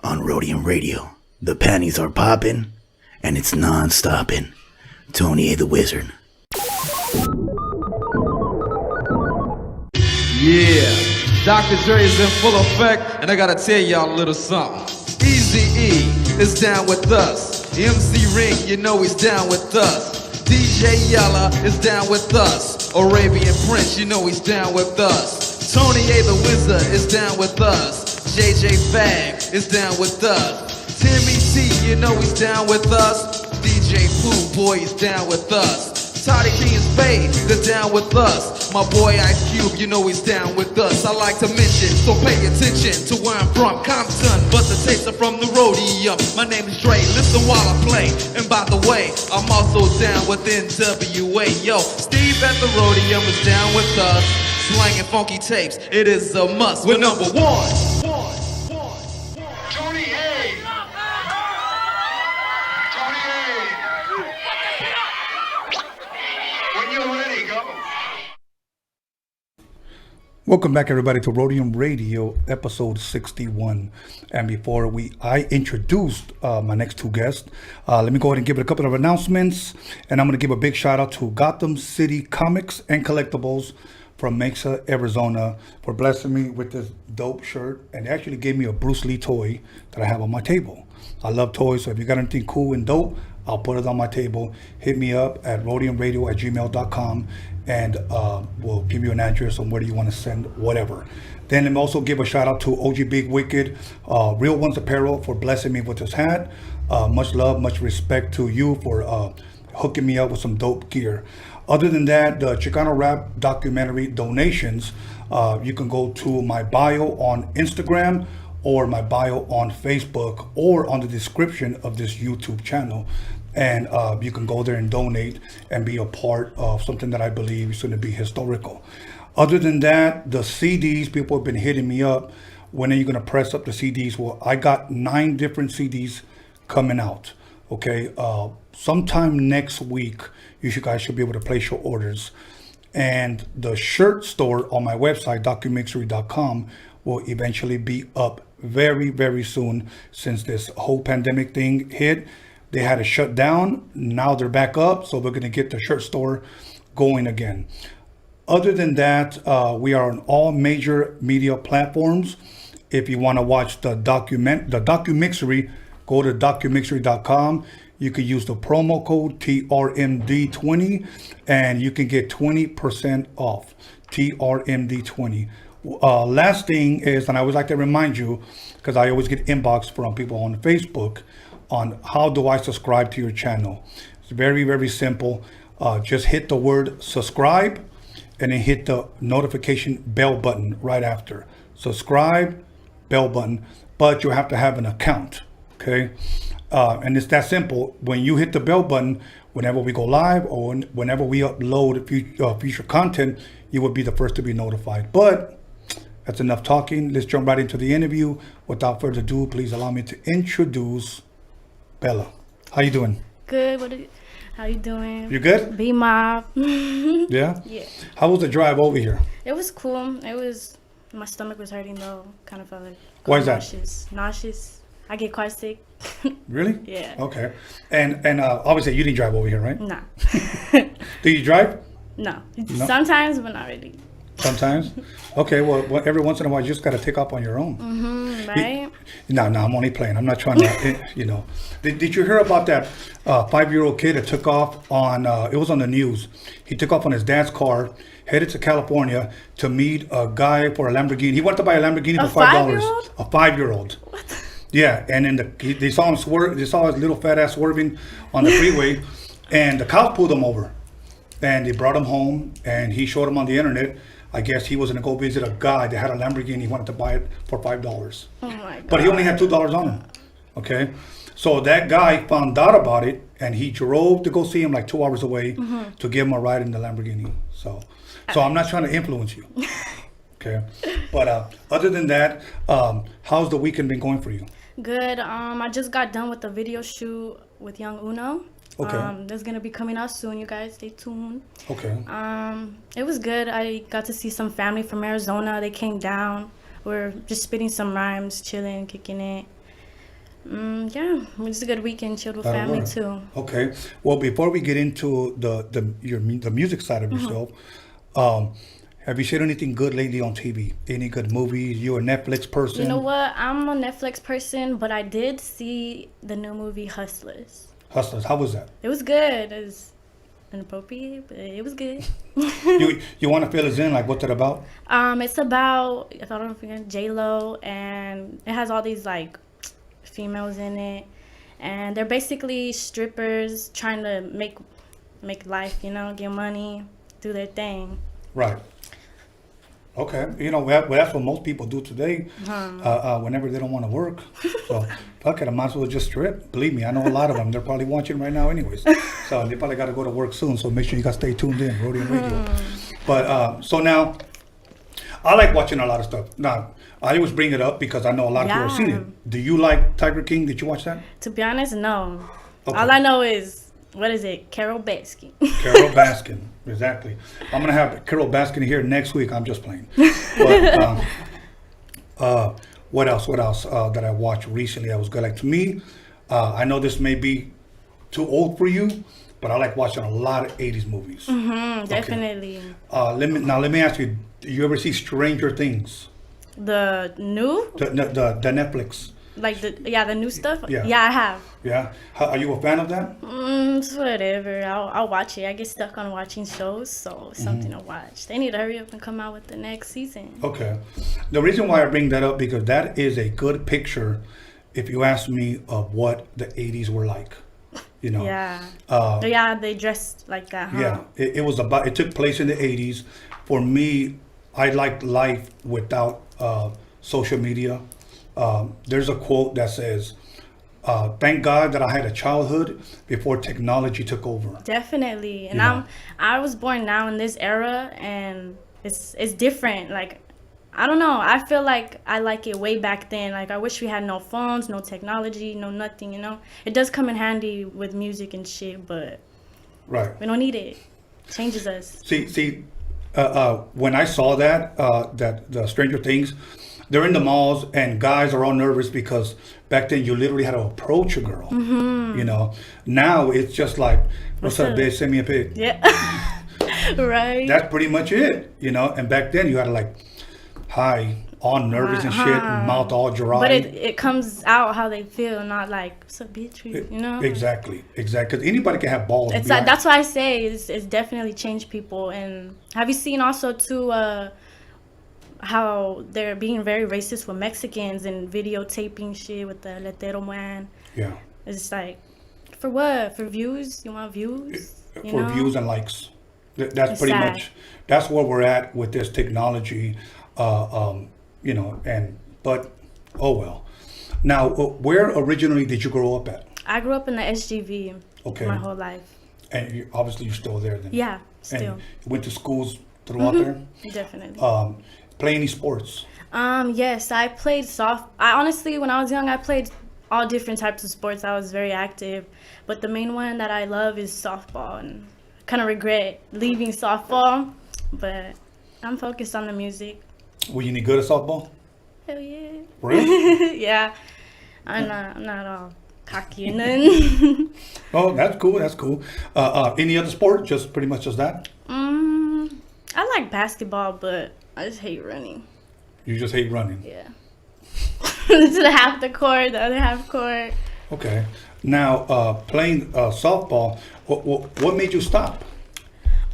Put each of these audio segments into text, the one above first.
on Rhodium Radio. The panties are popping, and it's non-stopping. Tony A. the Wizard. Yeah, Dr. Dre is in full effect, and I gotta tell y'all a little something. Eazy-E is down with us. MC Ring, you know he's down with us. DJ Yella is down with us. Arabian Prince, you know he's down with us. Tony A. the Wizard is down with us. JJ Fag is down with us. Timmy T, you know he's down with us. DJ Pooh, boy, he's down with us. Toddy P and Spade, they're down with us. My boy Ice Cube, you know he's down with us. I like to mention, so pay attention to where I'm from. Compton, but the tapes are from the Roadium. My name is Dre, listen while I play. And by the way, I'm also down with NWA. Yo, Steve at the Roadium is down with us. Slanging funky tapes, it is a must. We're number one. Tony A. Tony A. When you're ready, go. Welcome back, everybody, to Rhodium Radio, episode 61. And before I introduced my next two guests, let me go ahead and give it a couple of announcements. And I'm going to give a big shout out to Gotham City Comics and Collectibles from Mesa, Arizona, for blessing me with this dope shirt. And they actually gave me a Bruce Lee toy that I have on my table. I love toys, so if you got anything cool and dope, I'll put it on my table. Hit me up at rhodiumradio@gmail.com, and we'll give you an address on where you want to send whatever. Then let me also give a shout out to OG Big Wicked, Real Ones Apparel, for blessing me with this hat. Much love, much respect to you for hooking me up with some dope gear. Other than that, the Chicano rap documentary donations, you can go to my bio on Instagram or my bio on Facebook or on the description of this YouTube channel. And you can go there and donate and be a part of something that I believe is going to be historical. Other than that, the CDs, people have been hitting me up. When are you going to press up the CDs? Well, I got 9 different CDs coming out. Okay, sometime next week, you guys should be able to place your orders. And the shirt store on my website, DOCUMIXERY.com, will eventually be up very, very soon. Since this whole pandemic thing hit, they had to shut down. Now they're back up, so we're going to get the shirt store going again. Other than that, we are on all major media platforms. If you want to watch the DOCUMIXERY, go to DOCUMIXERY.com. You can use the promo code TRMD20 and you can get 20% off. TRMD20. Last thing is, and I always like to remind you, because I always get inbox from people on Facebook on how do I subscribe to your channel. It's very, very simple. Just hit the word subscribe and then hit the notification bell button right after. Subscribe, bell button, but you have to have an account. Okay, and it's that simple. When you hit the bell button, whenever we go live or whenever we upload future content, you will be the first to be notified. But that's enough talking. Let's jump right into the interview. Without further ado, please allow me to introduce Bella. How you doing? Good. How you doing? You good? B-Mob. Yeah? Yeah. How was the drive over here? It was cool. My stomach was hurting though. Kind of felt like Why is that? Nauseous. I get quite sick. Really? Yeah. Okay. And obviously you didn't drive over here, right? Nah. Do you drive? No. No? Sometimes, but not really. Sometimes? Okay, well, every once in a while, you just got to take off on your own. Right? No, I'm only playing. I'm not trying to, Did you hear about that 5-year-old kid that took off on, it was on the news. He took off on his dad's car, headed to California to meet a guy for a Lamborghini. He wanted to buy a Lamborghini for $5. 5-year-old? A 5-year-old. What? Yeah, and then they saw him swerve. They saw his little fat ass swerving on the freeway, and the cops pulled him over. And they brought him home, and he showed him on the internet. I guess he was going to go visit a guy that had a Lamborghini. He wanted to buy it for $5. Oh my God. But he only had $2 on him. Okay? So that guy found out about it, and he drove to go see him like 2 hours away to give him a ride in the Lamborghini. So I'm not trying to influence you. Okay? But other than that, how's the weekend been going for you? Good. I just got done with the video shoot with Young Uno. Okay. That's gonna be coming out soon. You guys stay tuned. Okay. It was good. I got to see some family from Arizona. They came down. We're just spitting some rhymes, chilling, kicking it. Yeah, it was a good weekend. Chilled with That'll family work. too. Okay. Well, before we get into the music side of yourself, have you seen anything good lately on TV? Any good movies? You a Netflix person? You know what? I'm a Netflix person, but I did see the new movie Hustlers. Hustlers. How was that? It was good. It was inappropriate, but it was good. You want to fill us in? Like, what's it about? It's about, if I don't forget, J-Lo, and it has all these like females in it, and they're basically strippers trying to make life, you know, get money, do their thing. Right. Okay. You know, well, that's what most people do today. Whenever they don't want to work. So, fuck it, I might as well just strip. Believe me, I know a lot of them. They're probably watching right now, anyways. So they probably got to go to work soon. So make sure you guys stay tuned in, Rhodium Radio. But so now, I like watching a lot of stuff. Now, I always bring it up because I know a lot of people have seen it. Do you like Tiger King? Did you watch that? To be honest, no. Okay. All I know is, what is it? Carol Baskin. Carol Baskin, exactly. I'm gonna have Carol Baskin here next week. I'm just playing. But what else? What else that I watched recently? I was good. Like to me, I know this may be too old for you, but I like watching a lot of '80s movies. Definitely. Let me ask you: do you ever see Stranger Things? The new, The Netflix. like the new stuff. Yeah. Yeah, I have. Yeah. Are you a fan of that? It's whatever. I'll watch it. I get stuck on watching shows, so it's something to watch. They need to hurry up and come out with the next season. Okay. The reason why I bring that up because that is a good picture, if you ask me, of what the '80s were like. You know. Yeah. They dressed like that, huh? Yeah. It took place in the '80s. For me, I liked life without social media. There's a quote that says, "Thank God that I had a childhood before technology took over." Definitely. And Yeah. I was born now in this era, and it's different. Like, I don't know. I feel like I like it way back then. Like, I wish we had no phones, no technology, no nothing, you know? It does come in handy with music and shit, but Right. we don't need it. Changes us. See, when I saw that the Stranger Things, they're in the malls and guys are all nervous because back then you literally had to approach a girl. You know, now it's just like, "What's up, bitch? Send me a pic." Yeah. Right. That's pretty much it. You know, and back then you had to like, hi, all nervous and shit, mouth all dry. But it comes out how they feel, not like, "What's up, bitch?" You know? Exactly. Because anybody can have balls. It's like, that's why I say it's definitely changed people. And have you seen also too how they're being very racist with Mexicans and videotaping shit with the Letero man? Yeah. It's like, for what? For views? You want views? You For know? views and likes. That's It's pretty sad. much. That's where we're at with this technology. You know, but oh well. Now, where originally did you grow up at? I grew up in the SGV Okay. my whole life. And obviously you're still there then. Yeah, still. And you went to schools throughout there. Definitely. Play any sports? Yes, I played I honestly, when I was young, I played all different types of sports. I was very active, but the main one that I love is softball, and I kind of regret leaving softball, but I'm focused on the music. Were you any good at softball? Hell yeah. Really? Yeah. I'm not all cocky and nothing. Oh, that's cool. That's cool. Any other sport? Just pretty much just that? I like basketball, but I just hate running. You just hate running. Yeah. To the half the court, the other half court. Okay. Now, playing softball, what made you stop?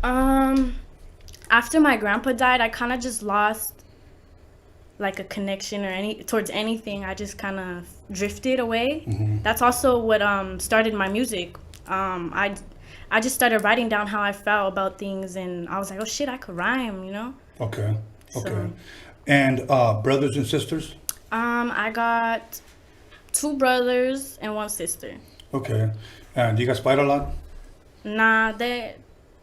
After my grandpa died, I kind of just lost like a connection or towards anything. I just kind of drifted away. That's also what started my music. I just started writing down how I felt about things, and I was like, oh shit, I could rhyme, you know? Okay. Okay. So- And brothers and sisters? I got 2 brothers and 1 sister. Okay. And do you guys fight a lot? Nah,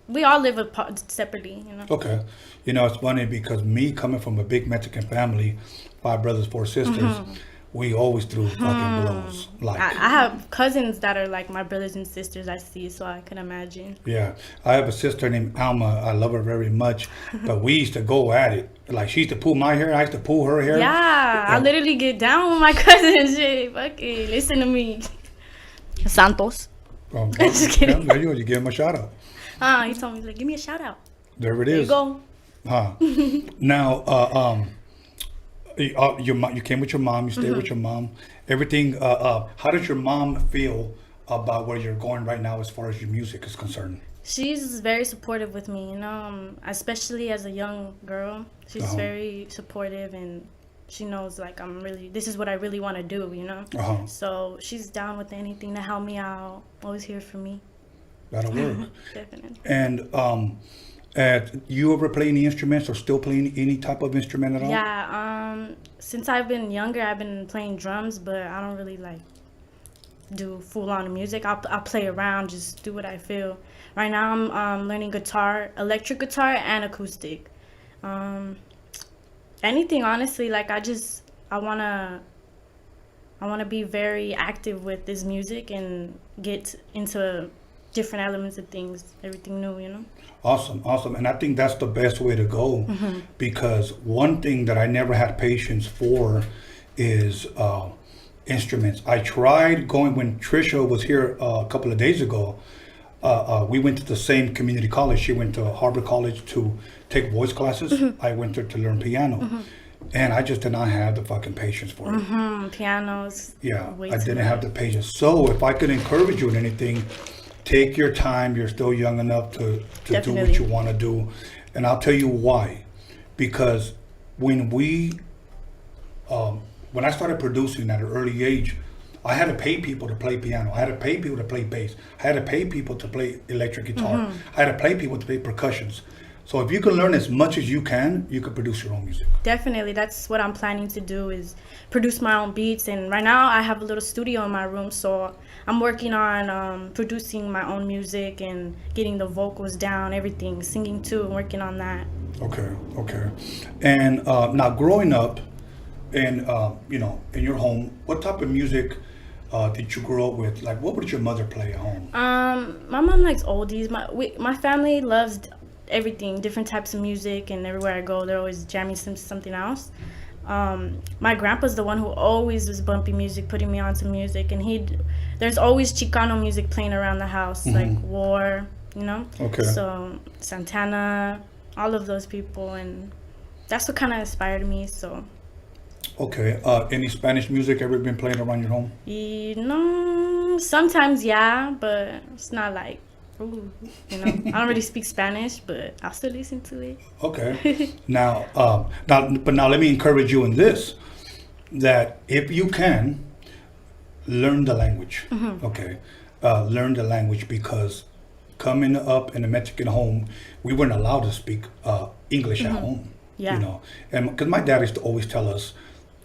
we all live separately, you know? Okay. You know, it's funny because me coming from a big Mexican family, 5 brothers, 4 sisters, we always threw fucking blows. Like, I have cousins that are like my brothers and sisters. I see, so I can imagine. yeah, I have a sister named Alma. I love her very much, but we used to go at it. Like, she used to pull my hair, I used to pull her hair. Yeah, I literally get down with my cousin and shit. Fuck it, listen to me. Santos. Just kidding. Yeah, there you go. You give him a shout out. He told me, like, give me a shout out. There it There you is. go. Now, your mom, you came with your mom. You stayed with your mom. Everything. How does your mom feel about where you're going right now as far as your music is concerned? She's very supportive with me, you know, especially as a young girl. She's very supportive, and she knows, like, this is what I really want to do, you know? So she's down with anything to help me out, always here for me. That'll work. Definitely. And you ever play any instruments or still playing any type of instrument at all? Yeah, since I've been younger, I've been playing drums, but I don't really, like, do full-on music. I'll play around, just do what I feel. Right now I'm learning guitar, electric guitar and acoustic. Anything, honestly. Like, I wanna be very active with this music and get into different elements of things, everything new, you know. Awesome. And I think that's the best way to go, because one thing that I never had patience for is instruments. I tried going when Trisha was here a couple of days ago. We went to the same community college. She went to Harvard College to take voice classes. I went there to learn piano. And I just did not have the fucking patience for it. Pianos. Yeah, I didn't have the patience. So if I could encourage you in anything, take your time. You're still young enough to do what you want to do. And I'll tell you why. Because when I started producing at an early age, I had to pay people to play piano. I had to pay people to play bass. I had to pay people to play electric guitar. I had to pay people to play percussions. So if you can learn as much as you can produce your own music. Definitely. That's what I'm planning to do, is produce my own beats. And right now I have a little studio in my room, so I'm working on producing my own music and getting the vocals down, everything, singing too, and working on that. Okay. And now growing up in in your home, what type of music did you grow up with? Like, what would your mother play at home? My mom likes oldies. My family loves everything, different types of music, and everywhere I go, they're always jamming something else. My grandpa's the one who always was bumping music, putting me on to music, and there's always Chicano music playing around the house, like War, you know? Okay. So Santana, all of those people, and that's what kind of inspired me, so. Okay. Any Spanish music ever been playing around your home? You know, sometimes, yeah, but it's not like, ooh, you know. I don't really speak Spanish, but I'll still listen to it. Okay. Now let me encourage you in this, that if you can, learn the language. Okay. Learn the language, because coming up in a Mexican home, we weren't allowed to speak English at home. Yeah. You know, and because my dad used to always tell us,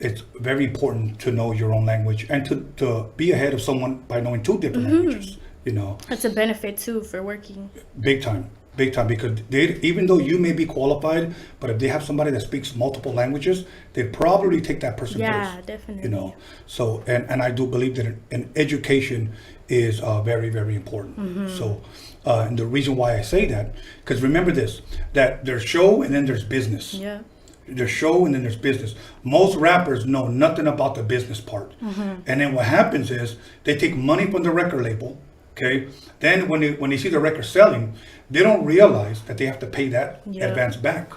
it's very important to know your own language and to be ahead of someone by knowing two different languages. You know, that's a benefit too for working. Big time, because even though you may be qualified, but if they have somebody that speaks multiple languages, they probably take that person first. Yeah, definitely. You know, so and I do believe that an education is very, very important. So, and the reason why I say that, because remember this, that there's show and then there's business. Yeah. There's show and then there's business. Most rappers know nothing about the business part. And then what happens is they take money from the record label. Okay. Then when they see the record selling, they don't realize that they have to pay that advance back.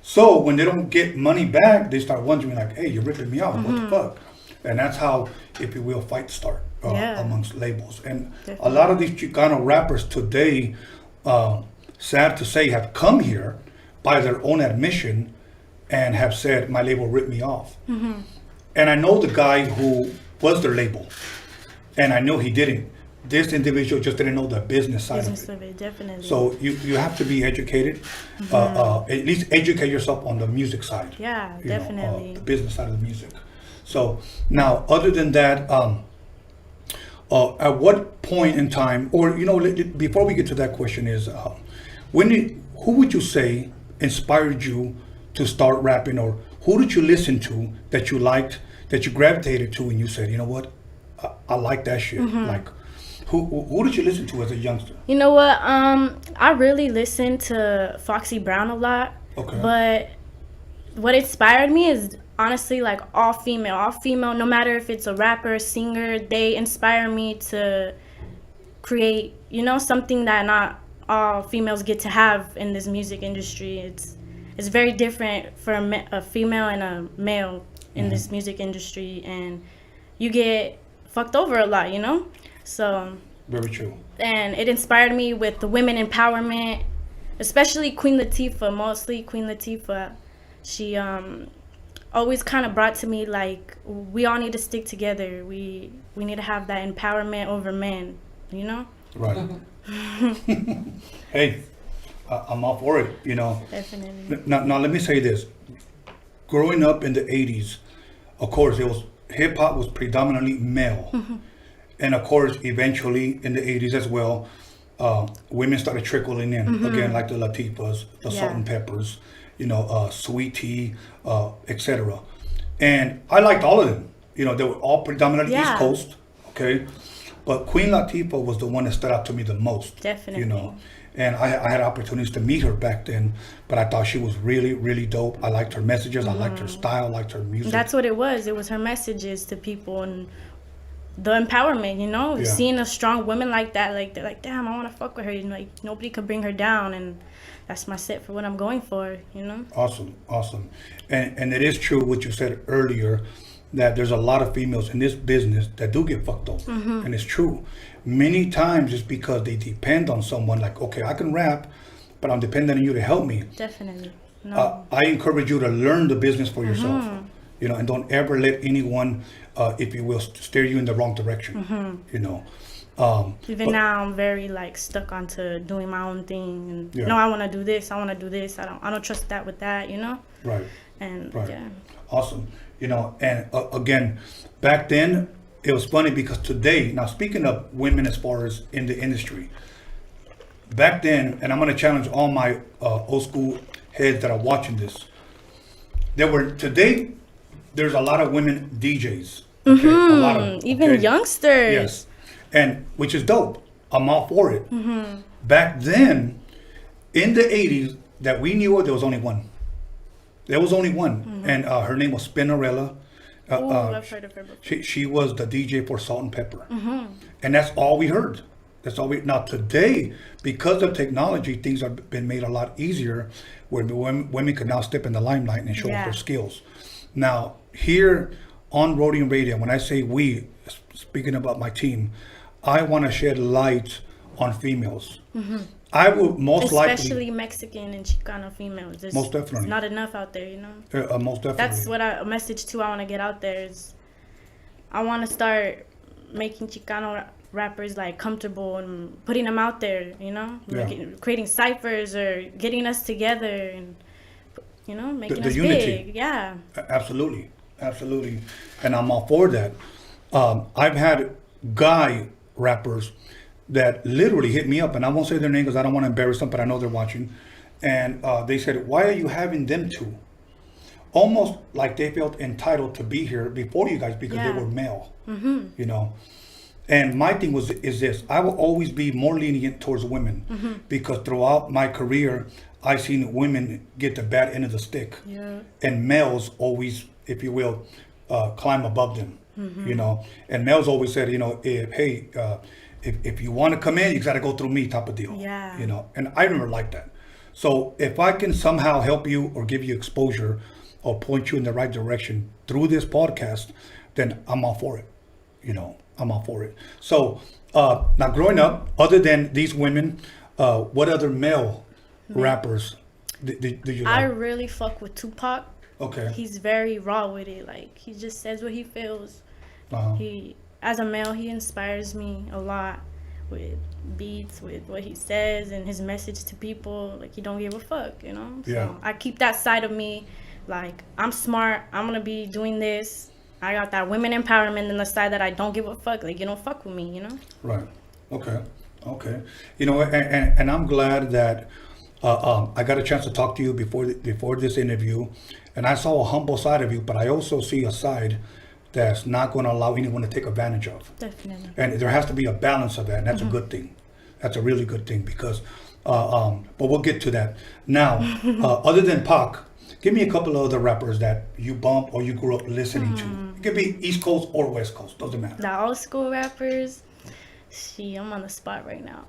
So when they don't get money back, they start wondering, like, hey, you're ripping me off. What the fuck? And that's how, if you will, fights start amongst labels. And a lot of these Chicano rappers today, sad to say, have come here by their own admission and have said, my label ripped me off. And I know the guy who was their label, and I know he didn't. This individual just didn't know the business side of it. Definitely. So you have to be educated, at least educate yourself on the music side. Yeah, definitely. The business side of the music. So now, other than that, at what point in time, or before we get to that question, is who would you say inspired you to start rapping, or who did you listen to that you liked that you gravitated to and you said, you know what, I like that shit. Like, who did you listen to as a youngster? You know what? I really listened to Foxy Brown a lot. Okay. But what inspired me is honestly like all female, no matter if it's a rapper, singer, they inspire me to create, you know, something that not all females get to have in this music industry. It's very different for a female and a male in this music industry, and you get fucked over a lot, you know? So Very true. and it inspired me with the women empowerment, especially Queen Latifah, mostly Queen Latifah. She always kind of brought to me like, we all need to stick together. We need to have that empowerment over men, you know? Right. Hey, I'm all for it, you know. Definitely. Now let me say this. Growing up in the 80s, of course, hip hop was predominantly male. And of course, eventually in the 80s as well, women started trickling in, again, like the Latifahs, the Salt and Peppers, you know, Sweet Tea, etc. And I liked all of them. You know, they were all predominantly East Coast, okay? But Queen Latifah was the one that stood out to me the most. Definitely. You know, and I had opportunities to meet her back then, but I thought she was really, really dope. I liked her messages, I liked her style, I liked her music. That's what it was. It was her messages to people and the empowerment, you know? Seeing a strong woman like that, like, they're like, damn, I want to fuck with her. You know, like, nobody could bring her down, and that's my set for what I'm going for, you know? Awesome. And it is true what you said earlier, that there's a lot of females in this business that do get fucked over. And it's true. Many times it's because they depend on someone like, okay, I can rap, but I'm dependent on you to help me. Definitely. No. I encourage you to learn the business for yourself, you know, and don't ever let anyone, if you will, steer you in the wrong direction, you know. Even now, I'm very like stuck onto doing my own thing, and no, I want to do this. I don't trust that with that, you know. Right. And yeah. Awesome. You know, and again, back then it was funny because today, now speaking of women as far as in the industry, back then, and I'm going to challenge all my old school heads that are watching this. Today, there's a lot of women DJs. Okay? A lot of them, Even youngsters. Yes. And which is dope. I'm all for it. Back then, in the 80s, that we knew of, there was only one. There was only one. And her name was Spinnerella. I've heard of her before. She was the DJ for Salt and Pepper. And that's all we heard. Now today, because of technology, things have been made a lot easier where women can now step in the limelight and show off their skills. Now, here on Rhodium Radio, when I say we, speaking about my team, I want to shed light on females. I will most likely, especially Mexican and Chicano females. There's most definitely, it's not enough out there, you know. Most definitely. That's what a message too I want to get out there is. I want to start making Chicano rappers like comfortable and putting them out there, you know, creating ciphers or getting us together and, you know, making the us unity. big. Yeah. Absolutely, and I'm all for that. I've had guy rappers that literally hit me up, and I won't say their name because I don't want to embarrass them, but I know they're watching. And they said, "Why are you having them two?" Almost like they felt entitled to be here before you guys because they were male, you know. And my thing is this: I will always be more lenient towards women because throughout my career, I've seen women get the bad end of the stick, and males always, if you will, climb above them, you know. And males always said, you know, if you want to come in, you got to go through me, type of deal. Yeah. You know, and I never liked that. So if I can somehow help you or give you exposure or point you in the right direction through this podcast, then I'm all for it. You know, I'm all for it. So now growing up, other than these women, what other male rappers do you like? I really fuck with Tupac. Okay. He's very raw with it. Like, he just says what he feels. He, as a male, he inspires me a lot with beats, with what he says and his message to people. Like, he don't give a fuck, you know? So I keep that side of me. Like, I'm smart. I'm going to be doing this. I got that women empowerment and the side that I don't give a fuck. Like, you don't fuck with me, you know? Right. Okay. You know, and I'm glad that I got a chance to talk to you before this interview, and I saw a humble side of you, but I also see a side that's not going to allow anyone to take advantage of. Definitely. And there has to be a balance of that, and that's a good thing. That's a really good thing because, but we'll get to that. Now, other than Pac, give me a couple of other rappers that you bump or you grew up listening to. It could be East Coast or West Coast, doesn't matter. The old school rappers. I'm on the spot right now.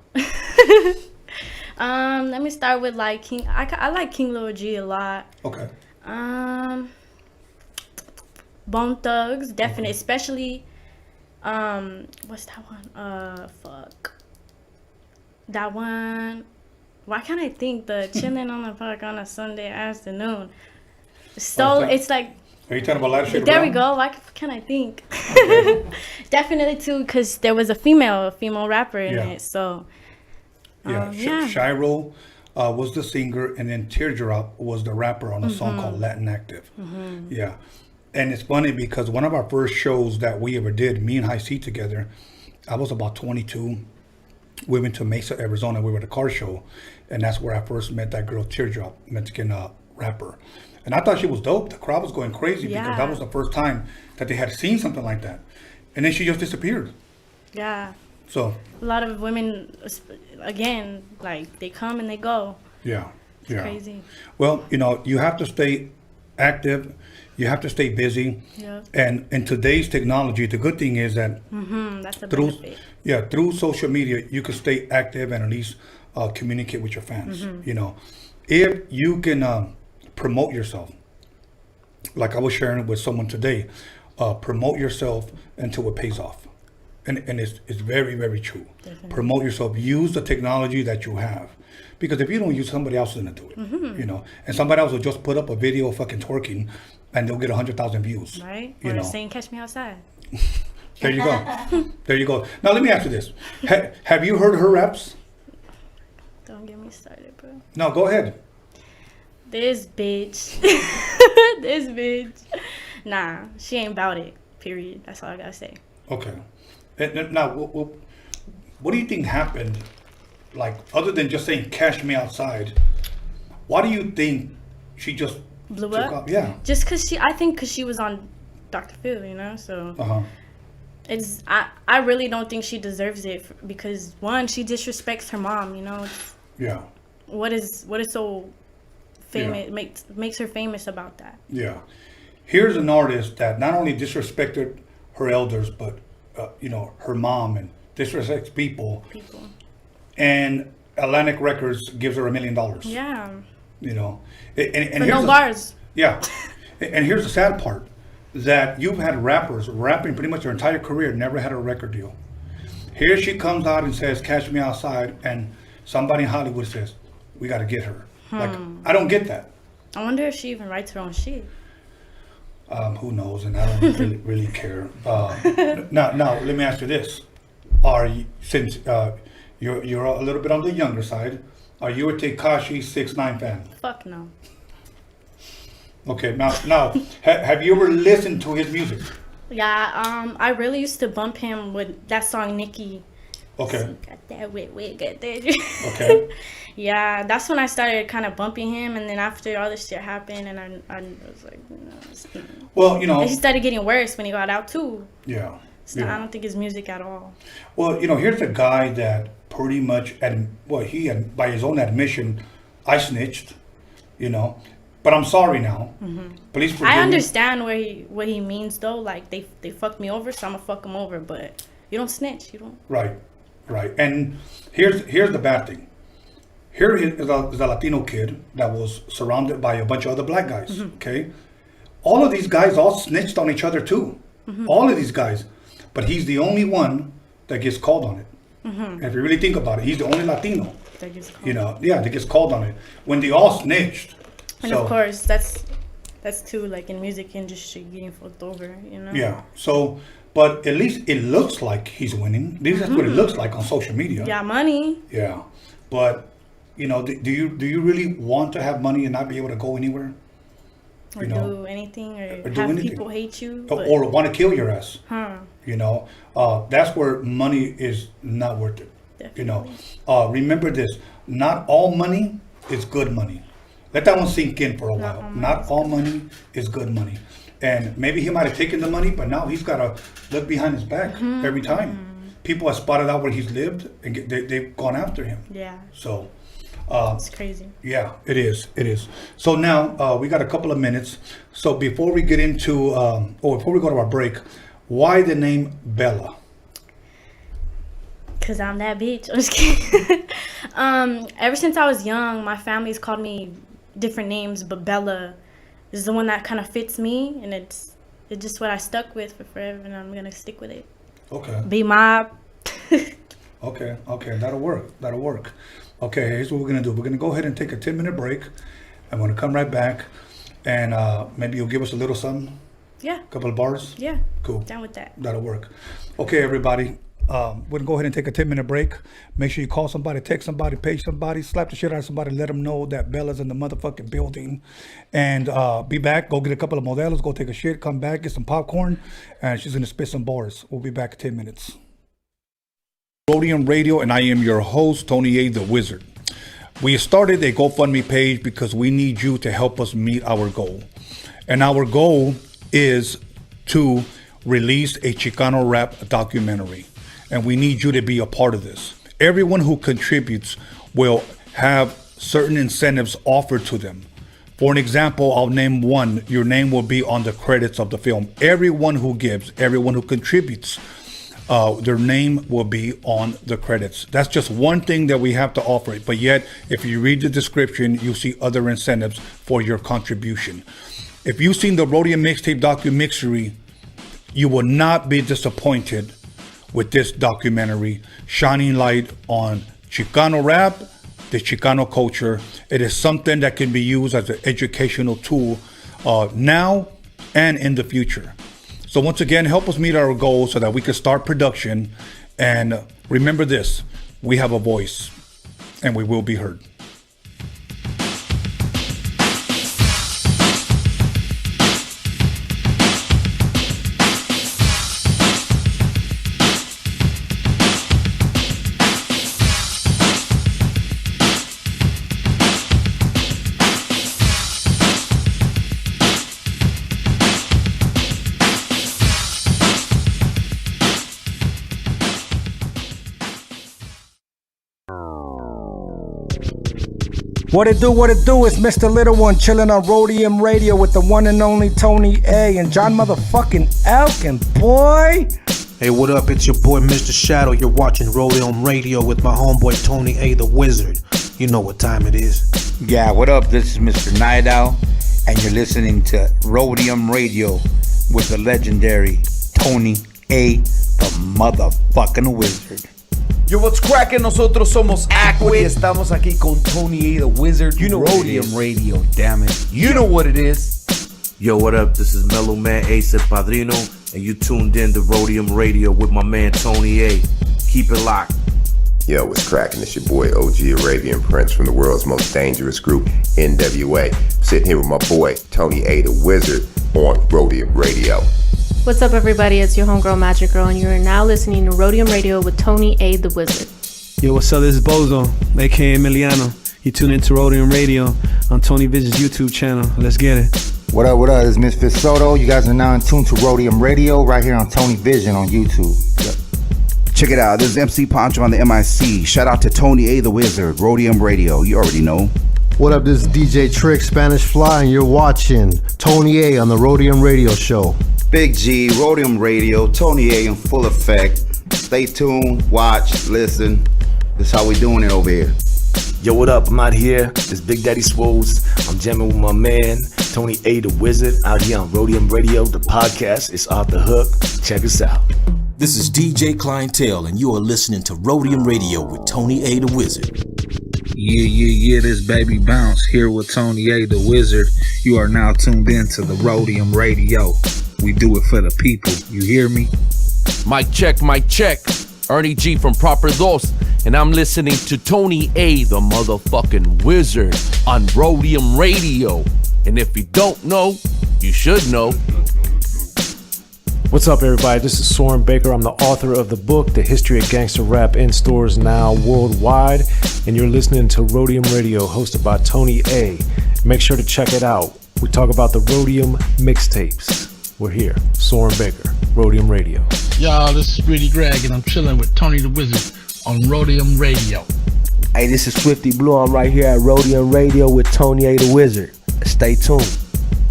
Let me start with like King. I like King Lil G a lot. Okay. Bone Thugs, definitely, especially. What's that one? Fuck. That one. Why can't I think? The chilling on the park on a Sunday afternoon. So it's like. Are you talking about Lighter Shade of There Brown? we go. Why can't I think? Definitely too, because there was a female rapper in it. So. Yeah. Shiro was the singer, and then Teardrop was the rapper on a song called Latin Active. Yeah. And it's funny because one of our first shows that we ever did, me and High C together, I was about 22. We went to Mesa, Arizona. We were at a car show, and that's where I first met that girl, Teardrop, Mexican rapper. And I thought she was dope. The crowd was going crazy because that was the first time that they had seen something like that. And then she just disappeared. Yeah. So a lot of women, again, like they come and they go. Yeah. It's crazy. Well, you have to stay active. You have to stay busy. Yeah. And in today's technology, the good thing is that that's the benefit. Through social media, you can stay active and at least communicate with your fans. If you can promote yourself, like I was sharing with someone today, promote yourself until it pays off. And it's very, very true. Definitely. Promote yourself. Use the technology that you have. Because if you don't use, somebody else is going to do it. And somebody else will just put up a video of fucking twerking and they'll get 100,000 views. Right? Or saying, catch me outside. There you go. There you go. Now, let me ask you this. Have you heard her raps? Don't get me started, bro. No, go ahead. This bitch. This bitch. Nah, she ain't about it. Period. That's all I got to say. Okay. Now, what do you think happened? Like, other than just saying "cash me outside," why do you think she just blew up? Off? Yeah. Just because I think because she was on Dr. Phil, so it's I really don't think she deserves it because one, she disrespects her mom, Yeah. What is so famous makes her famous about that? Yeah. Here's an artist that not only disrespected her elders, but her mom and disrespects people. And Atlantic Records gives her $1 million. Yeah. And for no bars. Yeah. And here's the sad part, that you've had rappers rapping pretty much their entire career, never had a record deal. Here she comes out and says, "Catch me outside," and somebody in Hollywood says, "We got to get her." Like, I don't get that. I wonder if she even writes her own shit. Who knows? And I don't really care. Now, let me ask you this: since you're a little bit on the younger side, are you a Tekashi 6ix9ine fan? Fuck no. Okay, now, have you ever listened to his music? Yeah, I really used to bump him with that song Nikki. Okay. Got that wit, got that. Okay. Yeah, that's when I started kind of bumping him, and then after all this shit happened, and I was like, Well, and he started getting worse when he got out too. Yeah. So I don't think his music at all. Well, here's a guy that pretty much, he by his own admission, I snitched, but I'm sorry now. Please forgive me. I understand what he means though. Like they fucked me over, so I'm gonna fuck them over. But you don't snitch. You don't. Right. And here's the bad thing. Here is a Latino kid that was surrounded by a bunch of other black guys. Okay, all of these guys all snitched on each other too. All of these guys, but he's the only one that gets called on it. And if you really think about it, he's the only Latino. That gets called. That gets called on it when they all snitched. And of course, that's too, like in music industry, getting fucked over, Yeah. So, but at least it looks like he's winning. At least that's what it looks like on social media. Yeah, money. Yeah, but do you really want to have money and not be able to go anywhere? Or do anything, or do have anything. people hate you, or want to kill your ass. That's where money is not worth it. Definitely. Remember this: not all money is good money. Let that one sink in for a while. Not all money is good money. And maybe he might have taken the money, but now he's got to look behind his back every time. People have spotted out where he's lived, and they've gone after him. Yeah. So, it's crazy. yeah, it is. It is. So now we got a couple of minutes. So before we get into, before we go to our break, why the name Bella? Cause I'm that bitch. I'm just kidding. Ever since I was young, my family's called me different names, but Bella is the one that kind of fits me, and it's just what I stuck with for forever, and I'm gonna stick with it. Okay. Be mob. Okay, that'll work. Okay, here's what we're gonna do. We're gonna go ahead and take a 10-minute break. I'm gonna come right back, and maybe you'll give us a little something. Yeah. A couple of bars. Yeah. Cool. Down with that. That'll work. Okay, everybody. We're gonna go ahead and take a 10-minute break. Make sure you call somebody, text somebody, page somebody, slap the shit out of somebody, let them know that Bella's in the motherfucking building. And be back. Go get a couple of modelos. Go take a shit. Come back. Get some popcorn. And she's gonna spit some bars. We'll be back in 10 minutes. Rhodium Radio, and I am your host, Tony A. the Wizard. We started a GoFundMe page because we need you to help us meet our goal. And our goal is to release a Chicano rap documentary. And we need you to be a part of this. Everyone who contributes will have certain incentives offered to them. For an example, I'll name one. Your name will be on the credits of the film. Everyone who gives, everyone who contributes, their name will be on the credits. That's just one thing that we have to offer. But yet, if you read the description, you see other incentives for your contribution. If you've seen the Roadium mixtape DOCUMIXERY, you will not be disappointed with this documentary, shining light on Chicano rap, the Chicano culture. It is something that can be used as an educational tool now and in the future. So once again, help us meet our goals so that we can start production. And remember this, we have a voice and we will be heard. What it do, it's Mr. Little One chilling on Rhodium Radio with the one and only Tony A. and John motherfucking Elkins, boy. Hey, what up? It's your boy Mr. Shadow. You're watching Roadium Radio with my homeboy Tony A. the Wizard. You know what time it is. Yeah, what up? This is Mr. Night Owl, and you're listening to Roadium Radio with the legendary Tony A. the motherfucking Wizard. Yo, what's cracking? Nosotros somos Aquid y estamos aquí con Tony A. the Wizard. You know Roadium Radio, damn it. You know what it is. Yo, what up? This is Mellow Man Ace Padrino, and you tuned in to Roadium Radio with my man Tony A. Keep it locked. Yo, what's cracking? It's your boy OG Arabian Prince from the world's most dangerous group, NWA. Sitting here with my boy Tony A. the Wizard on Roadium Radio. What's up, everybody? It's your homegirl Magic Girl, and you are now listening to Roadium Radio with Tony A. the Wizard. Yo, what's up? This is Bozo, aka Emiliano. You tune into Roadium Radio on Tony Vision's YouTube channel. Let's get it. What up? This is Misfit Soto. You guys are now in tune to Roadium Radio right here on Tony Vision on YouTube. Yep. Check it out. This is MC Poncho on the MIC. Shout out to Tony A. the Wizard, Roadium Radio. You already know. What up? This is DJ Trick, Spanish Fly, and you're watching Tony A. on the Roadium Radio Show. Big G, Roadium Radio, Tony A. in full effect. Stay tuned, watch, listen. This is how we doing it over here. Yo, what up? I'm out here. It's Big Daddy Swoles. I'm jamming with my man, Tony A. the Wizard, out here on Roadium Radio. The podcast is off the hook. Check us out. This is DJ Clientele, and you are listening to Roadium Radio with Tony A. the Wizard. Yeah, this Baby Bounce here with Tony A. the Wizard. You are now tuned in to the Roadium Radio. We do it for the people. You hear me? Mic check. Ernie G from Proper Dos, and I'm listening to Tony A. the motherfucking Wizard on Roadium Radio. And if you don't know, you should know. What's up, everybody? This is Soren Baker. I'm the author of the book, The History of Gangster Rap, in stores now worldwide. And you're listening to Roadium Radio, hosted by Tony A. Make sure to check it out. We talk about the Roadium mixtapes. We're here. Soren Baker, Rhodium Radio. Y'all, this is Rudy Gregg, and I'm chilling with Tony the Wizard on Rhodium Radio. Hey, this is Swifty Blue. I'm right here at Rhodium Radio with Tony A the Wizard. Stay tuned.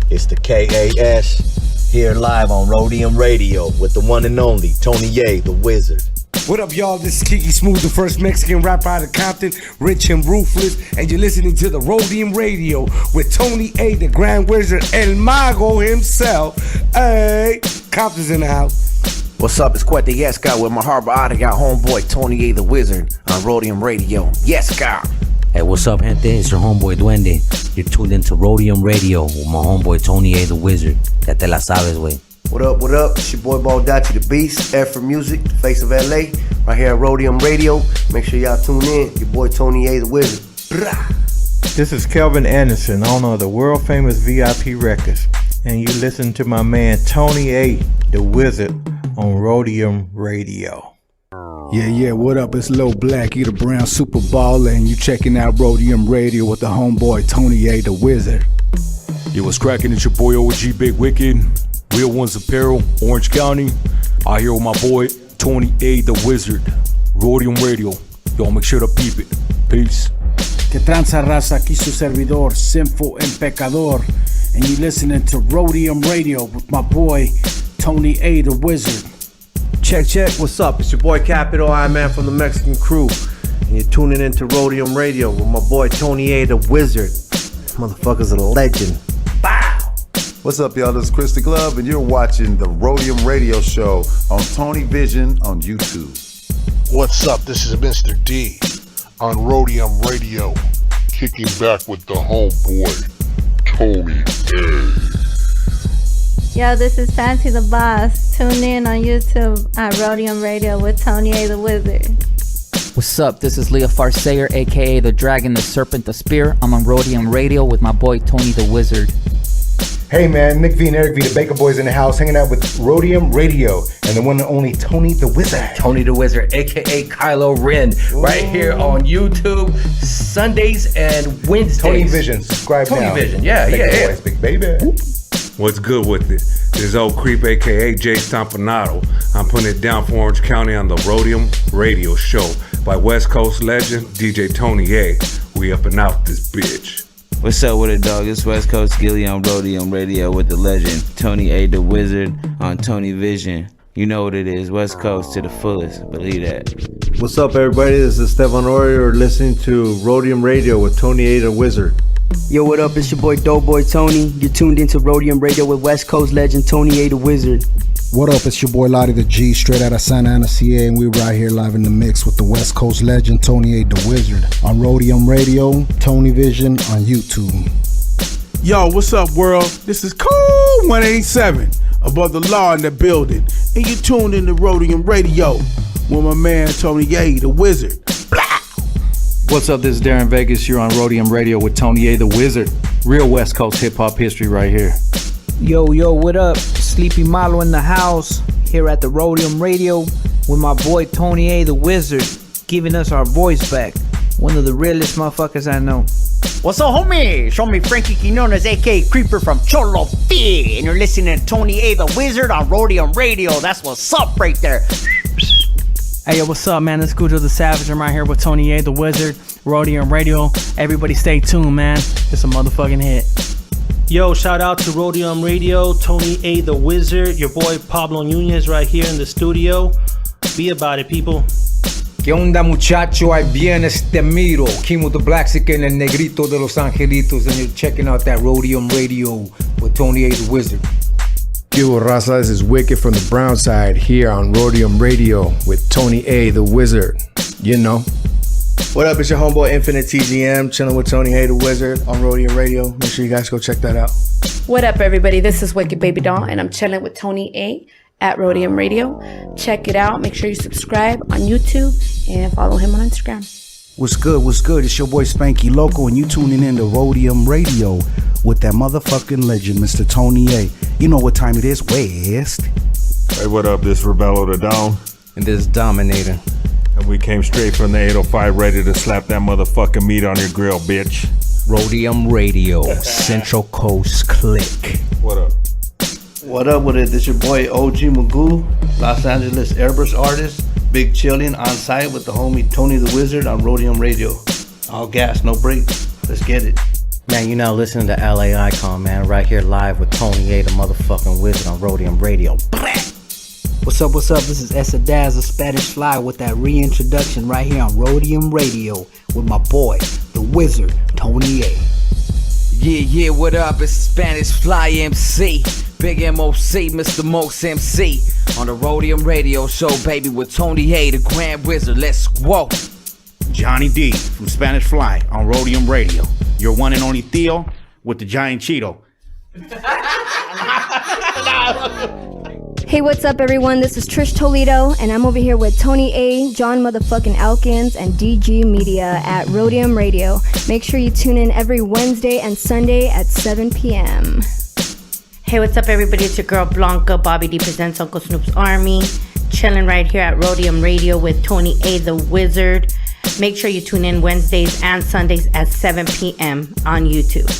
It's the KAS here live on Rhodium Radio with the one and only Tony A the Wizard. What up, y'all? This is Kiki Smooth, the first Mexican rapper out of Compton, rich and ruthless, and you're listening to the Rhodium Radio with Tony A, the Grand Wizard, El Mago himself. Hey, Compton's in the house. What's up? It's Quete Yes Guy with my harbor out of homeboy Tony A the Wizard on Rhodium Radio. Yes, guy. Hey, what's up, gente? It's your homeboy Duende. You're tuned into Rhodium Radio with my homeboy Tony A the Wizard. Ya te la sabes, wey. What up, what up? It's your boy Baldacci the Beast, Air for Music, the face of LA, right here at Rhodium Radio. Make sure y'all tune in. Your boy Tony A the Wizard. Brah. This is Kelvin Anderson, owner of the world famous VIP Records, and you listen to my man Tony A the Wizard on Rhodium Radio. Yeah, what up? It's Lil Blackie, the Brown Super Baller, and you checking out Rhodium Radio with the homeboy Tony A the Wizard. Yo, what's cracking? It's your boy OG Big Wicked, Real Ones Apparel, Orange County. Out here with my boy Tony A the Wizard, Rhodium Radio. Y'all make sure to peep it. Peace. Que tranza raza, aquí su servidor, Sinful and Pecador, and you listening to Rhodium Radio with my boy Tony A the Wizard. Check, what's up? It's your boy Capital I Man from the Mexican Crew, and you're tuning into Rhodium Radio with my boy Tony A the Wizard. Motherfucker's a legend. What's up, y'all? This is Chris the Glove, and you're watching the Roadium Radio Show on Tony Vision on YouTube. What's up? This is Mr. D on Rhodium Radio, kicking back with the homeboy, Tony A. Yo, this is Fancy the Boss. Tune in on YouTube at Rhodium Radio with Tony A the Wizard. What's up? This is Leah Farsayer, aka the Dragon, the Serpent, the Spear. I'm on Rhodium Radio with my boy Tony the Wizard. Hey man, Nick V and Eric V, the Baker Boys in the house, hanging out with Rhodium Radio and the one and only Tony the Wizard. Tony the Wizard, aka Kylo Ren, right here on YouTube, Sundays and Wednesdays. Tony Vision, subscribe Tony now. Vision, yeah. Boys, big baby. What's good with it? This is old creep, aka Jay Stompanato. I'm putting it down for Orange County on the Rhodium Radio Show by West Coast legend DJ Tony A. We up and out this bitch. What's up with it, dog? It's West Coast Gilly on Rhodium Radio with the legend Tony A the Wizard on Tony Vision. You know what it is, West Coast to the fullest, believe that. What's up, everybody? This is Stefan Orior listening to Rhodium Radio with Tony A the Wizard. Yo, what up? It's your boy Doughboy Tony. You're tuned into Rhodium Radio with West Coast legend Tony A the Wizard. What up? It's your boy Lottie the G, straight out of Santa Ana, CA, and we're right here live in the mix with the West Coast legend Tony A the Wizard on Rhodium Radio, Tony Vision on YouTube. Yo, what's up, world? This is Cool 187, above the law in the building, and you tuned into Rhodium Radio with my man Tony A the Wizard. What's up? This is Darren Vegas. You're on Rhodium Radio with Tony A the Wizard. Real West Coast hip hop history right here. Yo, what up? Sleepy Malo in the house, here at the Rhodium Radio with my boy Tony A the Wizard, giving us our voice back. One of the realest motherfuckers I know. What's up, homie? Show me Frankie Quinones, aka Creeper from Cholo Fi, and you're listening to Tony A the Wizard on Rhodium Radio. That's what's up right there. Hey, yo, what's up, man? It's Cujo the Savage. I'm right here with Tony A the Wizard, Rhodium Radio. Everybody stay tuned, man. It's a motherfucking hit. Yo, shout out to Rhodium Radio, Tony A the Wizard, your boy Pablo Nunez right here in the studio. Be about it, people. ¿Qué onda, muchacho? Ahí viene este miro. Kimo the Blaxican and Negrito de los Angelitos, and you're checking out that Rhodium Radio with Tony A the Wizard. Yo, raza, this is Wicked from the Brown Side here on Rhodium Radio with Tony A the Wizard. You know. What up? It's your homeboy Infinite TGM, chilling with Tony A the Wizard on Rhodium Radio. Make sure you guys go check that out. What up, everybody? This is Wicked Baby Doll, and I'm chilling with Tony A at Rhodium Radio. Check it out. Make sure you subscribe on YouTube and follow him on Instagram. What's good? It's your boy Spanky Loco, and you tuning in to Rhodium Radio with that motherfucking legend, Mr. Tony A. You know what time it is, West. Hey, what up? This is Rebello the Dawn. And this is Dominator. And we came straight from the 805 ready to slap that motherfucking meat on your grill, bitch. Rhodium Radio, Central Coast Click. What up? What up with it? This your boy OG Magoo, Los Angeles airbrush artist. Big chillin' on site with the homie Tony the Wizard on Roadium Radio. All gas, no brakes. Let's get it. Man, you now listening to LA Icon, man. Right here live with Tony A, the motherfucking Wizard on Roadium Radio. What's up, what's up? This is Esadaz, the Spanish Fly, with that reintroduction right here on Rhodium Radio with my boy, the Wizard, Tony A. Yeah, what up? It's Spanish Fly MC, Big MOC, Mr. Most MC, on the Rhodium Radio Show, baby, with Tony A, the Grand Wizard. Let's go. Johnny D from Spanish Fly on Rhodium Radio. Your one and only Theo with the giant Cheeto. Hey, what's up, everyone? This is Trish Toledo, and I'm over here with Tony A, John motherfucking Elkins, and DG Media at Roadium Radio. Make sure you tune in every Wednesday and Sunday at 7 p.m. Hey, what's up, everybody? It's your girl Blanca. Bobby D presents Uncle Snoop's Army. Chilling right here at Roadium Radio with Tony A, the Wizard. Make sure you tune in Wednesdays and Sundays at 7 p.m. on YouTube.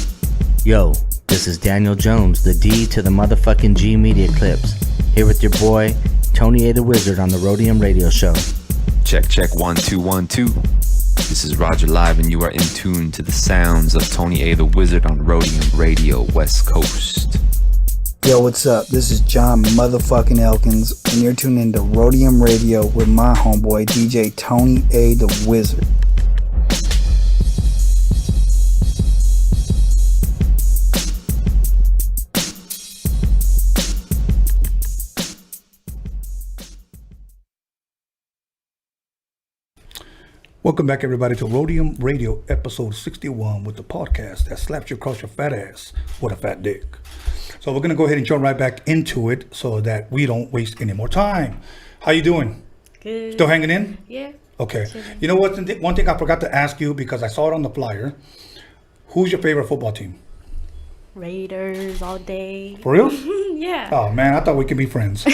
Yo, this is Daniel Jones, the D to the motherfucking G Media Clips. Here with your boy, Tony A the Wizard on the Roadium Radio Show. Check 1 2 1 2. This is Roger Live, and you are in tune to the sounds of Tony A the Wizard on Rhodium Radio, West Coast. Yo, what's up? This is John motherfucking Elkins, and you're tuned into Rhodium Radio with my homeboy DJ Tony A the Wizard. Welcome back, everybody, to Roadium Radio, episode 61, with the podcast that slaps you across your fat ass with a fat dick. So we're going to go ahead and jump right back into it so that we don't waste any more time. How you doing? Good. Still hanging in? Yeah. Okay. You know what? One thing I forgot to ask you, because I saw it on the flyer. Who's your favorite football team? Raiders all day. For real? Yeah. Oh, man, I thought we could be friends.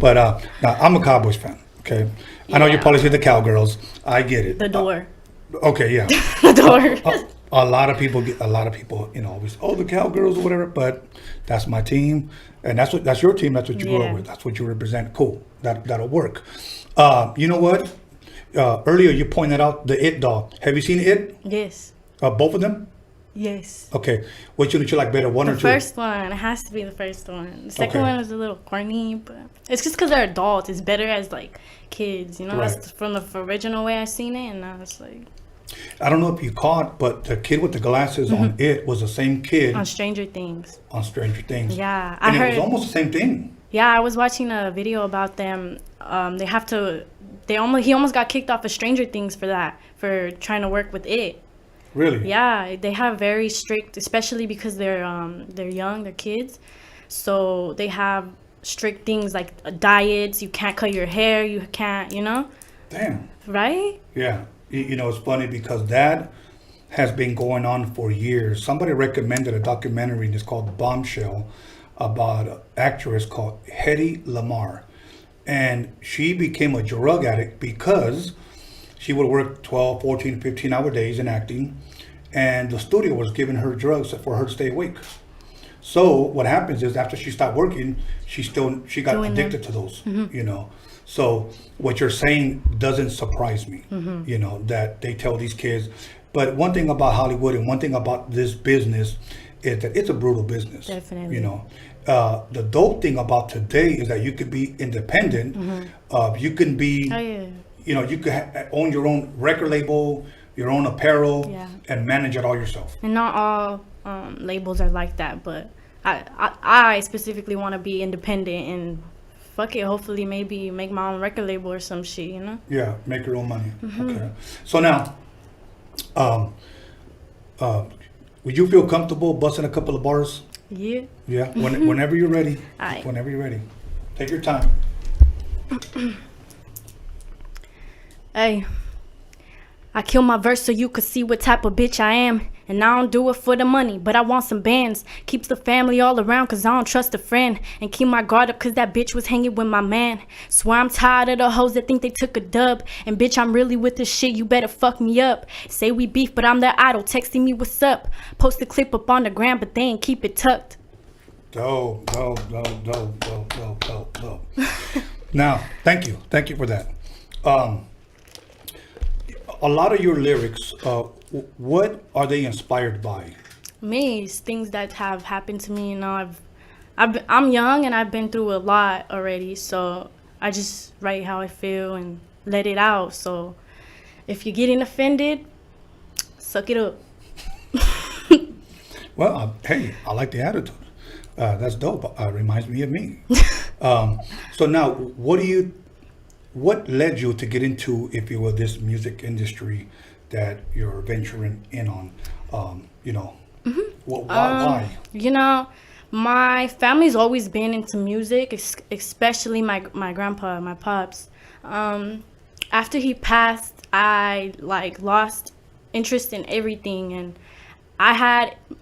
But now, I'm a Cowboys fan, okay? I know you probably say the Cowgirls. I get it. The door. Okay, yeah. The door. A lot of people, always, the Cowgirls or whatever, but that's my team, and that's your team. That's what you grew up with. That's what you represent. Cool. That'll work. You know what? Earlier you pointed out the It doll. Have you seen It? Yes. Both of them? Yes. Okay. Which one did you like better, one or two? The first one. It has to be the first one. The second one was a little corny, but it's just because they're adults. It's better as like kids, you know. Right. That's from the original way I seen it, and now it's like. I don't know if you caught, but the kid with the glasses on It was the same kid on Stranger Things. Yeah, I heard it was almost the same thing. Yeah, I was watching a video about them. He almost got kicked off of Stranger Things for that, for trying to work with It. Really? Yeah, they have very strict, especially because they're young, they're kids, so they have strict things like diets. You can't cut your hair. You can't, Damn. Right? Yeah. It's funny because that has been going on for years. Somebody recommended a documentary, and it's called Bombshell, about an actress called Hedy Lamarr. And she became a drug addict because she would work 12, 14, 15-hour days in acting, and the studio was giving her drugs for her to stay awake. So what happens is after she stopped working, she got addicted to those, So what you're saying doesn't surprise me, that they tell these kids. But one thing about Hollywood and one thing about this business is that it's a brutal business. Definitely. The dope thing about today is that you could be independent. You can be, you could own your own record label, your own apparel, and manage it all yourself. And not all labels are like that, but I specifically want to be independent and fuck it, hopefully maybe make my own record label or some shit, Yeah, make your own money. Okay. So now, would you feel comfortable busting a couple of bars? Yeah. Yeah, whenever you're ready. Aye. Whenever you're ready. Take your time. Hey, I kill my verse so you could see what type of bitch I am. And I don't do it for the money, but I want some bands. Keeps the family all around cause I don't trust a friend. And keep my guard up cause that bitch was hanging with my man. Swear I'm tired of the hoes that think they took a dub. And bitch, I'm really with this shit, you better fuck me up. Say we beef, but I'm their idol, texting me what's up. Post a clip up on the gram, but they ain't keep it tucked. Dope. Now, thank you for that. A lot of your lyrics, what are they inspired by? Me, it's things that have happened to me. You know, I'm young and I've been through a lot already, so I just write how I feel and let it out. So if you're getting offended, suck it up. Well, hey, I like the attitude. That's dope. Reminds me of me. So now, what led you to get into, if you will, this music industry that you're venturing in on? You know, why? You know, my family's always been into music, especially my grandpa, my pops. After he passed, I lost interest in everything, and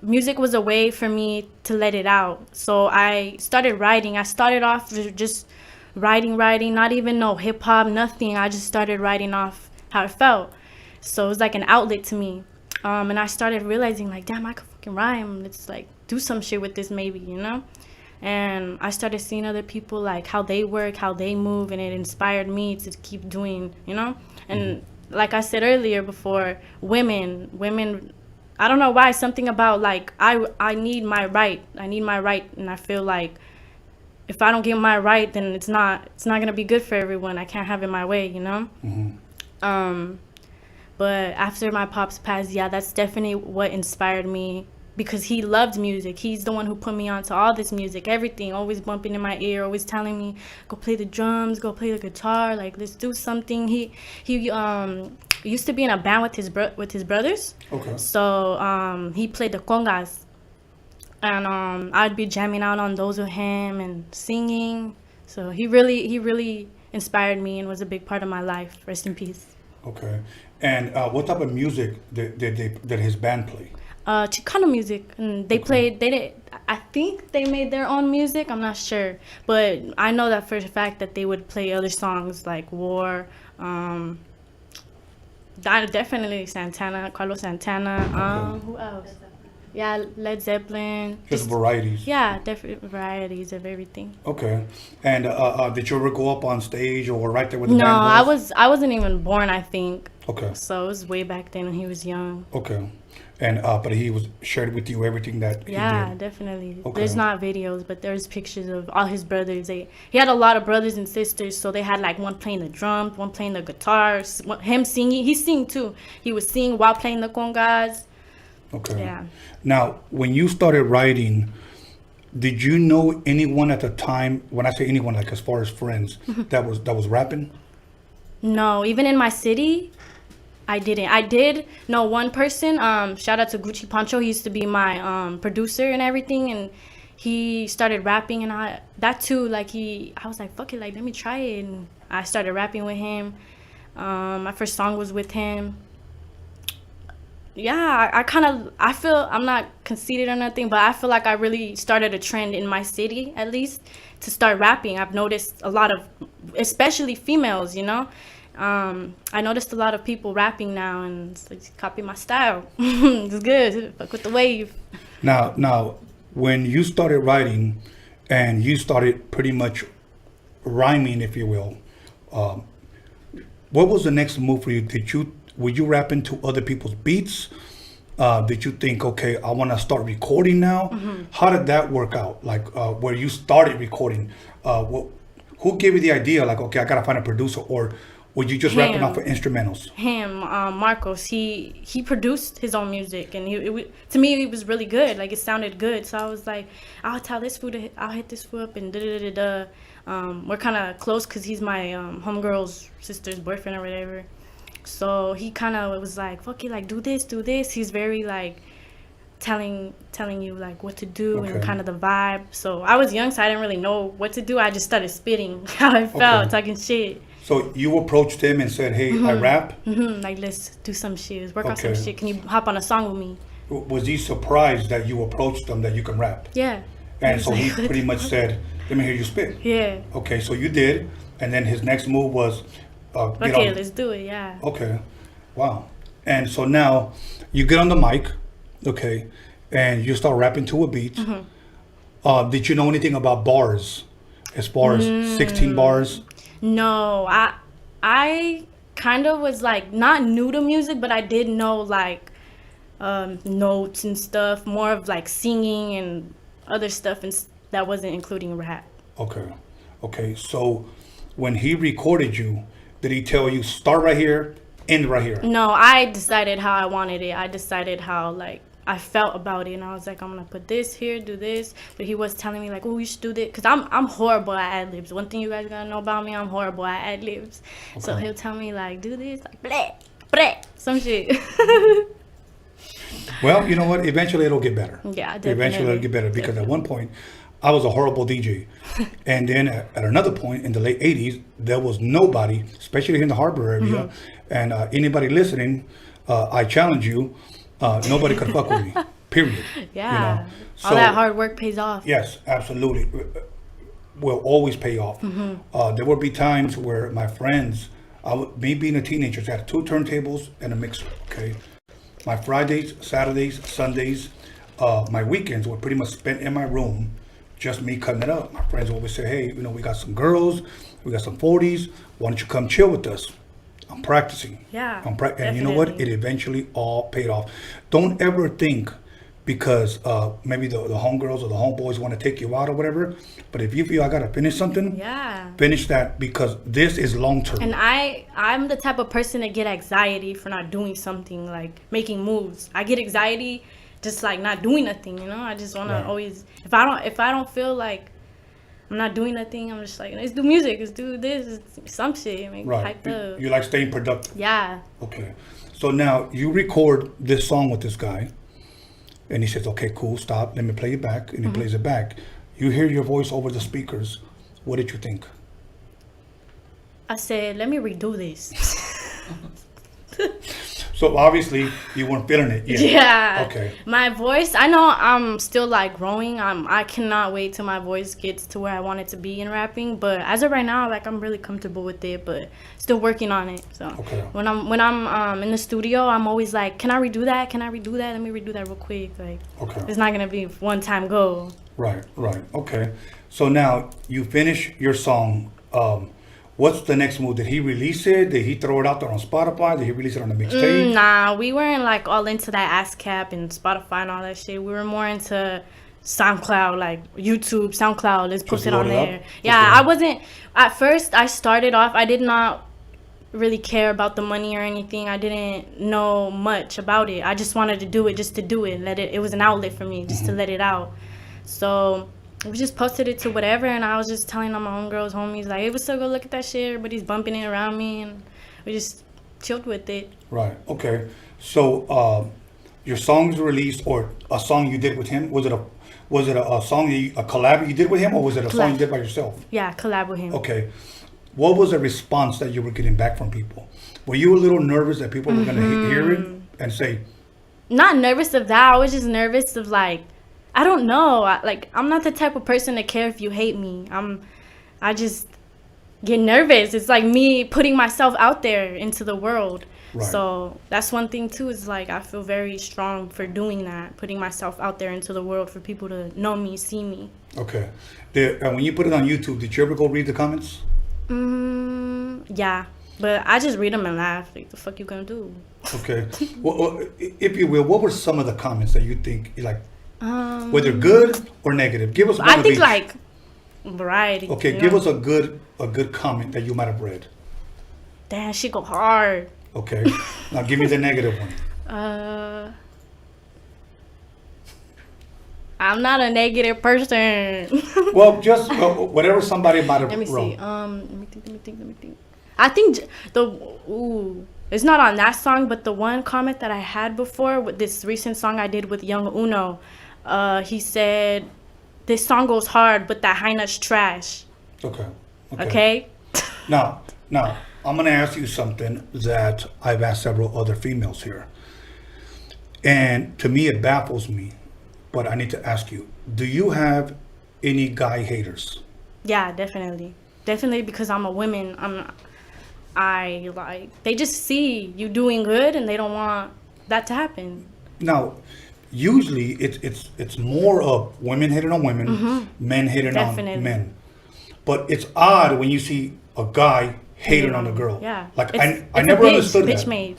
music was a way for me to let it out. So I started writing. I started off just writing, not even no hip hop, nothing. I just started writing off how it felt. So it was like an outlet to me. And I started realizing, like, damn, I could fucking rhyme. Let's like do some shit with this, maybe, you know? And I started seeing other people, like how they work, how they move, and it inspired me to keep doing, you know? And like I said earlier before, women, I don't know why, something about like I need my right. And I feel like if I don't get my right, then it's not gonna be good for everyone. I can't have it my way, you know? But after my pops passed, yeah, that's definitely what inspired me, because he loved music. He's the one who put me onto all this music, everything, always bumping in my ear, always telling me, go play the drums, go play the guitar, like, let's do something. He used to be in a band with his brothers. Okay. So he played the congas, and I'd be jamming out on those with him and singing. So he really inspired me and was a big part of my life. Rest in peace. Okay. And what type of music did his band play? Chicano music, and they played. I think they made their own music. I'm not sure, but I know that for a fact that they would play other songs like War. Definitely Carlos Santana. Who else? Yeah, Led Zeppelin. Just varieties. Yeah, different varieties of everything. Okay. And did you ever go up on stage or right there with the band? No, I wasn't even born, I think. Okay. So it was way back then when he was young. Okay. And but he was shared with you everything that he did. Definitely. Okay. There's not videos, but there's pictures of all his brothers. He had a lot of brothers and sisters, so they had like one playing the drums, one playing the guitar, him singing. He sing too. He would sing while playing the congas. Okay. Yeah. Now, when you started writing, did you know anyone at the time? When I say anyone, like as far as friends, that was rapping? No, even in my city, I didn't. I did know one person. Shout out to Gucci Pancho. He used to be my producer and everything, and he started rapping, and I was like, fuck it, like let me try it, and I started rapping with him. My first song was with him. Yeah, I feel, I'm not conceited or nothing, but I feel like I really started a trend in my city, at least, to start rapping. I've noticed a lot of, especially females, you know. I noticed a lot of people rapping now, and it's like, copy my style. It's good. Fuck with the wave. Now, when you started writing, and you started pretty much rhyming, if you will, what was the next move for you? Were you rapping to other people's beats? Did you think, okay, I want to start recording now? How did that work out? Like, where you started recording, who gave you the idea? Like, okay, I gotta find a producer, or were you just rapping off of instrumentals? Marcos. He produced his own music, and to me it was really good. Like, it sounded good. So I was like, I'll tell this fool I'll hit this fool up, and we're kind of close because he's my homegirl's sister's boyfriend or whatever. So he kind of was like, fuck it, like, do this. He's very, like, telling you, like, what to do, and kind of the vibe. So I was young, so I didn't really know what to do. I just started spitting how I felt, talking shit. So you approached him and said, hey, I rap? Like, let's do some shit. Let's work on some shit. Can you hop on a song with me? Was he surprised that you approached him, that you can rap? Yeah. And so he pretty much said, let me hear you spit. Yeah. Okay, so you did. And then his next move was... let's do it, yeah. Okay, wow. And so now you get on the mic, okay, and you start rapping to a beat. Did you know anything about bars? As far as 16 bars? No, I kind of was like not new to music, but I did know like notes and stuff, more of like singing and other stuff, and that wasn't including rap. Okay. So when he recorded you, did he tell you start right here, end right here? No, I decided how I wanted it. I decided how like I felt about it, and I was like, I'm gonna put this here, do this. But he was telling me like, oh, you should do this, because I'm horrible at ad libs. One thing you guys gotta know about me, I'm horrible at ad libs. Okay. So he'll tell me like, do this, like bleh, bleh, some shit. Well, you know what? Eventually it'll get better. Yeah, definitely. Eventually it'll get better, because at one point I was a horrible DJ, and then at another point in the late 80s, there was nobody, especially here in the Harbor area, and anybody listening, I challenge you. Nobody could fuck with me, period. Yeah, you know? So, all that hard work pays off. Yes, absolutely. Will always pay off. There would be times where my friends, me being a teenager, had 2 turntables and a mixer, okay? My Fridays, Saturdays, Sundays, my weekends were pretty much spent in my room, just me cutting it up. My friends always say, hey, you know, we got some girls, we got some 40s, why don't you come chill with us? I'm practicing. Yeah. And you know what? It eventually all paid off. Don't ever think because maybe the homegirls or the homeboys want to take you out or whatever. But if you feel I got to finish something, finish that, because this is long term. And I'm the type of person that get anxiety for not doing something, like making moves. I get anxiety just like not doing nothing, you know? I just want to always, if I don't feel like I'm not doing nothing, I'm just like, let's do music, let's do this, some shit, make hyped up. You like staying productive. Yeah. Okay. So now you record this song with this guy, and he says, okay, cool, stop, let me play it back, and he plays it back. You hear your voice over the speakers. What did you think? I said, let me redo this. So obviously you weren't feeling it yet. Yeah. Okay. My voice, I know I'm still like growing. I cannot wait till my voice gets to where I want it to be in rapping. But as of right now, like I'm really comfortable with it, but still working on it. So when I'm in the studio, I'm always like, can I redo that? Can I redo that? Let me redo that real quick. Like it's not gonna be one time go. Right. Okay. So now you finish your song. What's the next move? Did he release it? Did he throw it out there on Spotify? Did he release it on the mixtape? Nah, we weren't like all into that ASCAP and Spotify and all that shit. We were more into SoundCloud, like YouTube, SoundCloud. Let's put it on there. Yeah, I wasn't. At first, I started off. I did not really care about the money or anything. I didn't know much about it. I just wanted to do it just to do it. It was an outlet for me just to let it out. So we just posted it to whatever, and I was just telling all my homegirls, homies, like, hey, what's up, go look at that shit. Everybody's bumping it around me, and we just chilled with it. Right, okay. So your song's released, or a song you did with him, was it a song, a collab you did with him, or was it a song you did by yourself? Yeah, collab with him. Okay. What was the response that you were getting back from people? Were you a little nervous that people were going to hear it and say? Not nervous of that. I was just nervous of like, I don't know. I'm not the type of person to care if you hate me. I just get nervous. It's like me putting myself out there into the world. Right. So that's one thing too, is like I feel very strong for doing that, putting myself out there into the world for people to know me, see me. Okay. When you put it on YouTube, did you ever go read the comments? Yeah, but I just read them and laugh. Like, the fuck you gonna do? Okay. Well, if you will, what were some of the comments that you think like? Whether good or negative, give us one I think like variety. Okay, give us a good comment that you might have read. Damn, she go hard. Okay, now give me the negative one. I'm not a negative person. Well, just whatever somebody might have. Let me see. Let me think. I think it's not on that song, but the one comment that I had before with this recent song I did with Young Uno. He said, this song goes hard, but that high nut's trash. Okay? Now, I'm going to ask you something that I've asked several other females here. And to me, it baffles me. But I need to ask you, do you have any guy haters? Yeah, definitely. Definitely, because I'm a woman. They just see you doing good and they don't want that to happen. Now, usually it's more of women hitting on women, men hitting on men. But it's odd when you see a guy hating on a girl. Yeah. Like it's I never understood bitch that. made.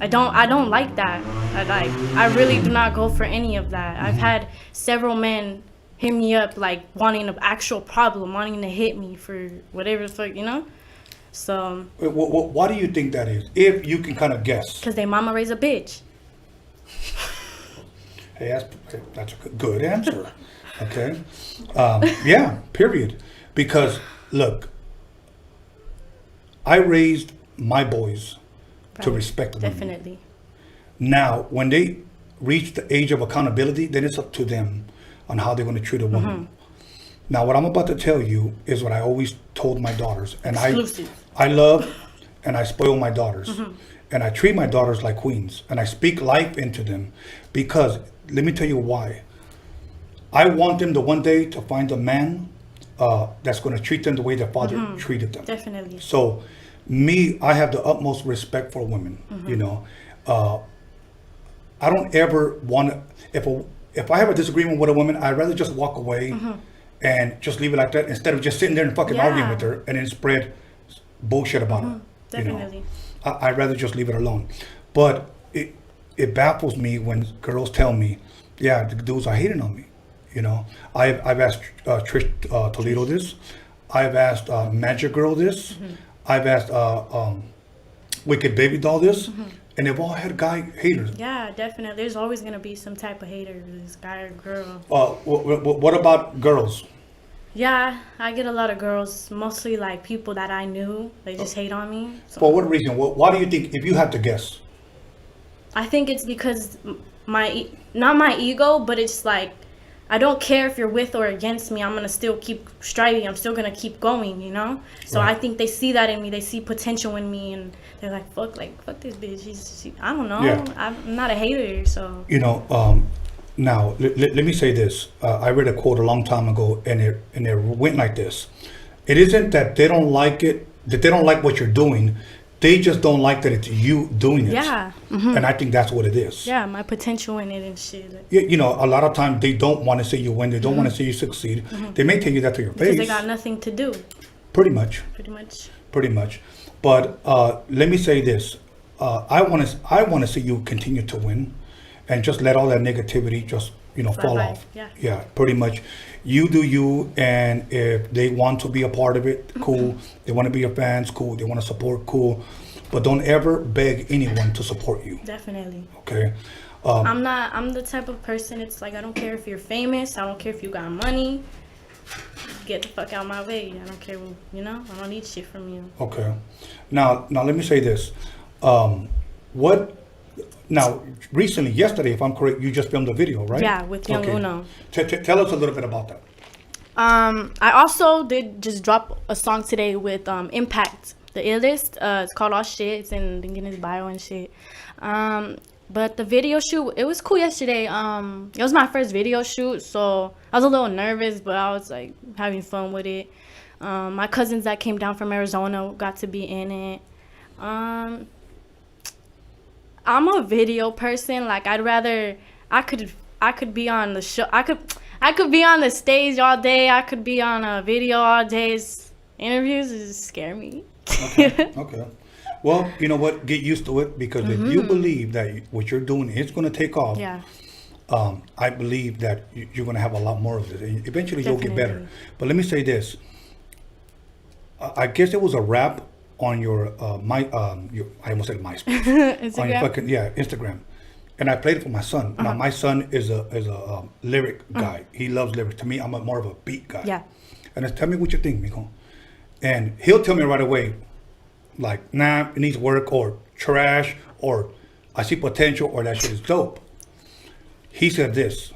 I don't like that. I really do not go for any of that. I've had several men hit me up like wanting an actual problem, wanting to hit me for whatever the fuck, you know? So Why do you think that is? If you can kind of guess. Because they mama raised a bitch. Hey, that's a good answer. Okay. Yeah, period. Because, look, I raised my boys to respect women. Definitely. Now, when they reach the age of accountability, then it's up to them on how they're going to treat a woman. Now, what I'm about to tell you is what I always told my daughters. And I love and I spoil my daughters. And I treat my daughters like queens. And I speak life into them. Because, let me tell you why. I want them to one day to find a man that's going to treat them the way their father treated them. Definitely. So, I have the utmost respect for women. You know, I don't ever want to. If I have a disagreement with a woman, I'd rather just walk away and just leave it like that instead of just sitting there and fucking arguing with her and then spread bullshit about her. Definitely. You know? I'd rather just leave it alone. But it baffles me when girls tell me, "Yeah, the dudes are hating on me." You know, I've asked Trish Toledo this. I've asked Magic Girl this. I've asked Wicked Baby Doll this. And they've all had guy haters. Yeah, definitely. There's always going to be some type of hater, this guy or girl. What about girls? Yeah, I get a lot of girls, mostly like people that I knew. They just hate on me. So. For what reason? Why do you think, if you had to guess? I think it's because not my ego, but it's like, I don't care if you're with or against me. I'm going to still keep striving. I'm still going to keep going, you know? So I think they see that in me. They see potential in me, and they're like, fuck this bitch. I don't know. Yeah. I'm not a hater, so. You know, now, let me say this. I read a quote a long time ago, and it went like this. It isn't that they don't like it, that they don't like what you're doing. They just don't like that it's you doing it. Yeah. And I think that's what it is. Yeah, my potential in it and shit. Yeah, you know, a lot of times they don't want to see you win. They don't want to see you succeed. They may tell you that to your face. Because they got nothing to do. Pretty much. But let me say this. I want to see you continue to win and just let all that negativity just, you know, fall off. Yeah, pretty much. You do you, and if they want to be a part of it, cool. They want to be your fans, cool. They want to support, cool. But don't ever beg anyone to support you. Definitely. Okay. I'm the type of person, it's like, I don't care if you're famous. I don't care if you got money. Get the fuck out of my way. I don't care, you know? I don't need shit from you. Okay. Now let me say this. Now, recently, yesterday, if I'm correct, you just filmed a video, right? Yeah, with Young Uno. Tell us a little bit about that. I also did just drop a song today with Impact, the illest. It's called All Shit. It's in his bio and shit. But the video shoot, it was cool yesterday. It was my first video shoot, so I was a little nervous, but I was like having fun with it. My cousins that came down from Arizona got to be in it. I'm a video person. Like, I'd rather I could be on the show. I could be on the stage all day. I could be on a video all day. Interviews just scare me. Okay. Well, you know what? Get used to it, because if you believe that what you're doing is going to take off, I believe that you're going to have a lot more of it. Eventually, you'll get better. But let me say this. I guess it was a rap on your I almost said MySpace. Instagram? On your fucking, Instagram. And I played it for my son. Now, my son is a lyric guy. He loves lyrics. To me, I'm more of a beat guy. Yeah. And it's, tell me what you think, mijo. And he'll tell me right away, like, nah, it needs work, or trash, or I see potential, or that shit is dope. He said this,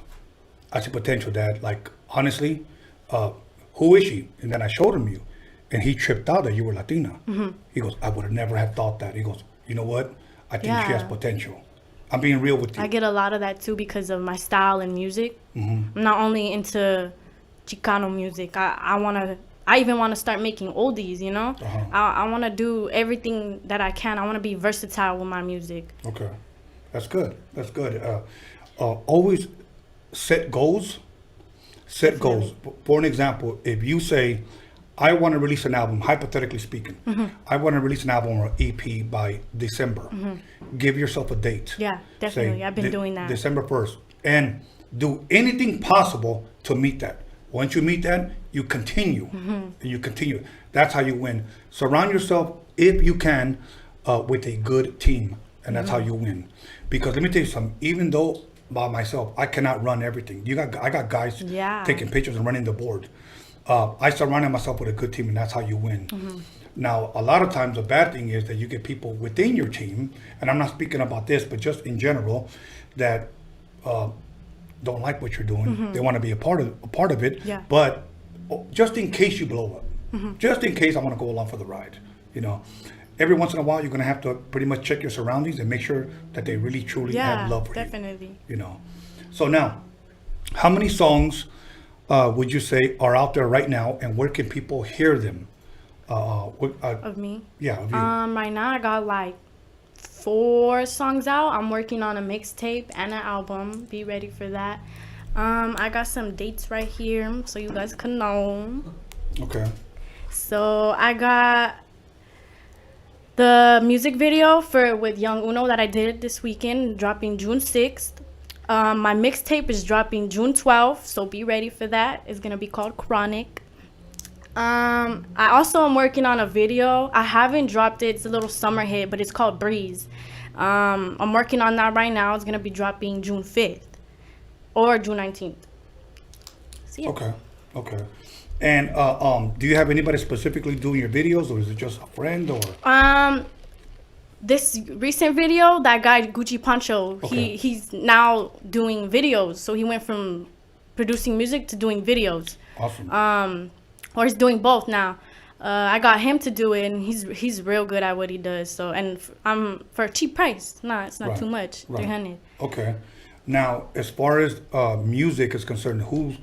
I see potential, Dad. Like, honestly, who is she? And then I showed him you. And he tripped out that you were Latina. He goes, I would have never have thought that. He goes, you know what? I think she has potential. I'm being real with you. I get a lot of that too because of my style and music. I'm not only into Chicano music. I even want to start making oldies, you know? I want to do everything that I can. I want to be versatile with my music. Okay. That's good. always set goals. Set goals. For an example, if you say, I want to release an album, hypothetically speaking, I want to release an album or EP by December. Give yourself a date. Yeah, definitely. I've been doing that. December 1st. And do anything possible to meet that. Once you meet that, you continue. And you continue. That's how you win. Surround yourself, if you can, with a good team. And that's how you win. Because let me tell you something. Even though by myself, I cannot run everything. I got guys taking pictures and running the board. I surrounded myself with a good team, and that's how you win. Now, a lot of times, the bad thing is that you get people within your team, and I'm not speaking about this, but just in general, that don't like what you're doing. They want to be a part of it, but just in case you blow up, just in case I want to go along for the ride, you know. Every once in a while, you're going to have to pretty much check your surroundings and make sure that they really, truly have love for you. You know. So now, how many songs would you say are out there right now, and where can people hear them? Of me? Yeah, of you. Right now I got like 4 songs out. I'm working on a mixtape and an album. Be ready for that. I got some dates right here so you guys can know. Okay. So I got the music video with Young Uno that I did this weekend, dropping June 6th. My mixtape is dropping June 12th, so be ready for that. It's gonna be called Chronic. I also am working on a video. I haven't dropped it. It's a little summer hit, but it's called Breeze. I'm working on that right now. It's gonna be dropping June 5th or June 19th. So, yeah. Okay. And do you have anybody specifically doing your videos, or is it just a friend, or? This recent video, that guy Gucci Pancho, he's now doing videos. So he went from producing music to doing videos. Awesome. Or he's doing both now. I got him to do it, and he's real good at what he does. So, and for a cheap price. It's not too much. Right. $300. Okay. Now, as far as music is concerned, who's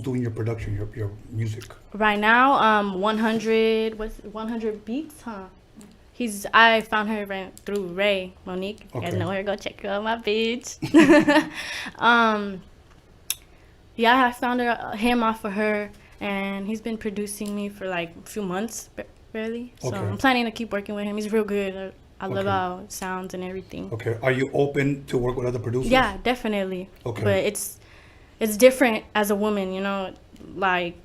doing your production, your music? Right now, 100 beats, huh? I found her through Rae Monique. You guys know her. Go check her out, my bitch. I found him off of her, and he's been producing me for like a few months, barely. So I'm planning to keep working with him. He's real good. I love how it sounds and everything. Okay. Are you open to work with other producers? Yeah, definitely. Okay. But it's different as a woman, you know, like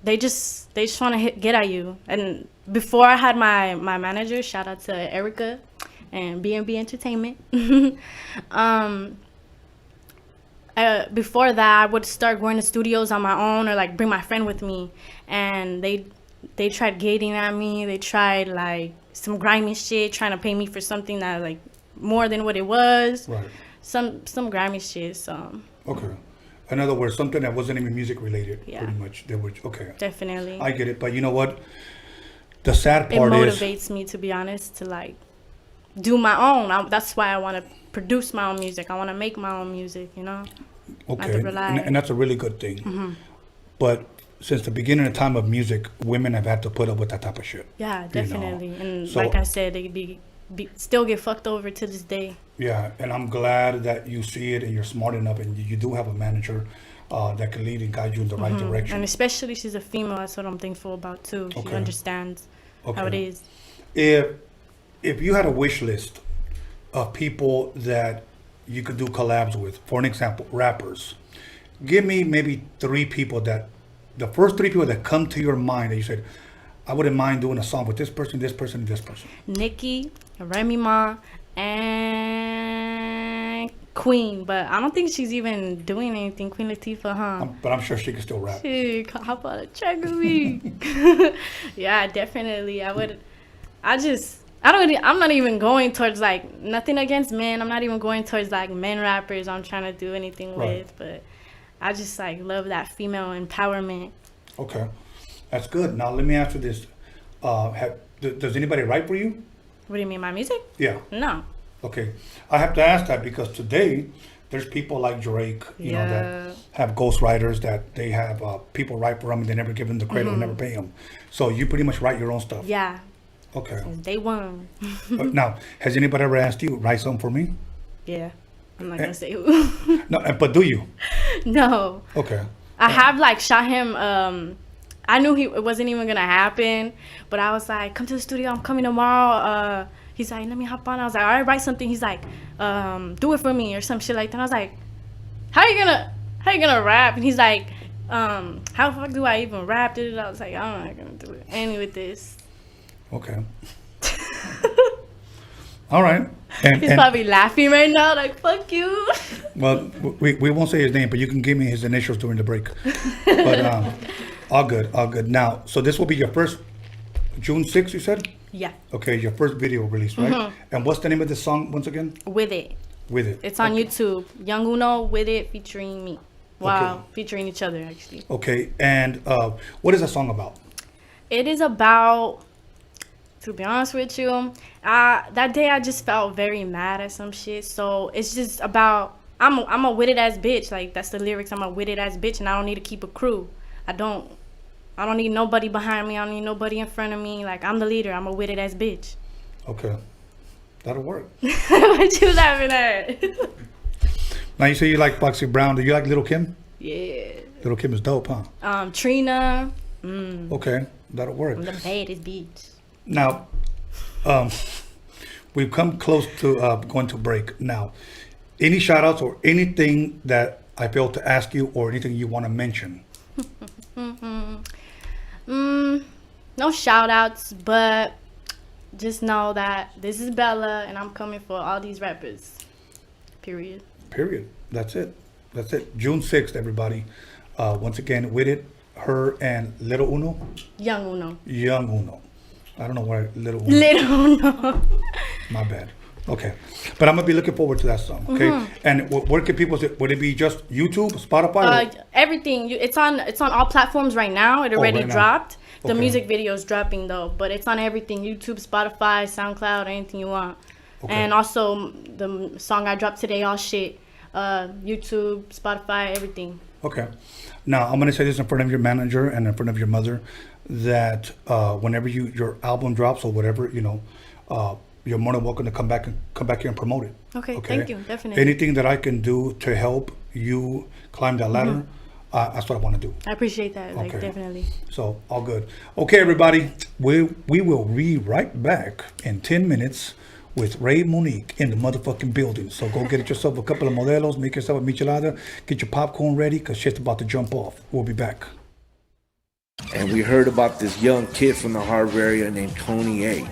they just want to get at you. And before I had my manager, shout out to Erica and B&B Entertainment. Before that, I would start going to studios on my own, or like bring my friend with me, and they tried gating at me. They tried like some grimy shit, trying to pay me for something that like more than what it was. Right. Some grimy shit. So. Okay. In other words, something that wasn't even music related, Yeah. pretty much. They were okay. Definitely. I get it, but you know what? The sad part is it motivates me, to be honest, to like do my own. That's why I want to produce my own music. I want to make my own music, you know. Okay, and that's a really good thing. But since the beginning of time of music, women have had to put up with that type of shit. Yeah, definitely. You know? And So- like I said, they still get fucked over to this day. Yeah, and I'm glad that you see it and you're smart enough, and you do have a manager that can lead and guide you in the right direction. And especially she's a female. That's what I'm thankful about too. She Okay. understands how it is. If you had a wish list of people that you could do collabs with, for an example, rappers, give me maybe the first 3 people that come to your mind that you said, I wouldn't mind doing a song with this person, this person, and this person. Nicki, Remy Ma, and Queen, but I don't think she's even doing anything. Queen Latifah, huh? But I'm sure she can still rap. Shit, hop on a track with me. Yeah, definitely. I'm not even going towards like nothing against men. I'm not even going towards like men rappers I'm trying to do anything with, but I just like love that female empowerment. Okay, that's good. Now let me ask you this: does anybody write for you? What do you mean, my music? Yeah. No. Okay, I have to ask that because today there's people like Drake, you know, that have ghostwriters, that they have people write for them and they never give them the credit or never pay them. So you pretty much write your own stuff. Yeah. Okay. Since day one. Now, has anybody ever asked you write something for me? Yeah. I'm not gonna say who. No, but do you? No. Okay. I have like shot him. I knew it wasn't even gonna happen, but I was like, "Come to the studio. I'm coming tomorrow." He's like, "Let me hop on." I was like, "All right, write something." He's like, "Do it for me" or some shit like that. And I was like, How you gonna rap?" And he's like, "How the fuck do I even rap?" I was like, "I'm not gonna do it." Any with this. Okay. All right. He's probably laughing right now, like, "Fuck you." Well, we won't say his name, but you can give me his initials during the break. But all good. Now, so this will be your first June 6th, you said? Yeah. Okay, your first video release, right? Mhm. And what's the name of this song once again? With It. With It. It's on YouTube. Young Uno, With It, featuring me. Wow, Okay. featuring each other, actually. Okay, and what is that song about? It is about, to be honest with you, that day I just felt very mad at some shit. So it's just about, I'm a with it ass bitch. Like, that's the lyrics. I'm a with it ass bitch, and I don't need to keep a crew. I don't need nobody behind me. I don't need nobody in front of me. Like, I'm the leader. I'm a with it ass bitch. Okay, that'll work. What you laughing at? Now you say you like Foxy Brown. Do you like Little Kim? Yeah. Little Kim is dope, huh? Trina. Okay, that'll work. I'm the baddest bitch. Now, we've come close to going to break. Now, any shout outs or anything that I failed to ask you or anything you want to mention? No shout outs, but just know that this is Bella and I'm coming for all these rappers. Period. That's it. June 6th, everybody. Once again, With It, her and Little Uno. Young Uno. I don't know why Little Uno. Little Uno. My bad. Okay. But I'm going to be looking forward to that song, okay? Mhm. And where can people, would it be just YouTube, Spotify? Everything. It's on all platforms right now. It already right now. dropped. The Okay. music video is dropping though, but it's on everything: YouTube, Spotify, SoundCloud, anything you want. Okay. And also the song I dropped today, All Shit, YouTube, Spotify, everything. Okay. Now, I'm going to say this in front of your manager and in front of your mother, that whenever your album drops or whatever, you're more than welcome to come back here and promote it. Okay, thank you, definitely. Anything that I can do to help you climb that ladder, that's what I want to do. I appreciate that, like, Okay. definitely. So, all good. Okay, everybody, we will be right back in 10 minutes with Rae Monique in the motherfucking building. So go get yourself a couple of modelos, make yourself a michelada, get your popcorn ready, because shit's about to jump off. We'll be back. And we heard about this young kid from the Harbor area named Tony A.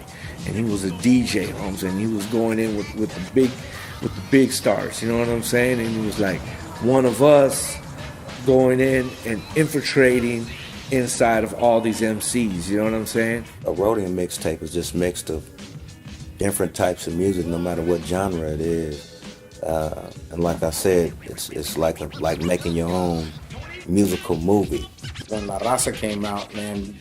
And he was a DJ, you know what I'm saying? He was going in with the big stars, you know what I'm saying? And he was like one of us going in and infiltrating inside of all these MCs, you know what I'm saying? A Rhodium mixtape is just mixed of different types of music, no matter what genre it is. And like I said, it's like making your own musical movie. When La Raza came out, man,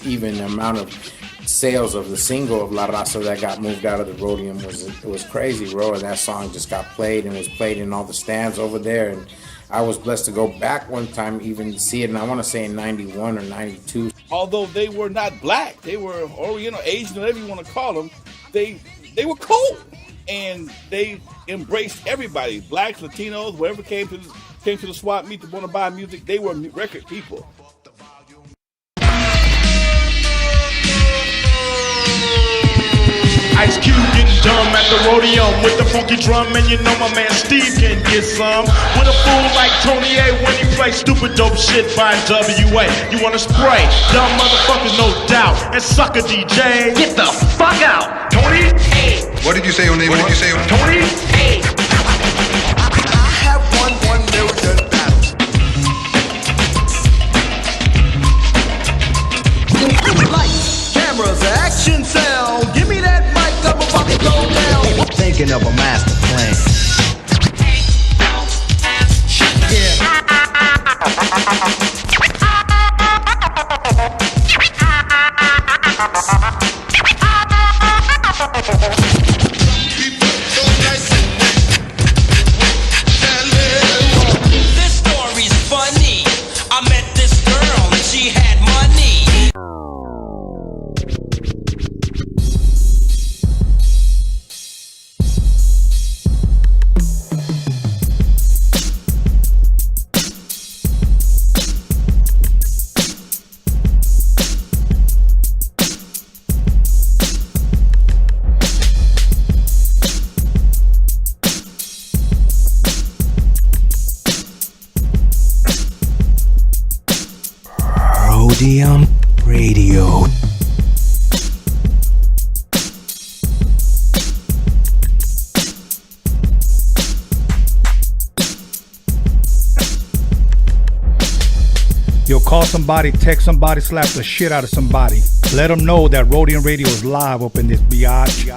even the amount of sales of the single of La Raza that got moved out of the Rhodium was crazy, bro. And that song just got played and was played in all the stands over there. And I was blessed to go back one time even to see it, and I want to say in 91 or 92. Although they were not black, they were Oriental, Asian, whatever you want to call them, they were cool. And they embraced everybody, blacks, Latinos, whoever came to the swap meet to want to buy music, they were record people. Ice Cube getting dumb at the Roadium with the funky drum, and you know my man Steve can get some. With a fool like Tony A when he plays stupid dope shit by WA. You wanna spray? Dumb motherfuckers, no doubt. And sucker DJ, get the fuck out. Tony A. What did you say your name? What did you say? Tony A. I have won 1 million battles. Lights, cameras, action, sound. Give me that mic, I'm about to go down. Thinking of a master plan. Rhodium Radio. You'll call somebody, text somebody, slap the shit out of somebody. Let them know that Rhodium Radio is live up in this biatch.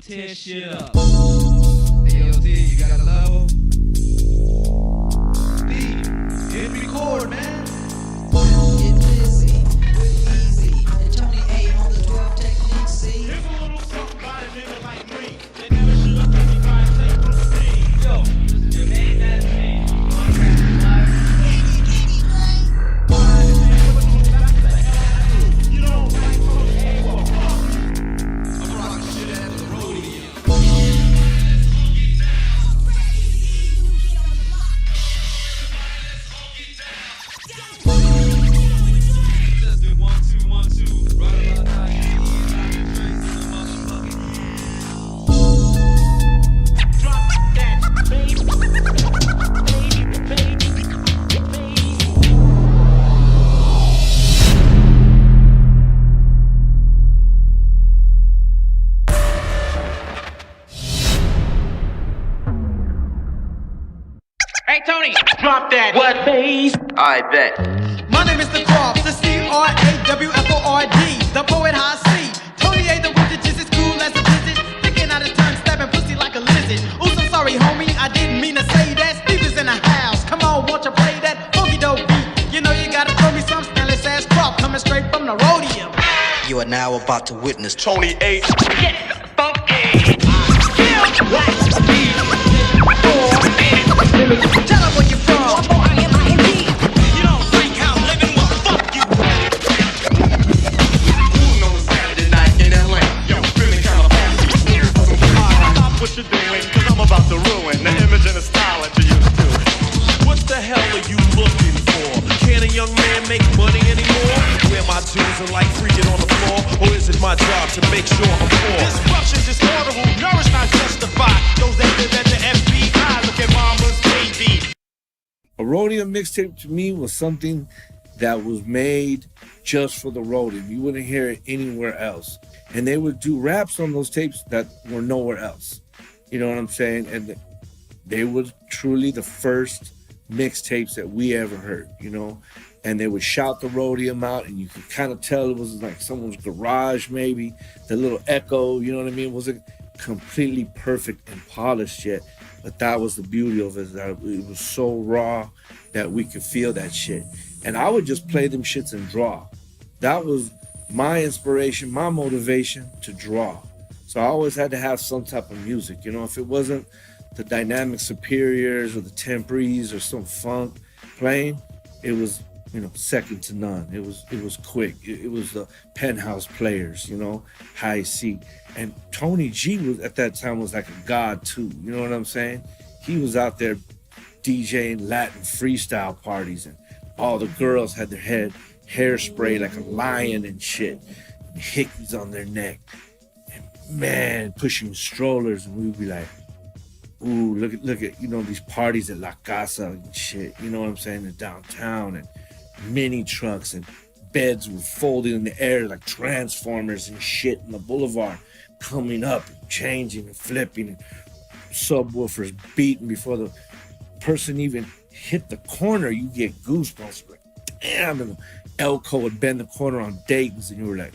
tear shit up. Hey, yo, D, you got a level? D, hit record, man. Get busy with Easy and Tony A on the 12 Techniques, see? Here's a little something about a nigga like me. They never should have been trying to take from me. Yo, this is your main man, man. You don't like Tony A, I'm rocking shit out of the Rhodium. Let's do 1, 2, 1, 2. Right about now, you ain't tracing the motherfucking. drop that, baby. Hey, Tony. Drop that. What, bass? I bet. My name is the Croft, the C-R-A-W-F-O-R-D, the poet high C. Tony A, the wizard, just as cool as a blizzard. Sticking out his tongue, stabbing pussy like a lizard. Oops, I'm sorry, homie, I didn't mean to say that. Steve is in the house, come on, won't you play that funky dope beat? You know you gotta throw me some Stanley's ass Croft, coming straight from the Rhodium. You are now about to witness Tony A. Get funky. Tell them where you from. You don't think how I'm living? Well, fuck you. Who's on a Saturday night in LA? Yo, feeling kinda funky. Stop what you're doing, cause I'm about to ruin the image and the style that you used to. What the hell are you looking for? Can a young man make money anymore? Where my tunes are like freaking on the floor? Or is it my job to make sure I'm poor? Destruction, disorder, will nourish, not justify. Those that live at the FBI, look at mama's baby. A Rhodium mixtape to me was something that was made just for the Rhodium. You wouldn't hear it anywhere else. And they would do raps on those tapes that were nowhere else. You know what I'm saying? And they were truly the first mixtapes that we ever heard, you know? And they would shout the Rhodium out, and you could kind of tell it was like someone's garage, maybe. The little echo, you know what I mean? It wasn't completely perfect and polished yet. But that was the beauty of it, that it was so raw that we could feel that shit. And I would just play them shits and draw. That was my inspiration, my motivation to draw. So I always had to have some type of music. You know, if it wasn't the Dynamic Superiors or the Temporis or some funk playing, it was, you know, second to none. It was quick. It was the Penthouse Players, you know, High C. And Tony G was at that time was like a god too. You know what I'm saying? He was out there DJing Latin freestyle parties, and all the girls had their hairspray like a lion and shit, and hickeys on their neck, and man, pushing strollers, and we'd be like, ooh, look at you know, these parties at La Casa and shit. You know what I'm saying? In downtown, and mini trucks and beds were folded in the air like transformers and shit in the boulevard, coming up and changing and flipping, and subwoofers beating before the person even hit the corner. You get goosebumps, like damn. And Elko would bend the corner on Dayton's, and you were like,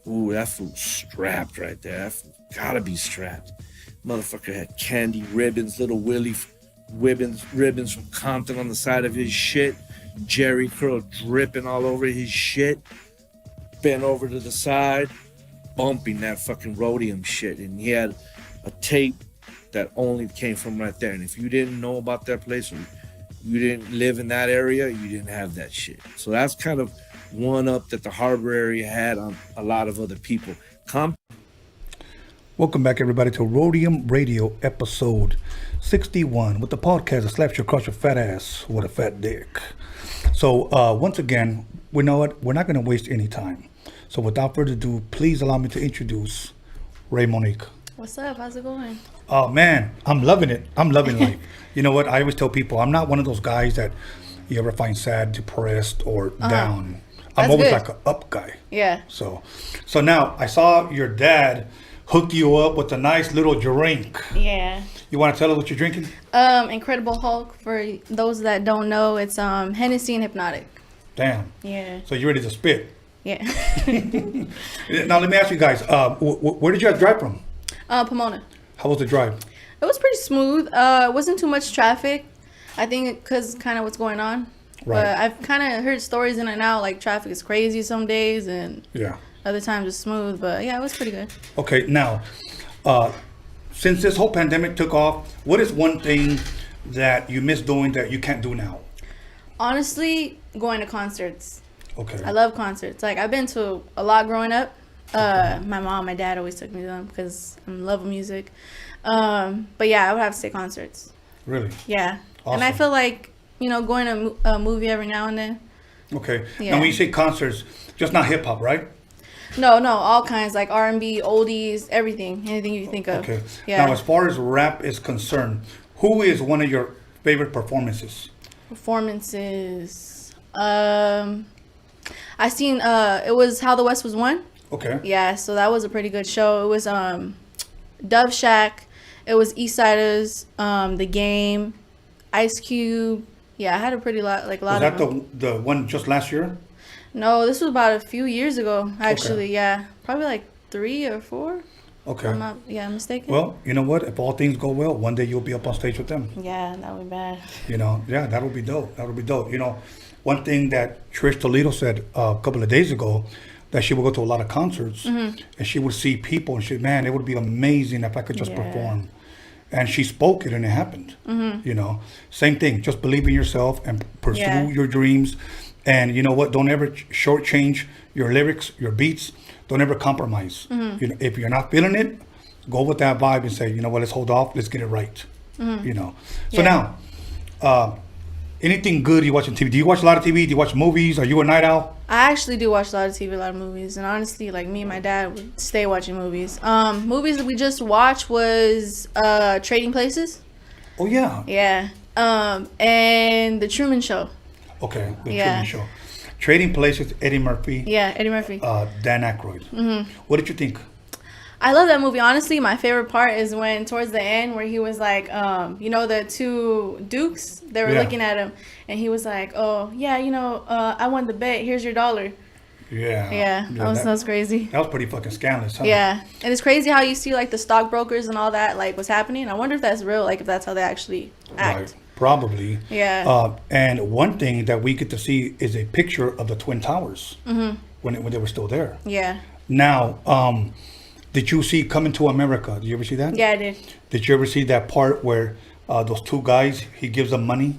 ooh, that fool's strapped right there. That fool gotta be strapped. Motherfucker had candy ribbons, little Willie ribbons from Compton on the side of his shit. Jerry curl dripping all over his shit. Bent over to the side, bumping that fucking Rhodium shit. And he had a tape that only came from right there. And if you didn't know about that place, or you didn't live in that area, you didn't have that shit. So that's kind of one up that the Harbor area had on a lot of other people. Welcome back, everybody, to Rhodium Radio episode 61 with the podcast that slaps you across your fat ass with a fat dick. So once again, we know what, we're not going to waste any time. So without further ado, please allow me to introduce Rae Monique. What's up? How's it going? Oh man, I'm loving it. I'm loving life. You know what? I always tell people I'm not one of those guys that you ever find sad, depressed, or down. I'm always like an up guy. Yeah. So now I saw your dad hook you up with a nice little drink. Yeah. You want to tell us what you're drinking? Incredible Hulk. For those that don't know, it's Hennessy and Hypnotic. Damn. Yeah. So you're ready to spit? Yeah. Now let me ask you guys, where did you guys drive from? Pomona. How was the drive? It was pretty smooth. It wasn't too much traffic. I think because kind of what's going on. Right. But I've kind of heard stories in and out, like traffic is crazy some days and Yeah. other times it's smooth. But yeah, it was pretty good. Okay, now, since this whole pandemic took off, what is one thing that you miss doing that you can't do now? Honestly, going to concerts. Okay. I love concerts. Like, I've been to a lot growing up. My mom, my dad always took me to them because I'm in love with music. But yeah, I would have to say concerts. Really? Yeah. Awesome. And I feel like, you know, going to a movie every now and then. Okay. Yeah. Now, when you say concerts, just not hip hop, right? No, all kinds, like R&B, oldies, everything, anything you can think of. Okay. Yeah. Now, as far as rap is concerned, who is one of your favorite performances? Performances. I seen it was How the West Was Won. Okay. Yeah, so that was a pretty good show. It was Dove Shack, it was Eastsiders, The Game, Ice Cube. Yeah, I had a pretty lot Was of that them. the one just last year? No, this was about a few years ago, actually. Yeah, probably like 3 or 4. Okay. I'm not mistaken. Well, you know what? If all things go well, one day you'll be up on stage with them. Yeah, that would be bad. You know, yeah, that'll be dope. That'll be dope. You know, one thing that Trish Toledo said a couple of days ago, that she would go to a lot of concerts and she would see people and she, man, it would be amazing if I could just perform. And she spoke it and it happened. You know, same thing. Just believe in yourself and pursue your dreams. And you know what? Don't ever shortchange your lyrics, your beats. Don't ever compromise. You know, if you're not feeling it, go with that vibe and say, you know what? Let's hold off. Let's get it right. You know. So now, anything good you watch on TV? Do you watch a lot of TV? Do you watch movies? Are you a night owl? I actually do watch a lot of TV, a lot of movies, and honestly, like me and my dad would stay watching movies. Movies that we just watched was Trading Places. Oh yeah. Yeah. And The Truman Show. Okay, The Truman Show. Trading Places, Eddie Murphy. Yeah, Eddie Murphy. Dan Aykroyd. What did you think? I love that movie. Honestly, my favorite part is when towards the end where he was like, you know, the two dukes, they were looking at him and he was like, oh yeah, you know, I won the bet, here's your $1. Yeah, that was crazy. That was pretty fucking scandalous, huh? Yeah, and it's crazy how you see like the stockbrokers and all that, like what's happening. I wonder if that's real, like if that's how they actually act. Right. Probably. Yeah. And one thing that we get to see is a picture of the Twin Towers when they were still there. Yeah. Now, did you see Coming to America? Did you ever see that? Yeah, I did. Did you ever see that part where those two guys, he gives them money?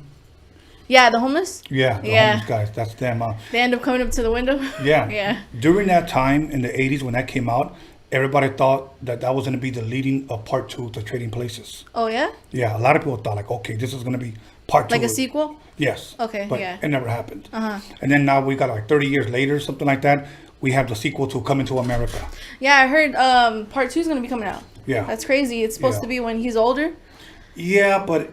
Yeah, the homeless? Yeah, the homeless guys. That's them. They end up coming up to the window? Yeah. Yeah. During that time in the 80s when that came out, everybody thought that was going to be the leading of part 2 to Trading Places. Oh, yeah? Yeah, a lot of people thought like, okay, this is going to be part 2. Like a sequel? Yes. Okay, but yeah. it never happened. Uh-huh. And then now we got like 30 years later, something like that, we have the sequel to Coming to America. Yeah, I heard part 2 is going to be coming out. Yeah. That's crazy. It's supposed to be when he's older. Yeah, but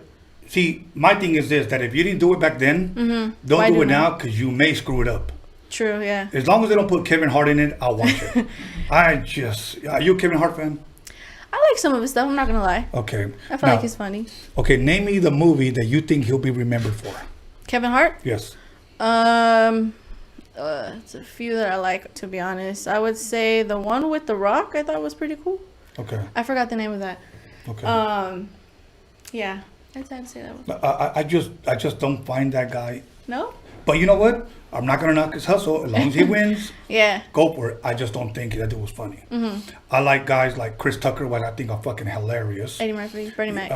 see, my thing is this, that if you didn't do it back then, don't do it now because you may screw it up. True, yeah. As long as they don't put Kevin Hart in it, I'll watch it. Are you a Kevin Hart fan? I like some of his stuff, I'm not going to lie. Okay. I feel like he's funny. Okay, name me the movie that you think he'll be remembered for. Kevin Hart? Yes. It's a few that I like, to be honest. I would say the one with The Rock I thought was pretty cool. Okay. I forgot the name of that. Okay. Yeah. I'd say that one. I just don't find that guy. No? But you know what? I'm not going to knock his hustle. As long as he wins, yeah, go for it. I just don't think that dude was funny. I like guys like Chris Tucker, what I think are fucking hilarious. Eddie Murphy, Bernie Mac.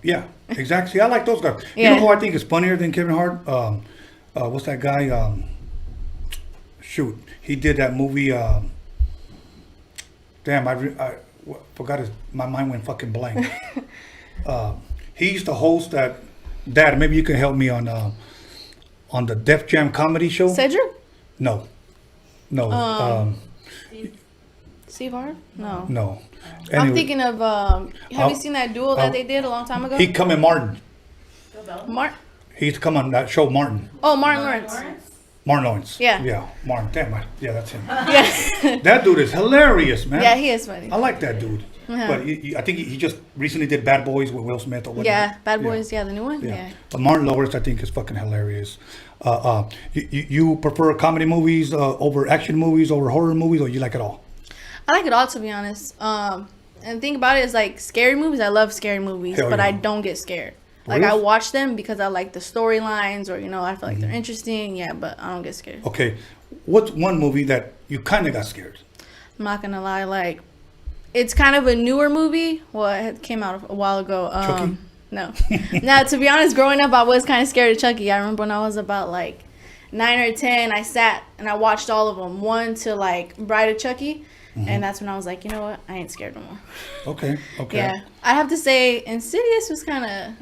Yeah, exactly. I like those guys. You know who I think is funnier than Kevin Hart? What's that guy? Shoot. He did that movie. Damn, I forgot my mind went fucking blank. He used to host that. Dad, maybe you can help me on the Def Jam comedy show. Cedric? No. Steve Harvey? No. No. Anyway, I'm thinking of. Have you seen that duel that they did a long time ago? He come in Martin. He used to come on that show, Martin. Oh, Martin Lawrence. Martin Lawrence. Yeah. Yeah, Martin. Damn, yeah, that's him. Yeah. That dude is hilarious, man. Yeah, he is funny. I like that dude. But I think he just recently did Bad Boys with Will Smith or whatnot. Yeah, Bad Boys, the new one. Yeah. But Martin Lawrence, I think, is fucking hilarious. You prefer comedy movies over action movies over horror movies, or you like it all? I like it all, to be honest. And the thing about it is, like, scary movies, I love scary movies, Hell but yeah. I don't get scared. Like, Really? I watch them because I like the storylines, or, you know, I feel like they're interesting, yeah, but I don't get scared. Okay, what's one movie that you kind of got scared? I'm not gonna lie, like, it's kind of a newer movie. Well, it came out a while ago. Chucky? No. Now, to be honest, growing up, I was kind of scared of Chucky. I remember when I was about, like, 9 or 10, I sat and I watched all of them. 1 to, like, Bride of Chucky. And that's when I was like, you know what? I ain't scared no more. Okay. Yeah. I have to say, Insidious was kind of...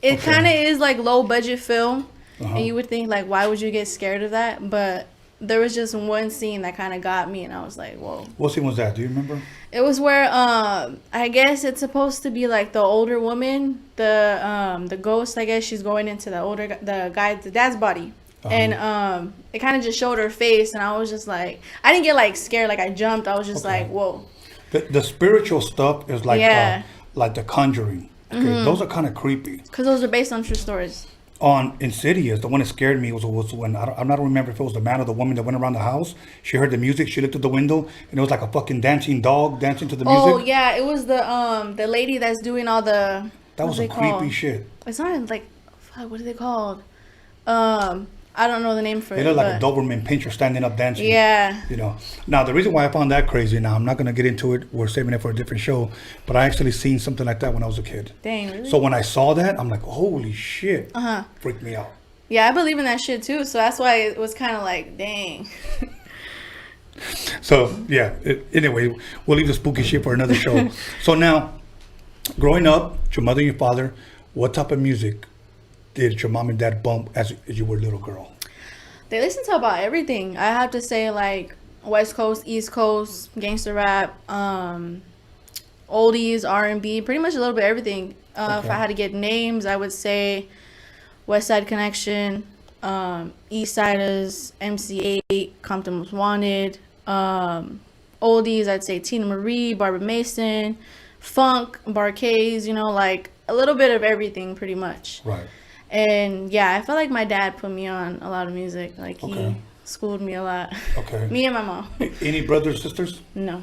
It kind of is, like, low-budget film. And you would think, like, why would you get scared of that? But there was just one scene that kind of got me, and I was like, whoa. What scene was that? Do you remember? It was where, I guess it's supposed to be, like, the older woman. The ghost, I guess, she's going into the dad's body. And it kind of just showed her face, and I was just like, I didn't get like scared, like I jumped. I was just like, whoa. The spiritual stuff is like like The Conjuring. Okay, those are kind of creepy. Because those are based on true stories. On Insidious, the one that scared me was when I'm not remember if it was the man or the woman that went around the house. She heard the music. She looked at the window, and it was like a fucking dancing dog dancing to the music. Oh yeah, it was the lady that's doing all the. That was some creepy shit. It's not like, fuck, what are they called? I don't know the name for it. They look like a Doberman pincher standing up dancing. Yeah. You know. Now, the reason why I found that crazy, now I'm not going to get into it. We're saving it for a different show. But I actually seen something like that when I was a kid. Dang, really? So when I saw that, I'm like, holy shit. Freaked me out. Yeah, I believe in that shit too. So that's why it was kind of like, dang. So, yeah. Anyway, we'll leave the spooky shit for another show. So now, growing up, your mother and your father, what type of music did your mom and dad bump as you were a little girl? They listen to about everything. I have to say, like, West Coast, East Coast, gangster rap, oldies, R&B, pretty much a little bit of everything. If I had to get names, I would say West Side Connection, East Siders, MC8, Compton Most Wanted. Oldies, I'd say Tina Marie, Barbara Mason, funk, Barcades, you know, like a little bit of everything pretty much. Right. And yeah, I felt like my dad put me on a lot of music. Like he schooled me a lot. Okay. Me and my mom. Any brothers, sisters? No.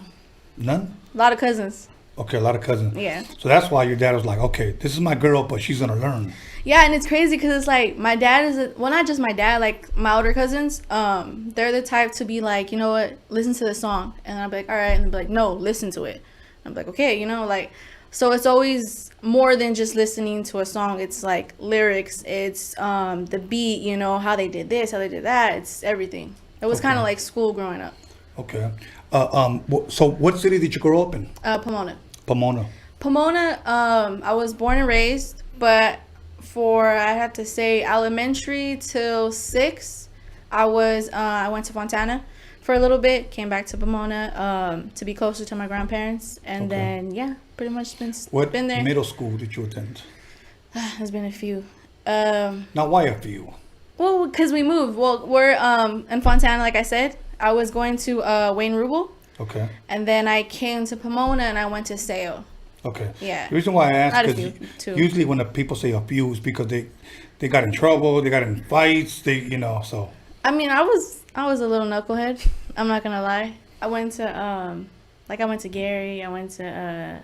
None? A lot of cousins. Okay, a lot of cousins. Yeah. So that's why your dad was like, okay, this is my girl, but she's going to learn. Yeah, and it's crazy because it's like my dad is, well, not just my dad, like my older cousins, they're the type to be like, you know what, listen to this song. And I'll be like, all right. And they'll be like, no, listen to it. I'm like, okay, you know, like, so it's always more than just listening to a song. It's like lyrics, it's the beat, you know, how they did this, how they did that. It's everything. It was kind of like school growing up. Okay. So what city did you grow up in? Pomona. Pomona. I was born and raised, but I have to say elementary till 6, I went to Fontana for a little bit, came back to Pomona to be closer to my grandparents, and then yeah, pretty much been there. What middle school did you attend? There's been a few. Now, why a few? Well, because we moved. Well, we're in Fontana, like I said. I was going to Wayne Rubel. Okay. And then I came to Pomona and I went to Sale. Okay. Yeah. The reason why I ask is usually when the people say a few is because they got in trouble, they got in fights, so. I mean, I was a little knucklehead. I'm not gonna lie. I went to Gary. I went to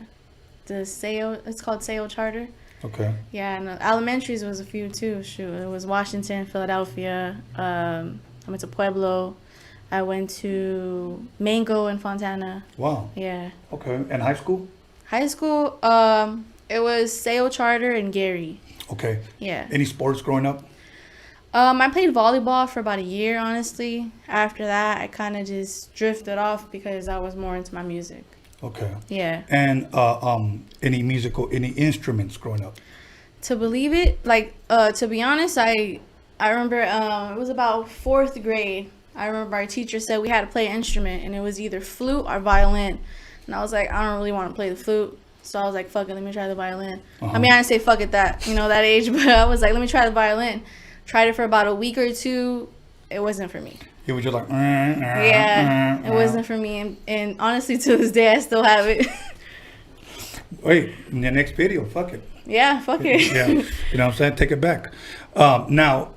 the Sale. It's called Sale Charter. Okay. Yeah, and elementaries was a few too. Shoot, it was Washington, Philadelphia. I went to Pueblo. I went to Mango in Fontana. Wow. Yeah. Okay. And high school? High school, it was Sale Charter and Gary. Okay. Yeah. Any sports growing up? I played volleyball for about a year, honestly. After that, I kind of just drifted off because I was more into my music. Okay. Yeah. And any instruments growing up? To believe it, to be honest, I remember it was about 4th grade. I remember our teacher said we had to play an instrument, and it was either flute or violin. And I was like, I don't really want to play the flute. So I was like, fuck it, let me try the violin. I mean, I didn't say fuck it that age, but I was like, let me try the violin. Tried it for about a week or two. It wasn't for me. It was just like, it wasn't for me. And honestly, to this day, I still have it. Wait, in the next video, fuck it. Yeah, fuck it. Yeah, you know what I'm saying? Take it back. Now,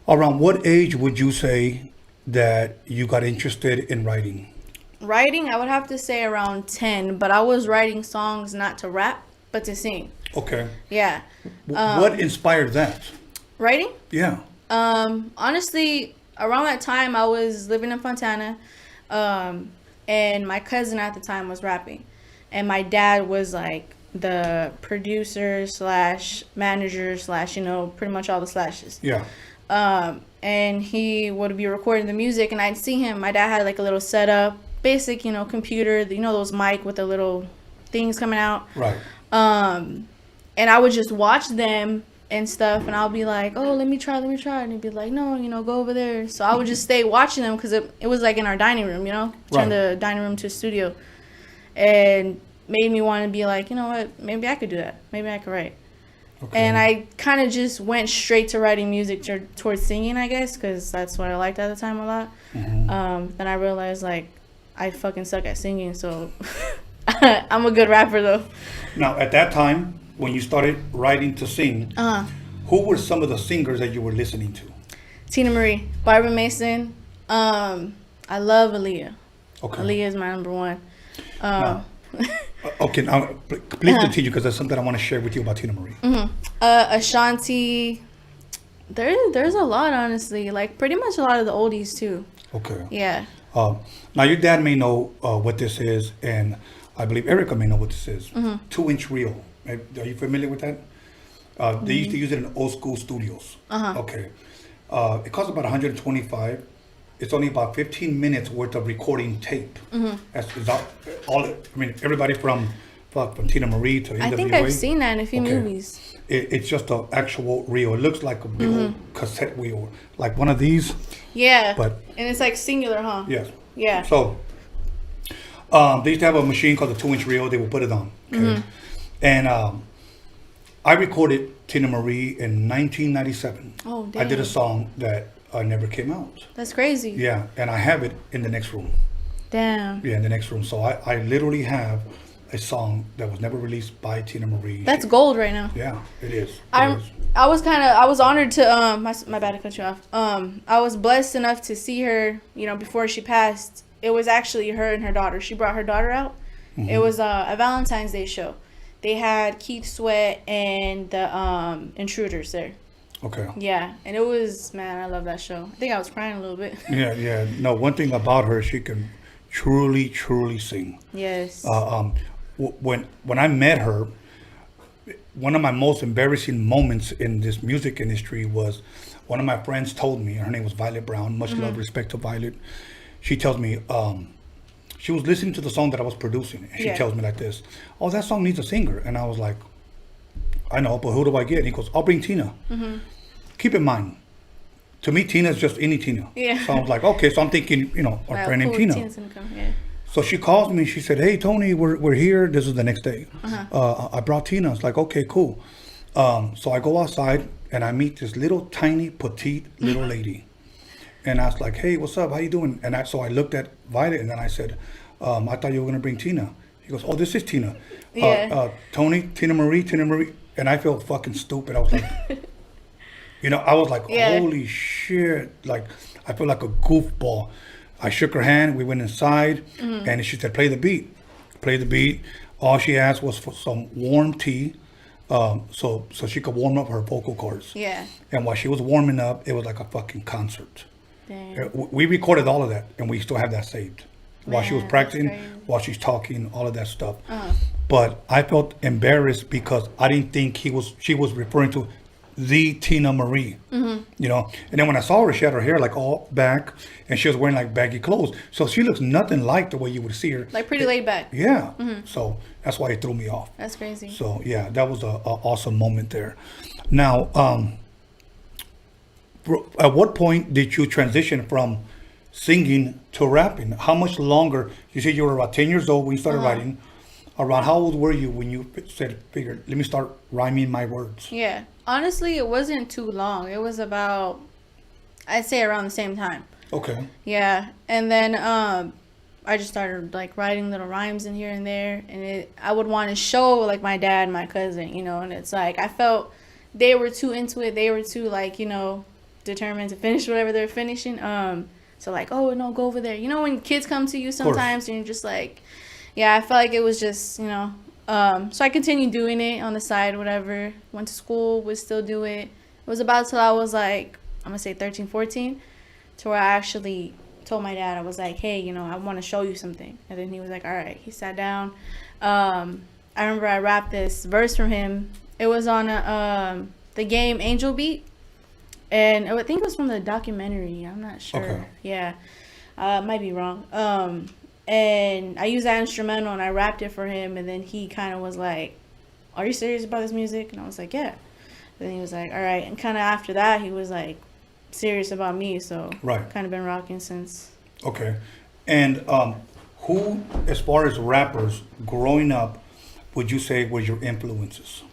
around what age would you say that you got interested in writing? Writing, I would have to say around 10, but I was writing songs not to rap, but to sing. Okay. Yeah. What inspired that? Writing? Yeah. Honestly, around that time, I was living in Fontana, and my cousin at the time was rapping, and my dad was like the producer slash manager slash, you know, pretty much all the slashes. Yeah. And he would be recording the music, and I'd see him. My dad had like a little setup, basic, you know, computer, you know, those mic with the little things coming out. Right. And I would just watch them and stuff, and I'll be like, oh, let me try, and he'd be like, no, you know, go over there. So I would just stay watching them, because it was like in our dining room, you know, turn the dining room to a studio, and made me want to be like, you know what, maybe I could do that, maybe I could write. Okay. And I kind of just went straight to writing music towards singing, I guess, because that's what I liked at the time a lot. Mm-hmm. Then I realized, like, I fucking suck at singing, so I'm a good rapper, though. Now, at that time, when you started writing to sing, who were some of the singers that you were listening to? Tina Marie, Barbara Mason. I love Aaliyah. Okay. Aaliyah is my number one. Okay, now please continue, because there's something I want to share with you about Tina Marie. Mm-hmm. Ashanti. There's a lot, honestly. Like, pretty much a lot of the oldies, too. Okay. Yeah. Now, your dad may know what this is, and I believe Erica may know what this is. 2-inch reel. Are you familiar with that? They used to use it in old school studios. Okay. It costs about $125. It's only about 15 minutes worth of recording tape. That's all. I mean, everybody from Tina Marie to NWA. I think I've seen that in a few movies. It's just an actual reel. It looks like a big old cassette wheel, like one of these. Yeah. But and it's like singular, huh? Yes. Yeah. So they used to have a machine called the 2-inch reel. They would put it on. Okay. And I recorded Tina Marie in 1997. Oh, damn. I did a song that never came out. That's crazy. Yeah, and I have it in the next room. Damn. Yeah, in the next room. So I literally have a song that was never released by Tina Marie. That's gold right now. Yeah, it is. I was honored to my bad to cut you off. I was blessed enough to see her, you know, before she passed. It was actually her and her daughter. She brought her daughter out. It was a Valentine's Day show. They had Keith Sweat and the Intruders there. Okay. Yeah, and it was, man, I love that show. I think I was crying a little bit. Yeah. No, one thing about her, she can truly sing. Yes. When I met her, one of my most embarrassing moments in this music industry was one of my friends told me, her name was Violet Brown, much love, respect to Violet. She tells me, she was listening to the song that I was producing, and she tells me like this, oh, that song needs a singer. And I was like, I know, but who do I get? And he goes, I'll bring Tina. Keep in mind, to me, Tina is just any Tina. Yeah. So I was like, okay, so I'm thinking, you know, our friend named Tina. Yeah. So she calls me, she said, hey, Tony, we're here. This is the next day. I brought Tina. It's like, okay, cool. So I go outside, and I meet this little, tiny, petite little lady. And I was like, hey, what's up? How you doing? And so I looked at Violet, and then I said, I thought you were going to bring Tina. He goes, oh, this is Tina. Tony, Tina Marie. And I felt fucking stupid. I was like, you know, I was like, holy shit. Like, I felt like a goofball. I shook her hand. We went inside, and she said, play the beat. All she asked was for some warm tea, so she could warm up her vocal cords. Yeah. And while she was warming up, it was like a fucking concert. Damn. We recorded all of that, and we still have that saved. While she was practicing, while she's talking, all of that stuff. But I felt embarrassed because I didn't think she was referring to the Tina Marie, you know. And then when I saw her, she had her hair like all back, and she was wearing like baggy clothes. So she looks nothing like the way you would see her. Like pretty laid back. Yeah. So that's why it threw me off. That's crazy. So yeah, that was a awesome moment there. Now, at what point did you transition from singing to rapping? How much longer? You said you were about 10 years old when you started writing. Around how old were you when you figured, let me start rhyming my words? Yeah. Honestly, it wasn't too long. It was about, I'd say around the same time. Okay. Yeah. And then I just started like writing little rhymes in here and there. And I would want to show like my dad, my cousin, you know. And it's like I felt they were too into it. They were too like, you know, determined to finish whatever they're finishing. So like, oh no, go over there. You know when kids come to you sometimes and you're just like, yeah, I felt like it was just, you know. So I continued doing it on the side, whatever. Went to school, would still do it. It was about till I was like, I'm gonna say 13, 14, to where I actually told my dad, I was like, hey, you know, I want to show you something. And then he was like, all right. He sat down. I remember I rapped this verse from him. It was on the game Angel Beat. And I think it was from the documentary. I'm not sure. Okay. Yeah. Might be wrong. And I used that instrumental and I rapped it for him. And then he kind of was like, are you serious about this music? And I was like, yeah. Then he was like, all right. And kind of after that, he was like serious about me. So kind of been rocking since. Okay. And who, as far as rappers growing up, would you say was your influences?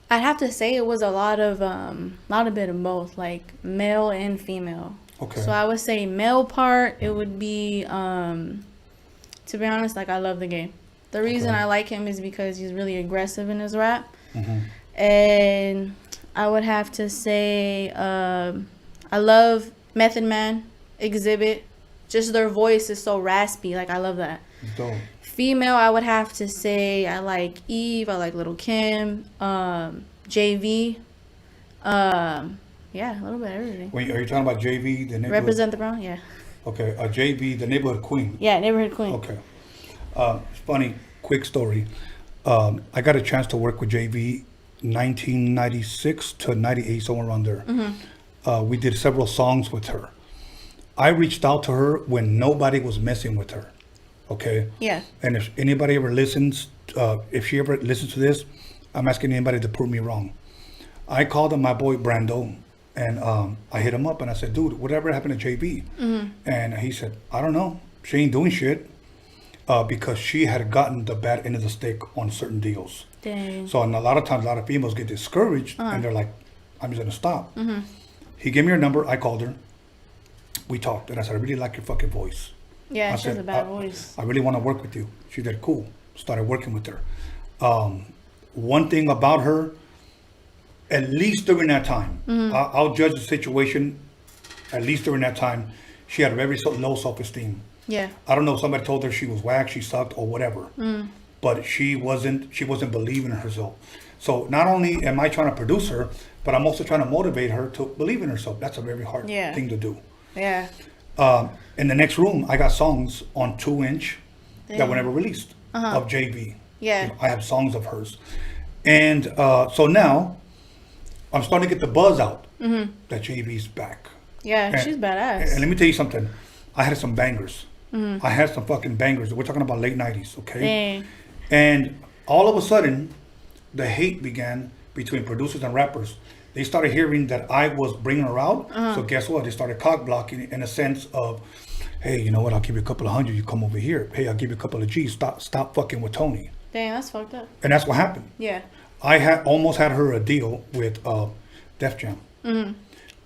I'd have to say it was a lot of bit of both, like male and female. Okay. So I would say male part, it would be, to be honest, like I love the game. The reason I like him is because he's really aggressive in his rap. And I would have to say I love Method Man, Exhibit. Just their voice is so raspy. Like I love that. Dope. Female, I would have to say I like Eve, I like Little Kim, JV, yeah, a little bit of everything. Wait, are you talking about JV, the neighborhood? Represent the Brown, yeah. Okay, JV, the neighborhood queen. Yeah, neighborhood queen. Okay. It's funny, quick story. I got a chance to work with JV 1996 to 98, somewhere around there. We did several songs with her. I reached out to her when nobody was messing with her. Okay. Yeah. And if anybody ever listens, if she ever listens to this, I'm asking anybody to prove me wrong. I called on my boy Brando, and I hit him up and I said, "Dude, whatever happened to JB?" And he said, "I don't know. She ain't doing shit," because she had gotten the bad end of the stick on certain deals. Dang. So, and a lot of times, a lot of females get discouraged and they're like, "I'm just gonna stop." He gave me her number. I called her. We talked, and I said, "I really like your fucking voice." Yeah, she has a bad voice. I really want to work with you. She said, "Cool." Started working with her. One thing about her, at least during that time, I'll judge the situation. At least during that time, she had very low self-esteem. Yeah. I don't know if somebody told her she was whack, she sucked, or whatever. But she wasn't believing in herself. So not only am I trying to produce her, but I'm also trying to motivate her to believe in herself. That's a very hard thing to do. Yeah. In the next room, I got songs on 2-inch that were never released of JV. Yeah. You know, I have songs of hers. And so now I'm starting to get the buzz out that JV's back. Yeah, and, she's badass. And let me tell you something. I had some bangers. I had some fucking bangers. We're talking about late 90s, okay? Dang. And all of a sudden, the hate began between producers and rappers. They started hearing that I was bringing her out. So guess what? They started cock blocking in a sense of, hey, you know what? I'll give you a couple of hundred. You come over here. Hey, I'll give you a couple of G's. Stop fucking with Tony. Dang, that's fucked up. And that's what happened. Yeah. I almost had her a deal with Def Jam.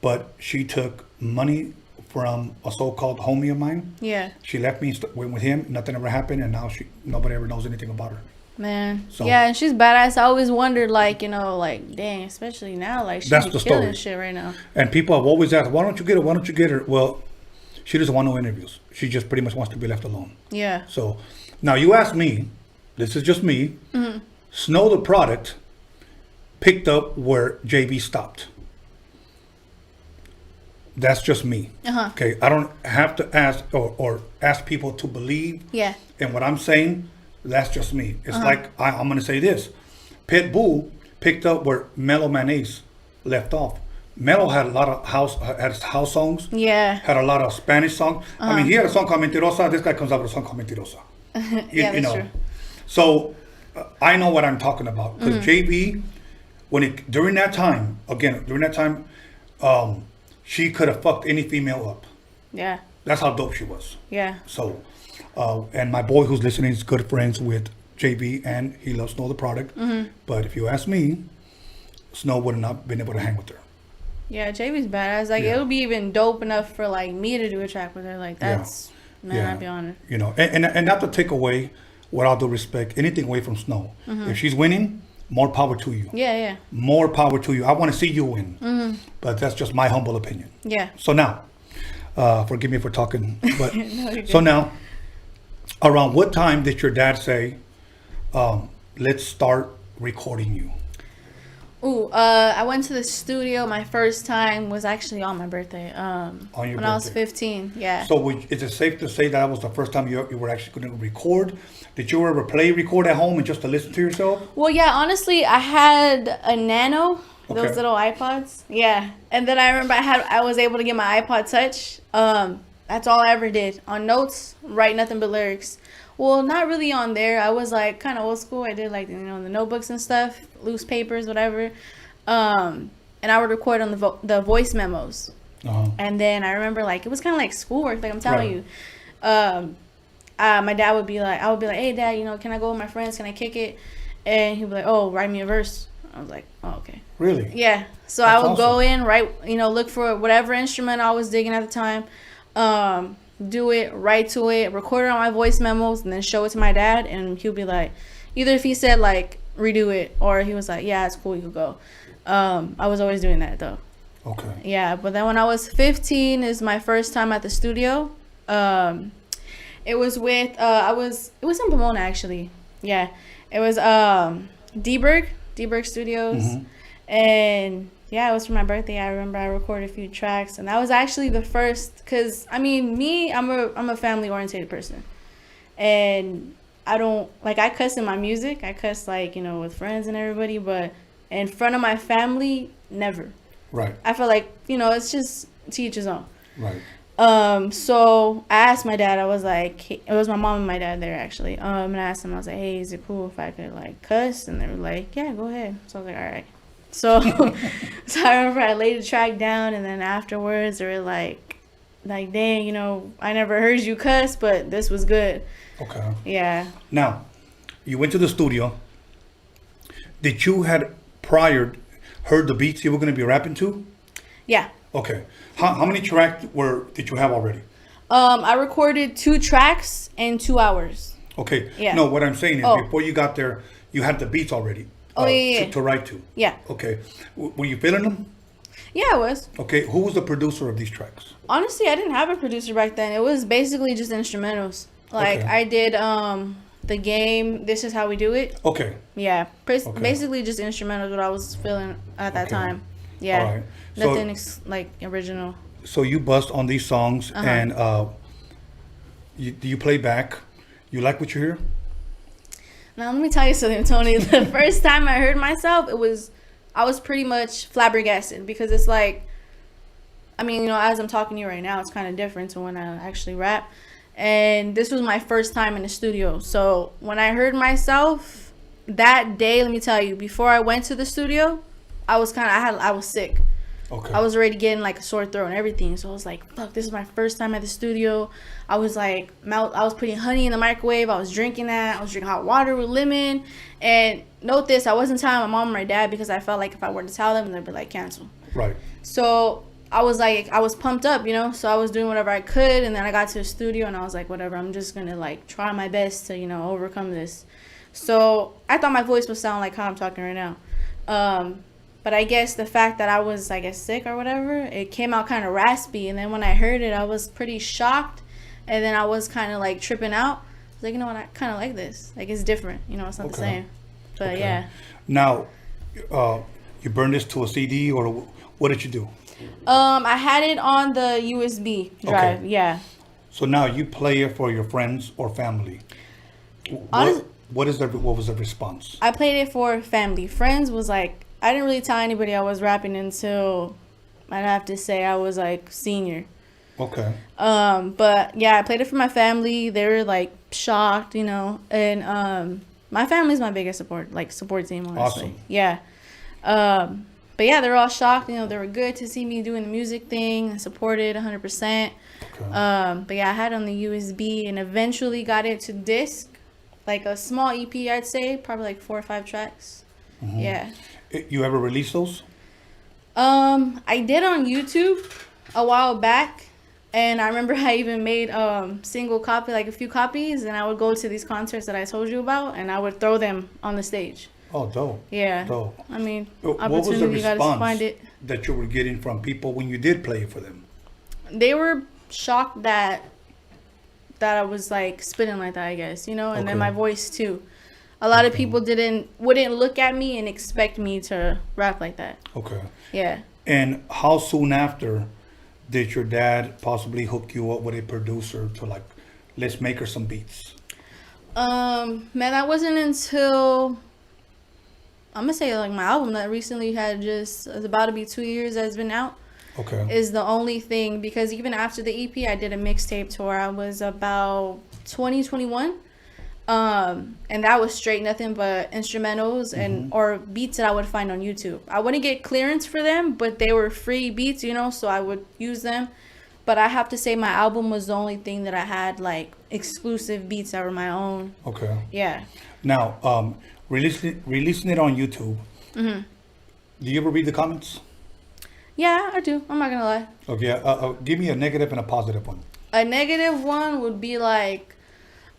But she took money from a so-called homie of mine. Yeah. She left me, went with him. Nothing ever happened. And now nobody ever knows anything about her. Man. So, yeah, and she's badass. I always wondered, like, you know, like, dang, especially now, like, she's killing shit right now. And people have always asked, why don't you get her? Why don't you get her? Well, she doesn't want no interviews. She just pretty much wants to be left alone. Yeah. So now you ask me, this is just me, Snow the Product picked up where JV stopped. That's just me. Okay, I don't have to ask or ask people to believe in what I'm saying. That's just me. It's like I'm gonna say this: Pitbull picked up where Mellow Mayonnaise left off. Mellow had a lot of house songs. Yeah. Had a lot of Spanish songs. I mean, he had a song called Mentirosa. This guy comes out with a song called Mentirosa. Yeah, that's true. So I know what I'm talking about because JB, during that time, she could have fucked any female up. Yeah. That's how dope she was. Yeah. So, and my boy who's listening is good friends with JB, and he loves Snow the Product. But if you ask me, Snow would have not been able to hang with her. Yeah, JB's badass. Like, it would be even dope enough for, like, me to do a track with her. Like, that's, I'd be honored. You know, and not to take away, with all due respect, anything away from Snow. If she's winning, more power to you. Yeah. More power to you. I want to see you win. But that's just my humble opinion. Yeah. So now, Forgive me for talking. But you're so good. now, around what time did your dad say, let's start recording you? Ooh, I went to the studio. My first time was actually on my birthday. On your when I was birthday. 15. Yeah. So is it safe to say that was the first time you were actually going to record? Did you ever record at home and just to listen to yourself? Well, yeah. Honestly, I had a Nano, Okay. those little iPods. Yeah. And then I remember I was able to get my iPod Touch. That's all I ever did on notes. Write nothing but lyrics. Well, not really on there. I was like kind of old school. I did like the notebooks and stuff, loose papers, whatever. And I would record on the voice memos. And then I remember like it was kind of like schoolwork. Like I'm telling you, my dad would be like, I would be like, hey dad, can I go with my friends? Can I kick it? And he'd be like, oh, write me a verse. I was like, oh, okay. Really? Yeah. So That's I would go awesome. in, write, look for whatever instrument I was digging at the time. Do it, write to it, record it on my voice memos, and then show it to my dad. And he'll be like, either if he said like redo it, or he was like, yeah, it's cool, you could go. I was always doing that though. Okay. Yeah, but then when I was 15 is my first time at the studio. It was with it was in Pomona actually. Yeah, it was D-Berg Studios. And yeah, it was for my birthday. I remember I recorded a few tracks, and that was actually the first. Cause I mean, I'm a family oriented person, and I don't like I cuss in my music. I cuss like with friends and everybody, but in front of my family, never. Right. I feel like it's just to each his own. Right. So I asked my dad. I was like, it was my mom and my dad there actually. And I asked them. I was like, hey, is it cool if I could like cuss? And they were like, yeah, go ahead. So I was like, all right. So, so I remember I laid the track down, and then afterwards they were like, dang, I never heard you cuss, but this was good. Okay. Yeah. Now, you went to the studio. Did you had prior heard the beats you were going to be rapping to? Yeah. Okay. How many tracks did you have already? I recorded 2 tracks in 2 hours. Okay. Yeah. No, what I'm saying is Oh. before you got there, you had the beats already. Oh, yeah. To write to. Yeah. Okay. Were you feeling them? Yeah, I was. Okay. Who was the producer of these tracks? Honestly, I didn't have a producer back then. It was basically just instrumentals. Like Okay. I did the game. This is how we do it. Okay. Yeah. Okay. Basically just instrumentals. What I was feeling at that Okay. time. Yeah. All right. So- Nothing like original. So you bust on these songs, Uh-huh. and do you play back? You like what you hear? Now let me tell you something, Tony. The first time I heard myself, I was pretty much flabbergasted, because it's like, I mean, as I'm talking to you right now, it's kind of different to when I actually rap. And this was my first time in the studio. So when I heard myself that day, let me tell you, before I went to the studio, I was sick. Okay. I was already getting like a sore throat and everything. So I was like, fuck, this is my first time at the studio. I was like, I was putting honey in the microwave. I was drinking that. I was drinking hot water with lemon. And note this, I wasn't telling my mom and my dad, because I felt like if I were to tell them, they'd be like, cancel. Right. So I was pumped up, so I was doing whatever I could. And then I got to the studio and I was like, whatever, I'm just going to like try my best to, overcome this. So I thought my voice would sound like how I'm talking right now. But I guess the fact that I was, sick or whatever, it came out kind of raspy. And then when I heard it, I was pretty shocked. And then I was kind of like tripping out. I was like, you know what, I kind of like this. Like, it's different. It's not the same. But Okay. yeah. Now, you burned this to a CD, or what did you do? I had it on the USB drive. Okay. Yeah. So now you play it for your friends or family. What was the response? I played it for family. Friends was like, I didn't really tell anybody I was rapping until, I'd have to say, I was like senior. Okay. But yeah, I played it for my family. They were like shocked, and my family's my biggest support team, honestly. Awesome. Yeah. But yeah, they were all shocked. They were good to see me doing the music thing and supported 100%. Okay. But yeah, I had it on the USB and eventually got it to disc, like a small EP, I'd say, probably like 4 or 5 tracks. Mm-hmm. Yeah. You ever release those? I did on YouTube a while back, and I remember I even made single copy, like a few copies, and I would go to these concerts that I told you about, and I would throw them on the stage. Oh, dope. Yeah. Dope. I mean, What was the opportunity, you gotta response find it. that you were getting from people when you did play it for them? They were shocked that I was like spitting like that, I guess, you know, and then Okay. my voice too. A lot of people wouldn't look at me and expect me to rap like that. Okay. Yeah. And how soon after did your dad possibly hook you up with a producer to like, let's make her some beats? Man, that wasn't until I'm gonna say like my album that recently had just is about to be 2 years that's been out. Okay. Is the only thing, because even after the EP, I did a mixtape tour. I was about 2021. And that was straight nothing but instrumentals and or beats that I would find on YouTube. I wouldn't get clearance for them, but they were free beats, you know, so I would use them. But I have to say my album was the only thing that I had like exclusive beats that were my own. Okay. Yeah. Now, releasing it on YouTube. Mhm. Do you ever read the comments? Yeah, I do. I'm not gonna lie. Okay. Give me a negative and a positive one. A negative one would be like,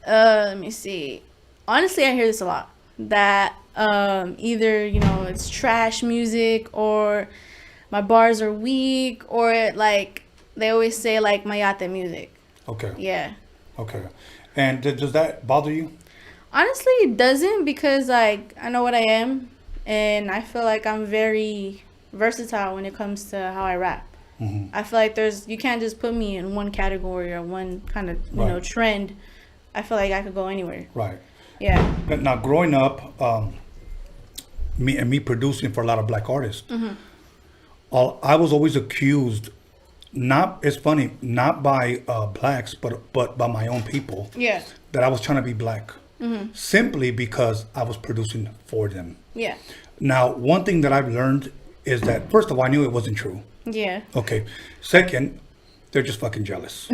let me see. Honestly, I hear this a lot. That either, you know, it's trash music or my bars are weak or like they always say like mayate music. Okay. Yeah. Okay. And does that bother you? Honestly, it doesn't, because like I know what I am and I feel like I'm very versatile when it comes to how I rap. I feel like you can't just put me in one category or one kind of, you know, trend. I feel like I could go anywhere. Right. Yeah. Now, growing up, me producing for a lot of black artists, I was always accused, it's funny, not by blacks, but by my own people. Yeah. That I was trying to be black. Simply because I was producing for them. Yeah. Now, one thing that I've learned is that, first of all, I knew it wasn't true. Yeah. Okay. Second, they're just fucking jealous.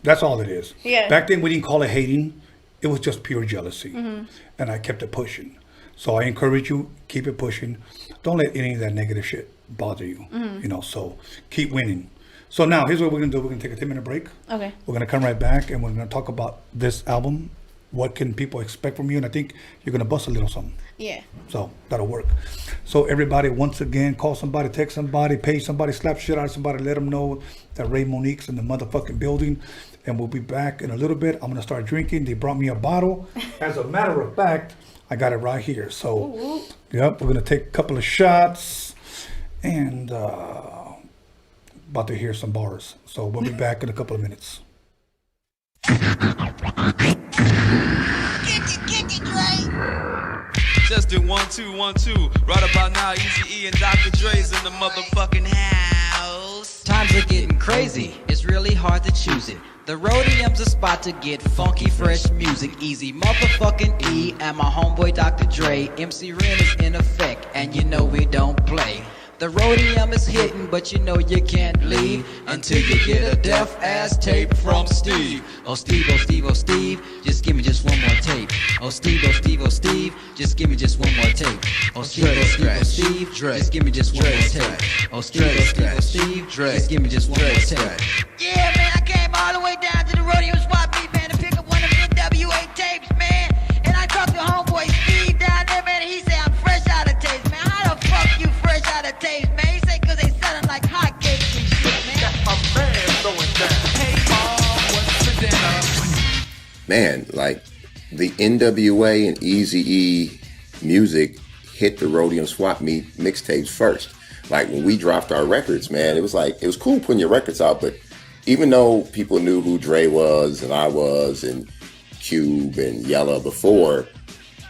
That's all it is. Yeah. Back then, we didn't call it hating. It was just pure jealousy. And I kept it pushing. So I encourage you, keep it pushing. Don't let any of that negative shit bother you. You know, so keep winning. So now, here's what we're going to do. We're going to take a 10-minute break. Okay. We're going to come right back, and we're going to talk about this album. What can people expect from you? And I think you're going to bust a little something. Yeah. So that'll work. So everybody, once again, call somebody, text somebody, pay somebody, slap shit out of somebody, let them know that Rae Monique's in the motherfucking building. And we'll be back in a little bit. I'm going to start drinking. They brought me a bottle. As a matter of fact, I got it right here. So, yep, we're going to take a couple of shots and about to hear some bars. So we'll be back in a couple of minutes. Just do 1 2 1 2. Right about now, Eazy-E and Dr. Dre's in the motherfucking house. Times are getting crazy, it's really hard to choose it. The Rhodium's a spot to get funky, fresh music. Easy motherfucking E and my homeboy Dr. Dre. MC Ren is in effect, and you know we don't play. The Rhodium is hitting, but you know you can't leave until you get a deaf-ass tape from Steve. Oh Steve, oh Steve, oh Steve, just give me just one more tape. Oh Steve, oh Steve, oh Steve, just give me just one more tape. Oh Steve, oh Steve, oh Steve, just give me just one more tape. Oh Steve, oh Steve, oh Steve, just give me just one more tape. Yeah, man, I came all the way down to the Rhodium swap meet, man, to pick up one of them NWA tapes, man. And I talked to homeboy Steve down there, man, and he said I'm fresh out of tapes, man. How the fuck you fresh out of tapes, man? He said cause they selling like hotcakes and shit, man. Got my man throwing down. Hey, mom, what's for dinner? Man, like the NWA and Eazy-E music hit the Roadium swap meet mixtapes first. Like when we dropped our records, man, it was cool putting your records out, but even though people knew who Dre was and I was and Cube and Yella before,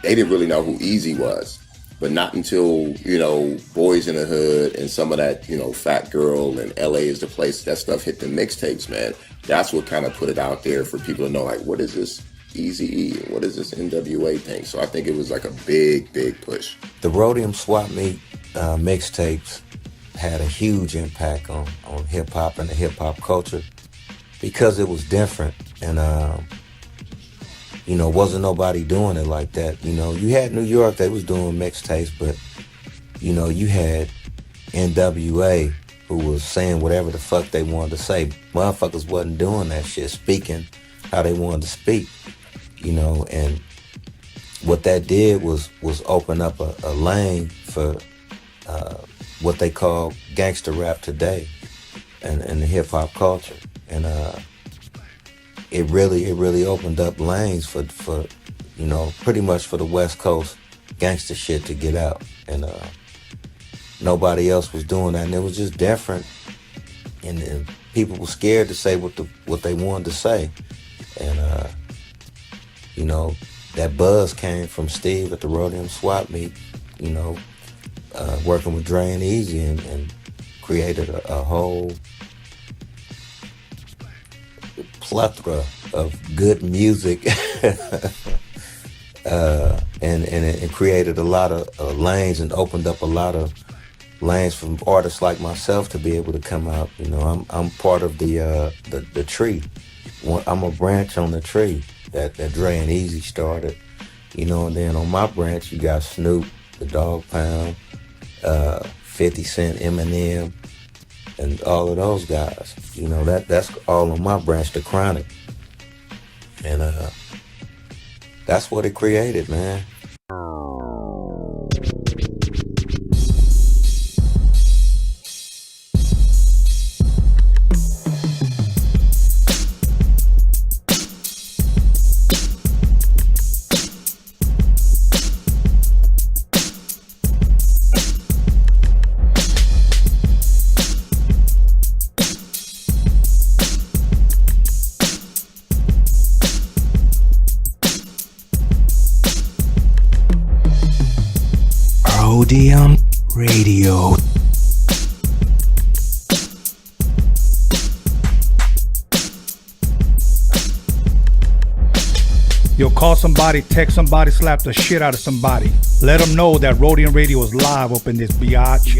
they didn't really know who Eazy was. But not until, you know, Boys in the Hood and some of that, you know, Fat Girl and LA is the Place, that stuff hit the mixtapes, man. That's what kind of put it out there for people to know, like, what is this Eazy-E? What is this NWA thing? So I think it was like a big, big push. The Rhodium swap meet mixtapes had a huge impact on hip-hop and the hip-hop culture because it was different. And, you know, wasn't nobody doing it like that. You know, you had New York, they was doing mixtapes, but, you know, you had NWA who was saying whatever the fuck they wanted to say. Motherfuckers wasn't doing that shit, speaking how they wanted to speak, you know, and what that did was open up a lane for what they call gangster rap today and the hip-hop culture. and it really opened up lanes for you know, pretty much for the West Coast gangster shit to get out, and nobody else was doing that, and it was just different, and people were scared to say what they wanted to say, and you know, that buzz came from Steve at the Rhodium swap meet, you know, working with Dre and Easy, and created a whole plethora of good music, and it created a lot of lanes and opened up a lot of lanes from artists like myself to be able to come out. You know, I'm part of the tree. I'm a branch on the tree that Dre and Easy started. You know, and then on my branch you got Snoop, the Dogg Pound, 50 Cent, Eminem, and all of those guys. You know, that's all on my branch, the Chronic. And that's what it created, man. Rhodium Radio. You'll call somebody, text somebody, slap the shit out of somebody. Let them know that Rhodium Radio is live up in this biatch.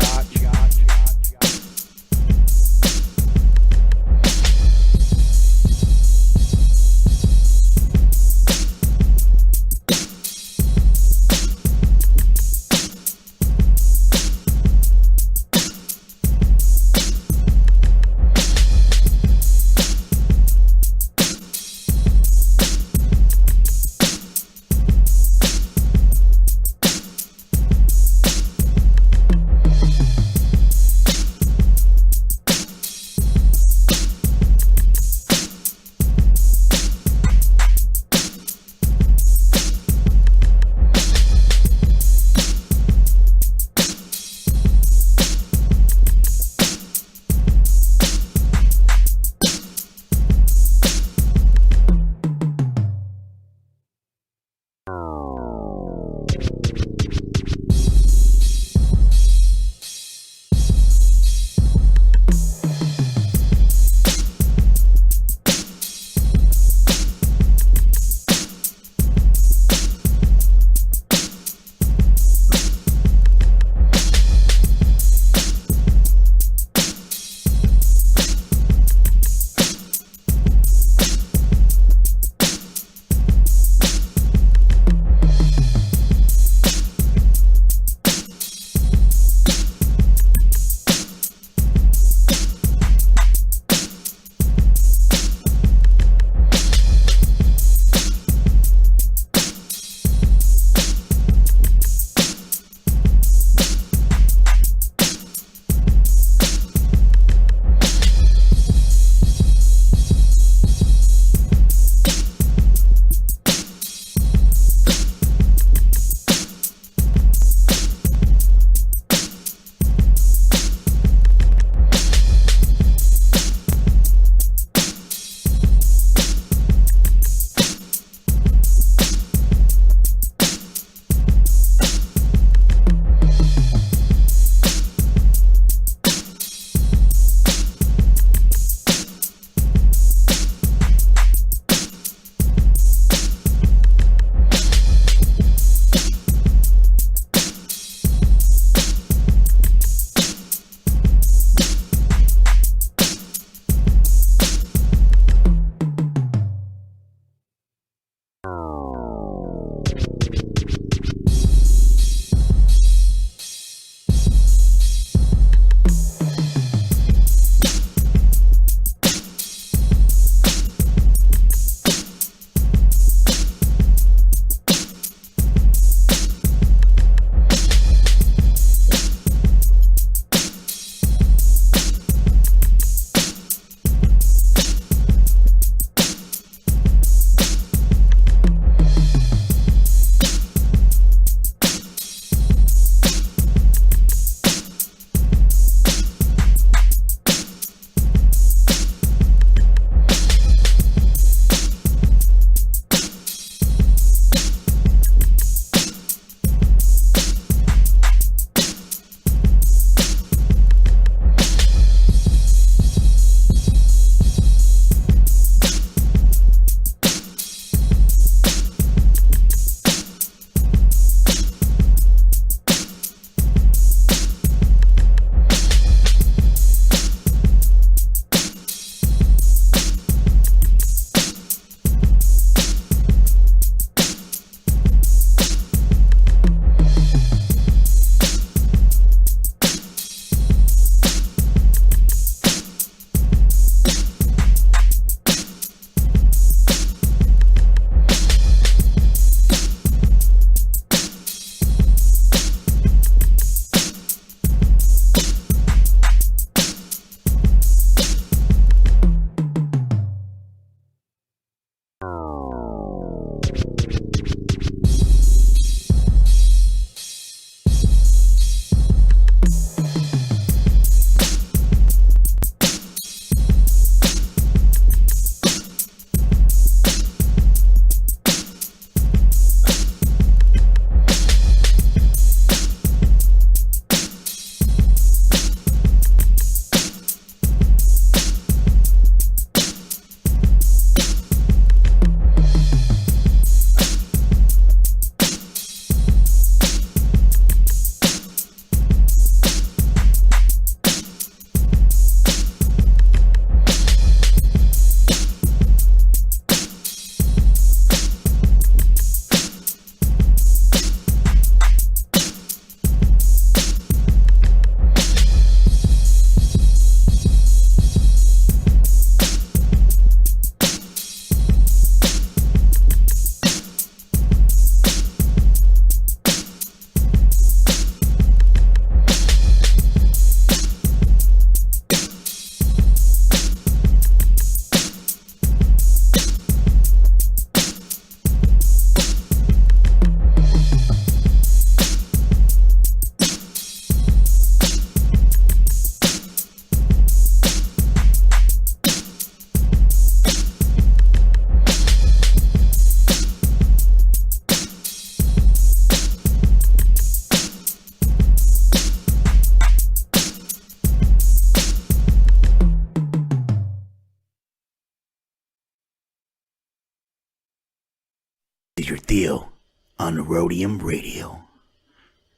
is your Theo on Roadium Radio.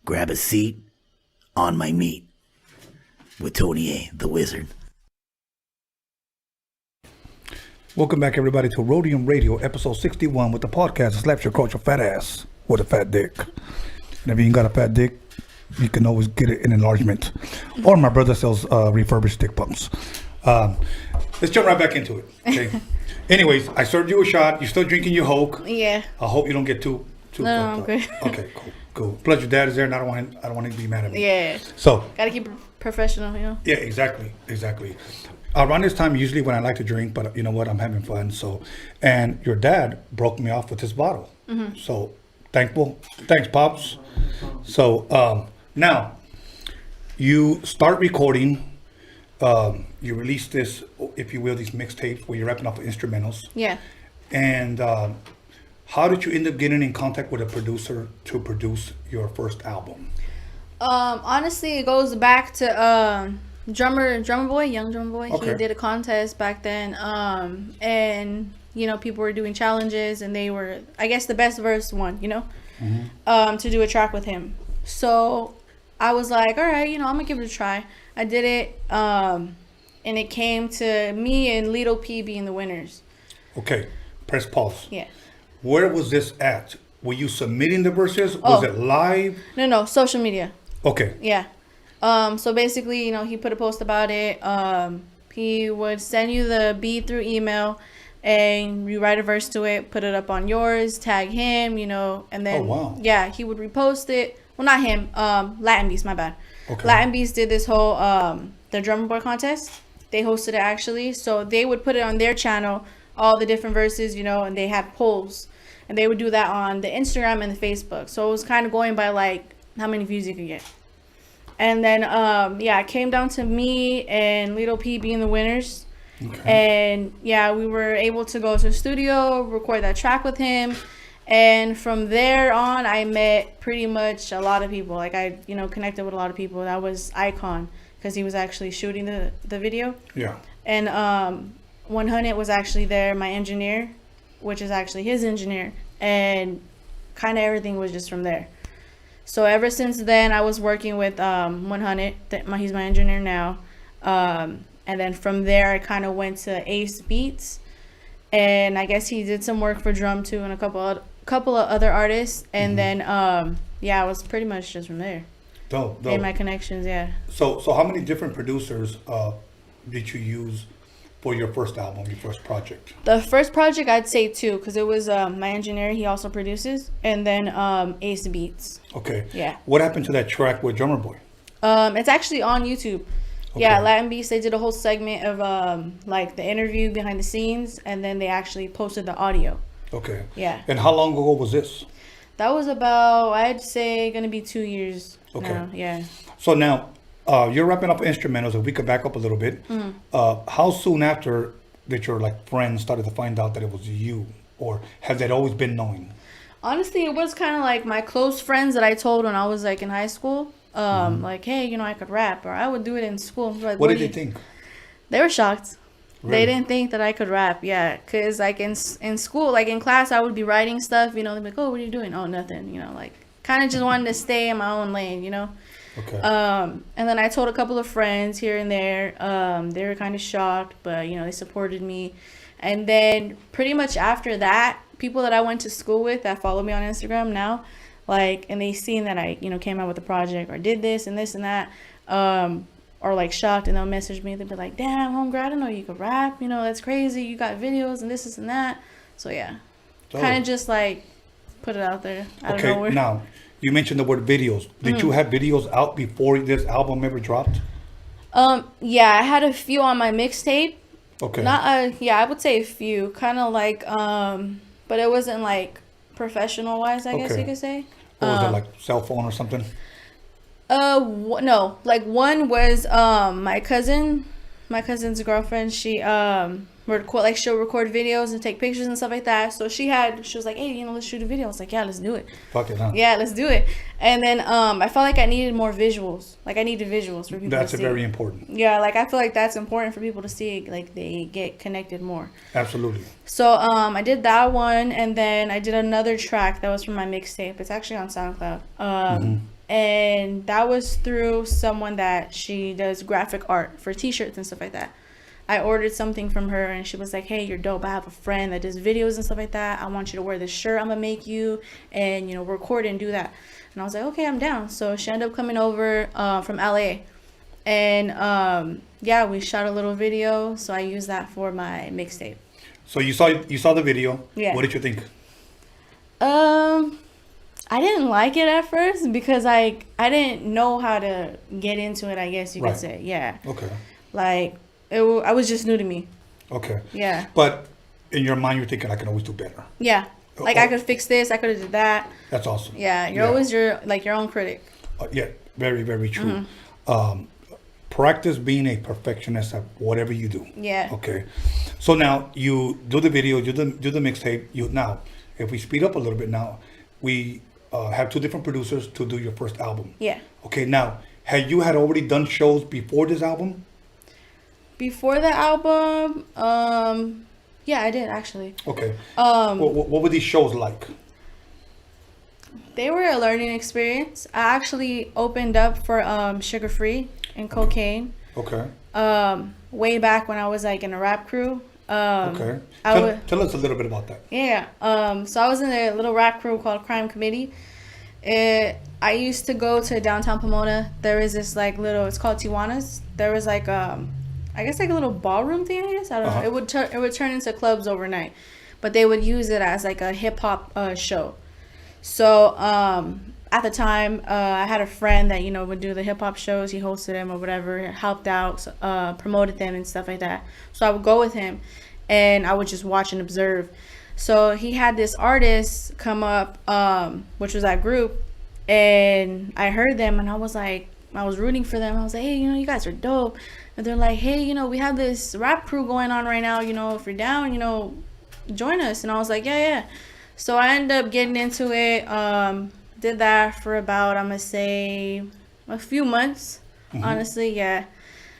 Grab a seat on my meat with Tony A, the Wizard. Welcome back, everybody, to Roadium Radio, episode 61, with the podcast that slaps your culture fat ass with a fat dick. And if you ain't got a fat dick, you can always get it in enlargement. Or my brother sells refurbished dick pumps. Let's jump right back into it. Okay. Anyways, I served you a shot. You're still drinking your Hulk. Yeah. I hope you don't get too. No, I'm good. Okay, cool. Plus, your dad is there, and I don't want him to be mad at me. Yeah. So. Gotta keep it professional, you know. Yeah, exactly. Around this time, usually when I like to drink, but you know what, I'm having fun. So, and your dad broke me off with this bottle. Mm-hmm. So, thanks, pops. So, now you start recording. You release this, if you will, these mixtapes where you're rapping off of instrumentals. Yeah. And how did you end up getting in contact with a producer to produce your first album? Honestly, it goes back to drummer boy, young drummer boy. Okay. He did a contest back then, and you know, people were doing challenges, and they were, I guess, the best verse won, you know, to do a track with him. So I was like, all right, you know, I'm gonna give it a try. I did it, and it came to me and Lito P being the winners. Okay, press pause. Yeah. Where was this at? Were you submitting the verses? Was it live? No, social media. Okay. Yeah. So basically, you know, he put a post about it. He would send you the beat through email, and you write a verse to it, put it up on yours, tag him, you know, and then yeah, he would repost it. Well, not him. Latin Beast, my bad. Okay. Latin Beast did this whole the drummer boy contest. They hosted it actually, so they would put it on their channel, all the different verses, you know, and they had polls, and they would do that on the Instagram and the Facebook. So it was kind of going by like how many views you could get. And then yeah, it came down to me and Lito P being the winners. Okay. And yeah, we were able to go to the studio, record that track with him. And from there on, I met pretty much a lot of people. Like I, you know, connected with a lot of people. That was Icon, because he was actually shooting the video. Yeah. And 100 was actually there, my engineer, which is actually his engineer. And kind of everything was just from there. So ever since then, I was working with 100. He's my engineer now. And then from there, I kind of went to Ace Beats. And I guess he did some work for Drum too, and a couple of other artists. And then yeah, it was pretty much just from there. Dope. Made my connections, yeah. So how many different producers did you use for your first album, your first project? The first project, I'd say 2, because it was my engineer. He also produces, and then Ace Beats. Okay. Yeah. What happened to that track with Drummer Boy? It's actually on YouTube. Okay. Yeah, Latin Beats, they did a whole segment of like the interview behind the scenes, and then they actually posted the audio. Okay. Yeah. And how long ago was this? That was about, I'd say, gonna be 2 years. Okay. Now. Yeah. So now, you're wrapping up instrumentals. If we could back up a little bit, how soon after did your like friends started to find out that it was you, or has that always been known? Honestly, it was kind of like my close friends that I told when I was like in high school. Like, hey, you know, I could rap, or I would do it in school. Like, what did they think? They were shocked. Really? They didn't think that I could rap. Yeah, because like in school, like in class, I would be writing stuff. You know, they'd be like, oh, what are you doing? Oh, nothing. You know, like kind of just wanted to stay in my own lane. You know. Okay. And then I told a couple of friends here and there. They were kind of shocked, but you know, they supported me. And then pretty much after that, people that I went to school with that follow me on Instagram now, like, and they seen that I, you know, came out with a project or did this and that, or like shocked, and they'll message me. They'll be like, damn, homegirl, I didn't know you could rap. You know, that's crazy. You got videos and this and that. So yeah, kind of just like put it out there. I don't know where. Now, you mentioned the word videos. Did you have videos out before this album ever dropped? Yeah, I had a few on my mixtape. Okay. Not yeah, I would say a few. Kind of like but it wasn't like professional wise, I guess you could say. Or was it like cell phone or something? No, like one was my cousin's girlfriend. She she'll record videos and take pictures and stuff like that. So she was like, hey, let's shoot a video. I was like, yeah, let's do it. Fuck it, huh? Yeah, let's do it. And then I felt like I needed more visuals. Like I needed visuals for people That's to see. very important. Yeah, like I feel like that's important for people to see. Like they get connected more. Absolutely. So I did that one, and then I did another track that was from my mixtape. It's actually on SoundCloud. And that was through someone that she does graphic art for t-shirts and stuff like that. I ordered something from her, and she was like, hey, you're dope. I have a friend that does videos and stuff like that. I want you to wear this shirt I'm gonna make you, and record and do that. And I was like, okay, I'm down. So she ended up coming over from LA, and yeah, we shot a little video. So I used that for my mixtape. So you saw the video. Yeah. What did you think? I didn't like it at first because I didn't know how to get into it, I guess you could say. Yeah. Okay. Like I was just new to me. Okay. Yeah. But in your mind, you're thinking I can always do better. Yeah. Like I could fix this. I could have did that. That's awesome. Yeah. You're always your own critic. Yeah. Very, very true. Practice being a perfectionist at whatever you do. Yeah. Okay. So now you do the video, do the mixtape. Now, if we speed up a little bit now, we have two different producers to do your first album. Yeah. Okay. Now, had already done shows before this album? Before the album, yeah, I did actually. Okay. What were these shows like? They were a learning experience. I actually opened up for Sugar Free and Cocaine. Okay. Way back when I was like in a rap crew. Okay. Tell us a little bit about that. Yeah. So I was in a little rap crew called Crime Committee. I used to go to downtown Pomona. There was this like it's called Tijuana's. There was like I guess like a little ballroom thing. I guess I don't know. It would turn into clubs overnight, but they would use it as like a hip hop show. So at the time, I had a friend that would do the hip hop shows. He hosted them or whatever, helped out, promoted them and stuff like that. So I would go with him, and I would just watch and observe. So he had this artist come up, which was that group, and I heard them, and I was like, I was rooting for them. I was like, hey, you guys are dope. And they're like, hey, we have this rap crew going on right now. If you're down, join us. And I was like, yeah. So I ended up getting into it. Did that for about, I'm gonna say, a few months. Honestly, yeah.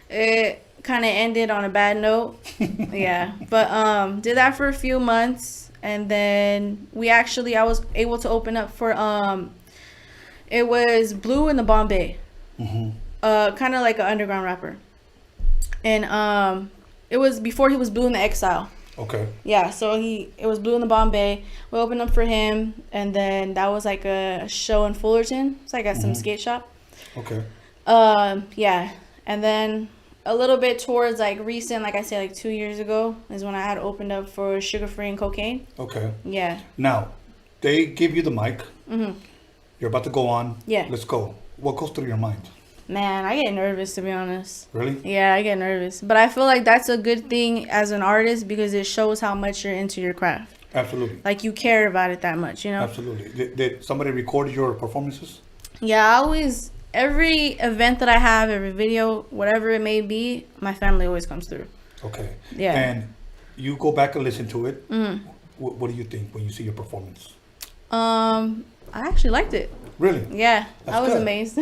It kind of ended on a bad note. Yeah, but did that for a few months, and then I was able to open up for it was Blue in the Bombay, kind of like an underground rapper, and it was before he was Blue in the Exile. Okay. Yeah, so it was Blue in the Bombay. We opened up for him, and then that was like a show in Fullerton. It's like at some skate shop. Okay. Yeah, and then a little bit towards like recent, like I said, like 2 years ago is when I had opened up for Sugar Free and Cocaine. Okay. Yeah. Now, they give you the mic. You're about to go on. Yeah. Let's go. What goes through your mind? Man, I get nervous, to be honest. Really? Yeah, I get nervous. But I feel like that's a good thing as an artist because it shows how much you're into your craft. Absolutely. Like you care about it that much, Absolutely. Did somebody record your performances? Yeah, every event that I have, every video, whatever it may be, my family always comes through. Okay. Yeah. And you go back and listen to it. What do you think when you see your performance? I actually liked it. Really? Yeah, That's I was good. amazed.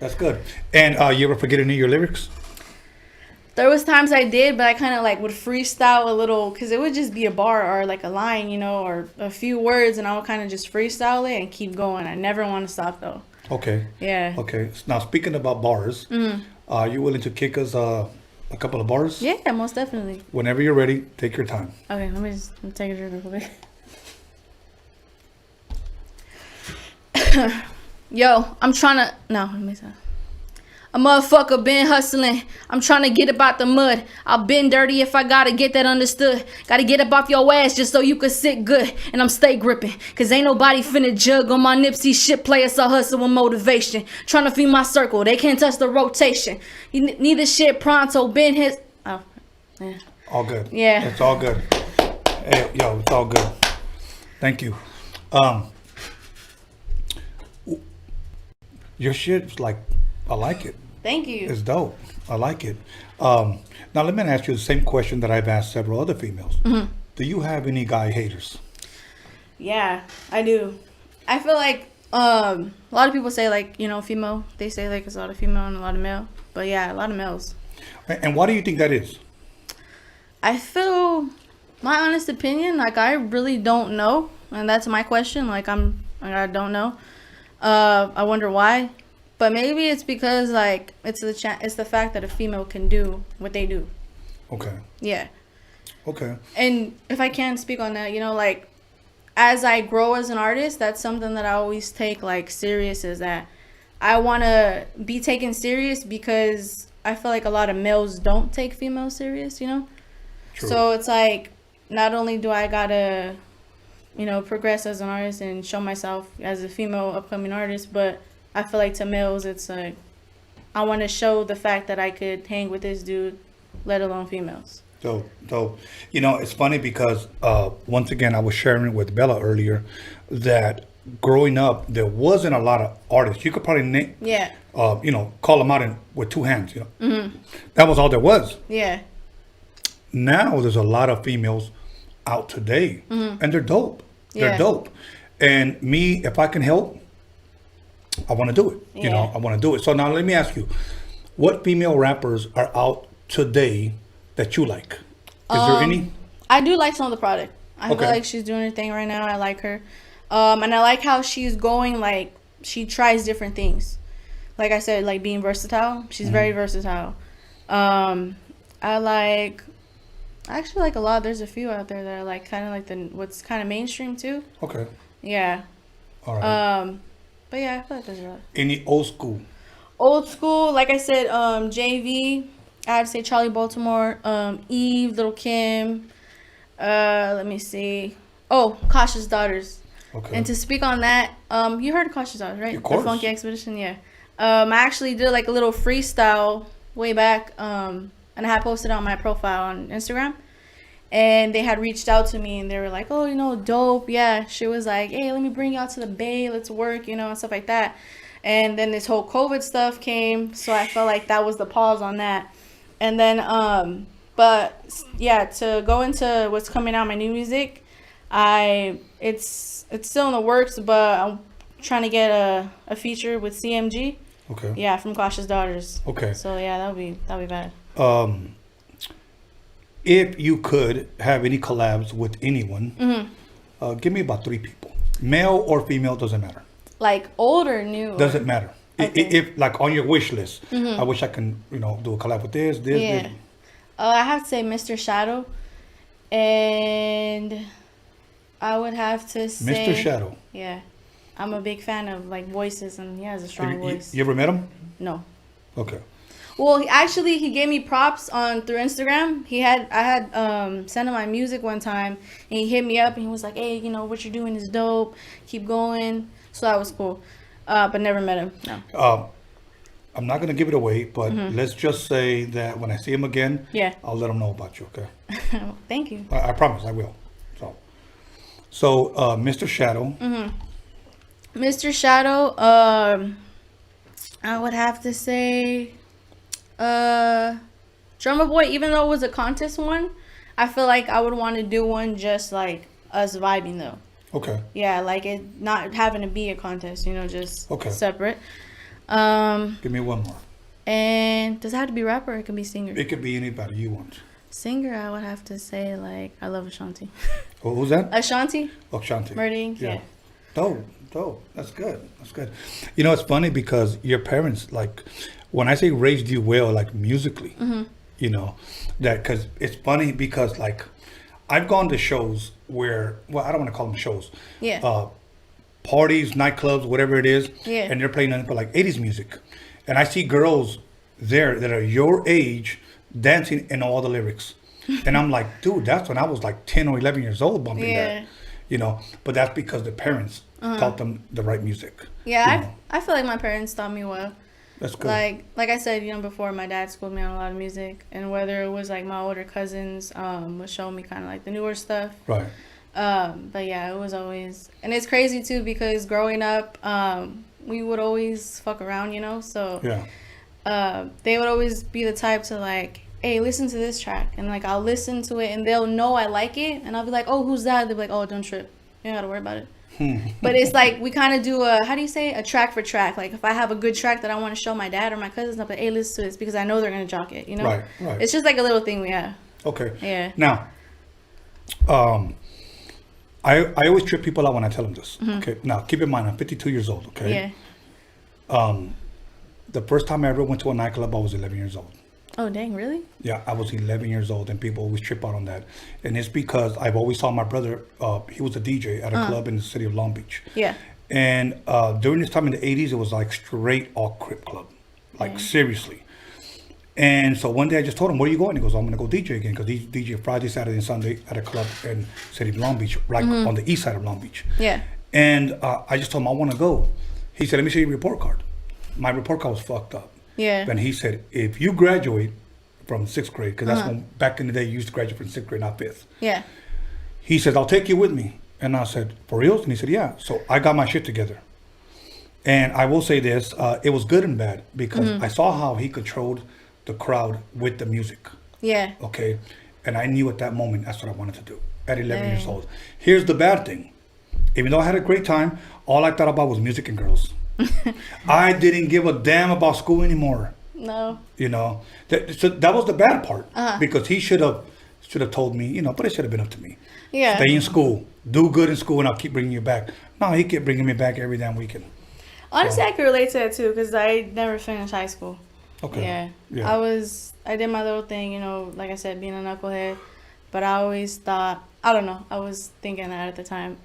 That's good. And you ever forget any of your lyrics? There was times I did, but I kind of like would freestyle a little because it would just be a bar or like a line, or a few words, and I would kind of just freestyle it and keep going. I never want to stop though. Okay. Yeah. Okay. Now speaking about bars, are you willing to kick us a couple of bars? Yeah, most definitely. Whenever you're ready, take your time. Okay, let me take a drink real quick. Yo, I'm trying to... No, let me say. A motherfucker been hustling. I'm trying to get about the mud. I've been dirty if I gotta get that understood. Gotta get up off your ass just so you can sit good. And I'm stay gripping. Cause ain't nobody finna jug on my Nipsey shit. Play us a hustle with motivation. Trying to feed my circle. They can't touch the rotation. Neither shit pronto. Been his... Oh, yeah. All good. Yeah. It's all good. Hey, yo, it's all good. Thank you. Your shit's like, I like it. Thank you. It's dope. I like it. Now let me ask you the same question that I've asked several other females. Mhm. Do you have any guy haters? Yeah, I do. I feel like a lot of people say like, you know, female. They say like it's a lot of female and a lot of male. But yeah, a lot of males. And why do you think that is? I feel, my honest opinion, like I really don't know, and that's my question. Like I don't know. I wonder why, but maybe it's because like it's the fact that a female can do what they do. Okay. Yeah. Okay. And if I can speak on that, you know, like as I grow as an artist, that's something that I always take like serious, is that I want to be taken serious because I feel like a lot of males don't take females serious, you know? True. So it's like, not only do I gotta, you know, progress as an artist and show myself as a female upcoming artist, but I feel like to males, it's like, I want to show the fact that I could hang with this dude, let alone females. So, you know, it's funny because once again, I was sharing with Bella earlier that growing up, there wasn't a lot of artists. You could probably name, Yeah. you know, call them out with two hands. You know, Mhm. that was all there was. Yeah. Now there's a lot of females out today, Mhm. and they're dope. They're Yeah. dope. And me, if I can help, I want to do it. You know, I want to do it. So now let me ask you, what female rappers are out today that you like? Is there any? I do like some of the product. I Okay. feel like she's doing her thing right now. I like her. And I like how she's going, like, she tries different things. Like I said, like being versatile. She's very versatile. I actually like a lot. There's a few out there that are like kind of like what's kind of mainstream too. Okay. Yeah. All right. But yeah, I feel like there's a lot. Any old school? Old school, like I said, JV. I had to say Charlie Baltimore, Eve, Little Kim. Let me see. Oh, Cautious Daughters. Okay. And to speak on that, you heard of Cautious Daughters, right? Of course. The Funky Expedition, yeah. I actually did like a little freestyle way back, and I had posted on my profile on Instagram. And they had reached out to me and they were like, oh, you know, dope. Yeah. She was like, hey, let me bring you out to the Bay. Let's work, you know, and stuff like that. And then this whole COVID stuff came. So I felt like that was the pause on that. And then, but yeah, to go into what's coming out, my new music, it's still in the works, but I'm trying to get a feature with CMG. Okay. Yeah, from Cautious Daughters. Okay. So yeah, that'll be bad. If you could have any collabs with anyone, give me about 3 people. Male or female, doesn't matter. Like old or new? Doesn't matter. Okay. If like on your wish list, Mhm. I wish I can, you know, do a collab with this. Yeah. I have to say Mr. Shadow, and I would have to say Mr. Shadow. Yeah, I'm a big fan of like voices, and he has a strong voice. You ever met him? No. Okay. Well, he gave me props through Instagram. I had sent him my music one time, and he hit me up and he was like, "Hey, you know what you're doing is dope. Keep going." So that was cool. But never met him. No. I'm not gonna give it away, but Mhm. let's just say that when I see him again, Yeah. I'll let him know about you. Okay. Thank you. I promise I will. So, Mr. Shadow. Mr. Shadow, I would have to say, Drummer Boy. Even though it was a contest one, I feel like I would want to do one just like us vibing though. Okay. Yeah, like it not having to be a contest, you know, just Okay. separate. Give me one more. And does it have to be rapper or it can be singer? It could be anybody you want. Singer, I would have to say like I love Ashanti. Oh, who's that? Ashanti? Ashanti. Murder Inc. Yeah. Dope. That's good. You know, it's funny because your parents, like, when I say raised you well, like musically, you know, that because it's funny because like I've gone to shows where, well, I don't want to call them shows. Yeah. Parties, nightclubs, whatever it is. Yeah. And they're playing nothing but like 80s music. And I see girls there that are your age dancing in all the lyrics. And I'm like, dude, that's when I was like 10 or 11 years old bumping that. You know, but that's because the parents taught them the right music. Yeah, I feel like my parents taught me well. That's good. Like I said, you know, before, my dad schooled me on a lot of music, and whether it was like my older cousins would show me kind of like the newer stuff. Right. But yeah, it was always, and it's crazy too because growing up, we would always fuck around, you know. So yeah, they would always be the type to like, hey, listen to this track, and like I'll listen to it, and they'll know I like it, and I'll be like, oh, who's that? They'll be like, oh, don't trip, you don't gotta worry about it. But it's like we kind of do a track for track. Like if I have a good track that I want to show my dad or my cousins, I'll be like, hey, listen to this, because I know they're gonna jock it, you know. Right. It's just like a little thing we have. Okay. Yeah. Now, I always trip people out when I tell them this. Okay. Now, keep in mind, I'm 52 years old. Okay. Yeah. The first time I ever went to a nightclub, I was 11 years old. Oh, dang, really? Yeah, I was 11 years old, and people always trip out on that. And it's because I've always saw my brother, he was a DJ at a club in the city of Long Beach. Yeah. And during this time in the 80s, it was like straight all Crip club. Like, seriously. And so one day I just told him, where are you going? He goes, I'm going to go DJ again, because he's DJ Friday, Saturday, and Sunday at a club in the city of Long Beach, like on the east side of Long Beach. Yeah. And I just told him, I want to go. He said, let me see your report card. My report card was fucked up. Yeah. Then he said, if you graduate from 6th grade, because that's when back in the day you used to graduate from 6th grade, not 5th. Yeah. He said, I'll take you with me. And I said, for real? And he said, yeah. So I got my shit together. And I will say this, it was good and bad, because I saw how he controlled the crowd with the music. Yeah. Okay. And I knew at that moment that's what I wanted to do at 11 years old. Here's the bad thing. Even though I had a great time, all I thought about was music and girls. I didn't give a damn about school anymore. No. You know, so that was the bad part, because he should have told me, you know, but it should have been up to me. Yeah. Stay in school, do good in school, and I'll keep bringing you back. No, he kept bringing me back every damn weekend. Honestly, I can relate to that too, because I never finished high school. Okay. Yeah. I did my little thing, you know, like I said, being a knucklehead, but I always thought, I don't know, I was thinking that at the time,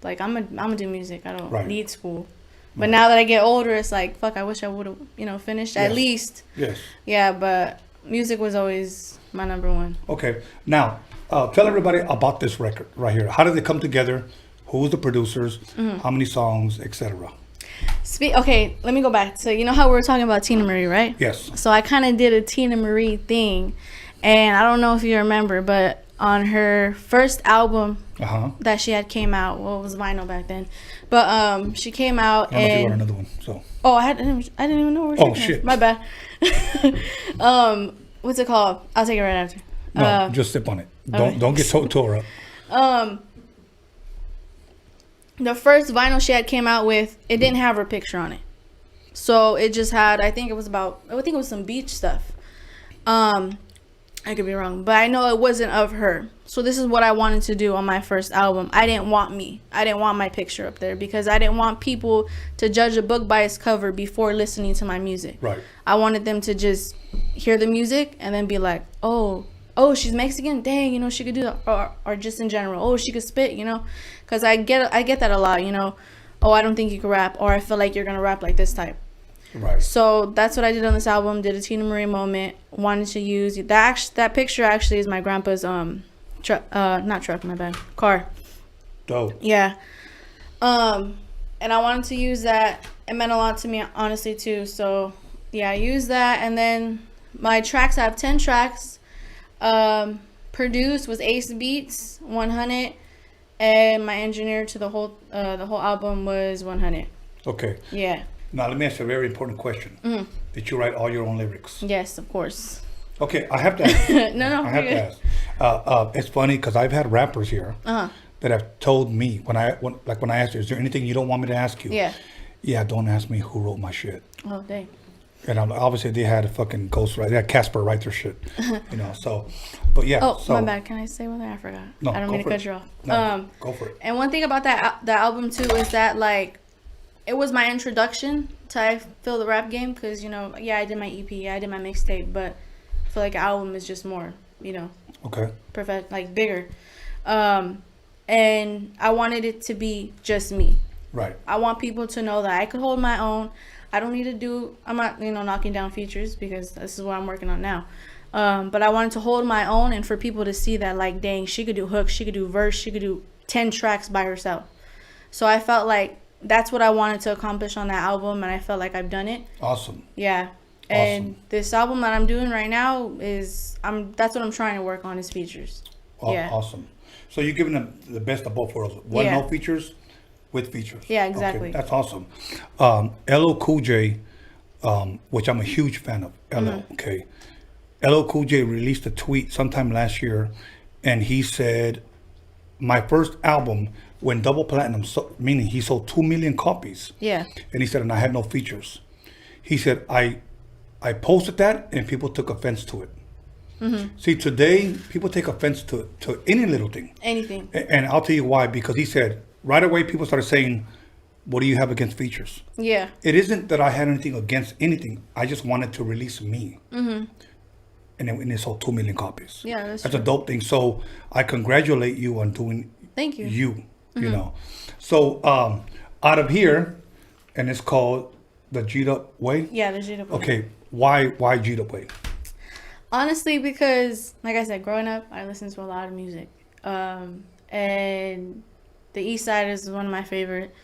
like I'm gonna do music. I don't need school. But now that I get older, it's like, fuck, I wish I would have, you know, finished at least. Yes. Yeah, but music was always my number one. Okay. Now, tell everybody about this record right here. How did it come together? Who's the producers? How many songs, etc.? Okay, let me go back. So you know how we were talking about Tina Marie, right? Yes. So I kind of did a Tina Marie thing, and I don't know if you remember, but on her first album that she had came out, well, it was vinyl back then, but she came out I don't know if you and want another one. So. Oh, I didn't even know where. Oh shit! My bad. What's it called? I'll take it right after. No, just sip on it. Don't get tore up. The first vinyl she had came out with, it didn't have her picture on it, so it just had, I think it was some beach stuff. I could be wrong, but I know it wasn't of her. So this is what I wanted to do on my first album. I didn't want my picture up there, because I didn't want people to judge a book by its cover before listening to my music. Right. I wanted them to just hear the music and then be like, oh, she's Mexican, dang, you know, she could do that. Or just in general, oh, she could spit, you know, because I get that a lot, you know. Oh, I don't think you can rap, or I feel like you're gonna rap like this type. Right. So that's what I did on this album. Did a Tina Marie moment. Wanted to use that picture. Actually, is my grandpa's not truck, my bad, car. Dope. Yeah. And I wanted to use that. It meant a lot to me, honestly, too. So yeah, I used that, and then my tracks. I have 10 tracks. Produced was Ace Beats 100, and my engineer to the whole album was 100. Okay. Yeah. Now let me ask you a very important question. Did you write all your own lyrics? Yes, of course. Okay, I have to ask. No, I have to ask. It's funny because I've had rappers here that have told me when I asked you, is there anything you don't want me to ask you? Yeah. Yeah, don't ask me who wrote my shit. Oh, dang. And obviously they had a fucking ghostwriter. They had Casper write their shit, you know. So, but yeah. Oh, so, my bad. Can I say one thing? I forgot. No, I don't mean to cut you off. No, go for it. And one thing about that album too is that like, it was my introduction to I feel the rap game, because you know, yeah, I did my EP, I did my mixtape, but I feel like an album is just more, you know. Okay. Perfect, like bigger. And I wanted it to be just me. Right. I want people to know that I could hold my own. I don't need to do, I'm not, you know, knocking down features, because this is what I'm working on now. But I wanted to hold my own, and for people to see that, like, dang, she could do hooks, she could do verse, she could do 10 tracks by herself. So I felt like that's what I wanted to accomplish on that album, and I felt like I've done it. Awesome. Yeah. And this album that I'm doing right now is, that's what I'm trying to work on, is features. Oh, yeah. Awesome. So you're giving them the best of both worlds. One, no features, with features. Yeah, exactly. Okay, that's awesome. LL Cool J, which I'm a huge fan of, LL, okay. LL Cool J released a tweet sometime last year, and he said, my first album went double platinum, meaning he sold 2 million copies. Yeah. And he said, and I had no features. He said, I posted that, and people took offense to it. See, today, people take offense to any little thing. Anything. And I'll tell you why, because he said, right away, people started saying, what do you have against features? Yeah. It isn't that I had anything against anything. I just wanted to release me. And it sold 2 million copies. Yeah, that's a true. dope thing. So I congratulate you on doing Thank you. You know. So out of here, and it's called the G'd Up Way? Yeah, the G'd Up Way. Okay, why G'd Up Way? Honestly, because, like I said, growing up, I listened to a lot of music. And the East Side is one of my favorite.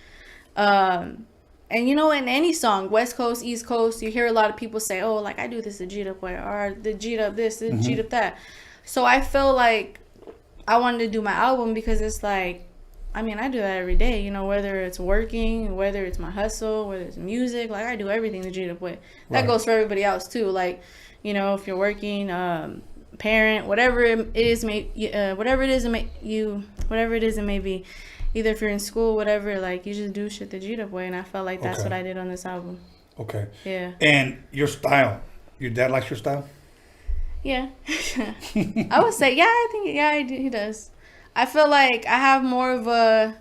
And you know, in any song, West Coast, East Coast, you hear a lot of people say, oh, like, I do this the G'd Up way, or the G'd Up this, the G'd Up that. So I feel like I wanted to do my album because it's like, I mean, I do that every day, you know, whether it's working, whether it's my hustle, whether it's music, like, I do everything the G'd Up way. That goes for everybody else, too. Like, you know, if you're working, parent, whatever it is, whatever it is it may be, either if you're in school, whatever, like, you just do shit the G'd Up way, and I felt like that's what I did on this album. Okay. Yeah. And your style, your dad likes your style? Yeah. I would say, he does. I feel like I have more of a,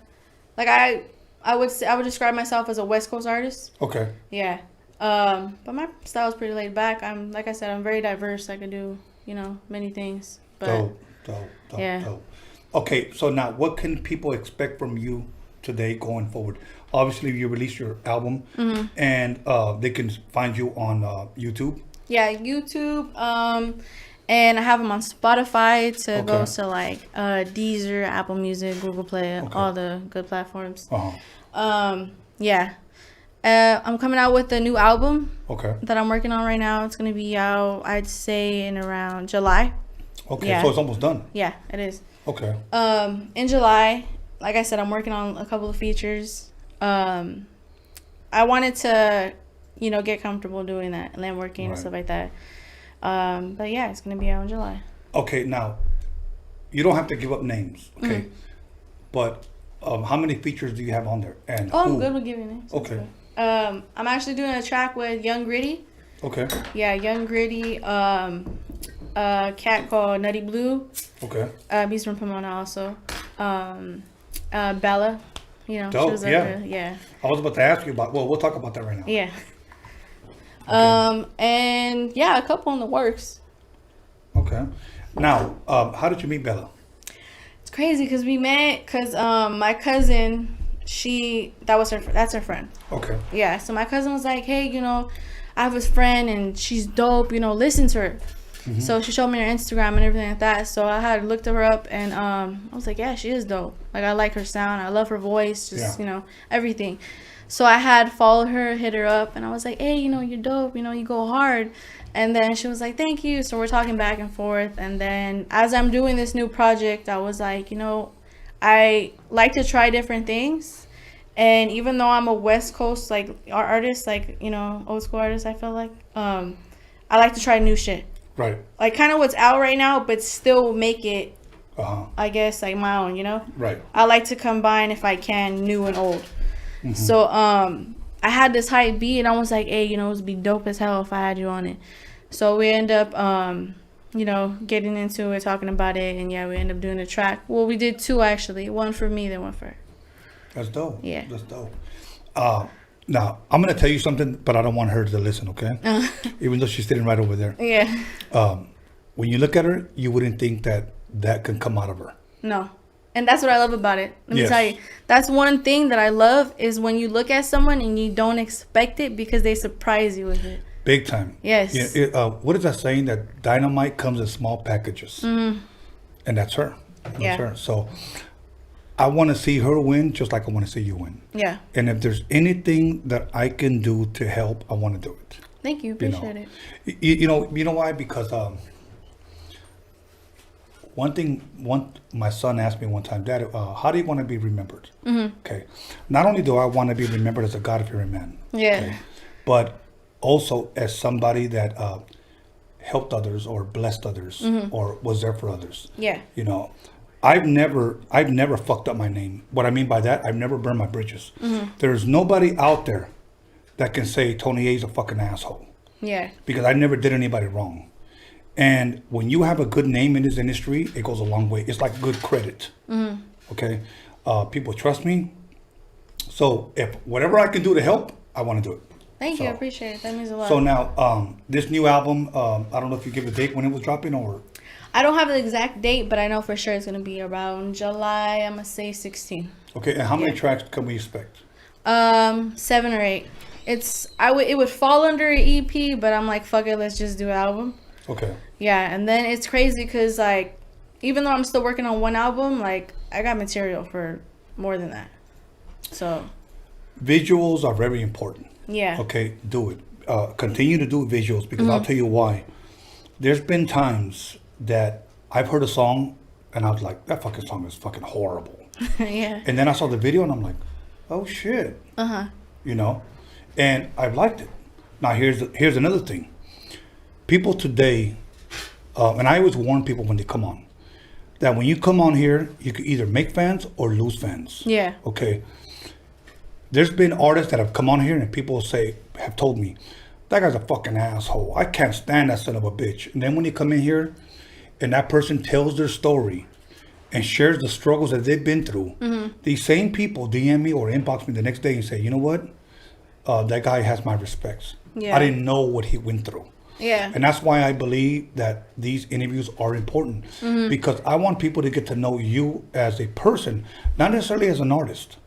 like, I would describe myself as a West Coast artist. Okay. Yeah. But my style is pretty laid back. Like I said, I'm very diverse. I can do, you know, many things. But dope. Okay, so now what can people expect from you today going forward? Obviously, you released your album, and they can find you on YouTube. Yeah, YouTube. And I have them on Spotify to go to like Deezer, Apple Music, Google Play, all the good platforms. Yeah. I'm coming out with a new album that I'm working on right now. It's going to be out, I'd say, in around July. Okay, so it's almost done. Yeah, it is. Okay. In July, like I said, I'm working on a couple of features. I wanted to, you know, get comfortable doing that and then working and stuff like that. But yeah, it's going to be out in July. Okay, now, you don't have to give up names, okay? But how many features do you have on there? And I'm good with giving names. Okay. I'm actually doing a track with Young Gritty. Okay. Yeah, Young Gritty. A cat called Nutty Blue. Okay. He's from Pomona also. Bella. You know, dope. She was Yeah. I was about to ask you about. Well, we'll talk about that right now. Yeah. Okay. And yeah, a couple in the works. Okay. Now, how did you meet Bella? It's crazy because we met because my cousin, that's her friend. Okay. Yeah. So my cousin was like, hey, you know, I have this friend and she's dope. You know, listen to her. So she showed me her Instagram and everything like that. So I had looked her up and I was like, yeah, she is dope. Like, I like her sound. I love her voice. Just, you know, everything. So I had followed her, hit her up, and I was like, hey, you know, you're dope. You know, you go hard. And then she was like, thank you. So we're talking back and forth. And then as I'm doing this new project, I was like, you know, I like to try different things. And even though I'm a West Coast, like, artist, like, you know, old school artist, I feel like, I like to try new shit. Right. Like, kind of what's out right now, but still make it, I guess, like, my own, you know? Right. I like to combine, if I can, new and old. So, I had this hype beat, and I was like, hey, you know, it would be dope as hell if I had you on it. So we end up, you know, getting into it, talking about it, and yeah, we end up doing a track. Well, we did two, actually. One for me, then one for her. That's dope. Yeah. That's dope. Now, I'm going to tell you something, but I don't want her to listen, okay? Even though she's sitting right over there. Yeah. When you look at her, you wouldn't think that can come out of her. No. And that's what I love about it. Let me tell you. That's one thing that I love is when you look at someone and you don't expect it because they surprise you with it. Big time. Yes. Yeah, what is that saying? That dynamite comes in small packages. And that's her. That's her. So I want to see her win just like I want to see you win. Yeah. And if there's anything that I can do to help, I want to do it. Thank you. Appreciate it. You know why? Because my son asked me one time, Dad, how do you want to be remembered? Okay. Not only do I want to be remembered as a God-fearing man. Yeah. Okay, but also as somebody that helped others or blessed others or was there for others. Yeah. You know, I've never fucked up my name. What I mean by that, I've never burned my bridges. There's nobody out there that can say Tony A is a fucking asshole. Yeah. Because I never did anybody wrong. And when you have a good name in this industry, it goes a long way. It's like good credit. Okay? People trust me. So if whatever I can do to help, I want to do it. Thank you. I appreciate it. That means a lot. So now, this new album, I don't know if you give a date when it was dropping or... I don't have the exact date, but I know for sure it's going to be around July, I'm going to say 16. Okay, and how many tracks can we expect? 7 or 8. It would fall under an EP, but I'm like, fuck it, let's just do an album. Okay. Yeah, and then it's crazy because, like, even though I'm still working on one album, like, I got material for more than that. So. Visuals are very important. Yeah. Okay, do it. Continue to do visuals because I'll tell you why. There's been times that I've heard a song and I was like, that fucking song is fucking horrible. Yeah. And then I saw the video and I'm like, oh shit. You know? And I've liked it. Now here's another thing. People today, and I always warn people when they come on, that when you come on here, you can either make fans or lose fans. Yeah. Okay. There's been artists that have come on here and people have told me, that guy's a fucking asshole. I can't stand that son of a bitch. And then when you come in here and that person tells their story and shares the struggles that they've been through, these same people DM me or inbox me the next day and say, you know what? That guy has my respects. Yeah. I didn't know what he went through. Yeah. And that's why I believe that these interviews are important because I want people to get to know you as a person, not necessarily as an artist,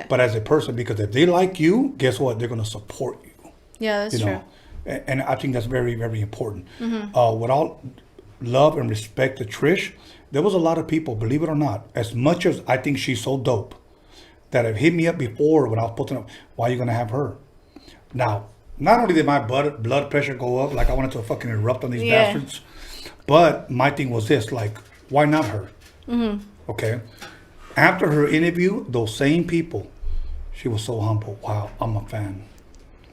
but as a person. Because if they like you, guess what? They're going to support you. Yeah, that's true. And I think that's very, very important. With all love and respect to Trish, there was a lot of people, believe it or not, as much as I think she's so dope, that have hit me up before when I was posting up, why are you going to have her? Now, not only did my blood pressure go up, like I wanted to fucking erupt on these bastards, but my thing was this, like, why not her? Okay? After her interview, those same people, she was so humble. Wow, I'm a fan.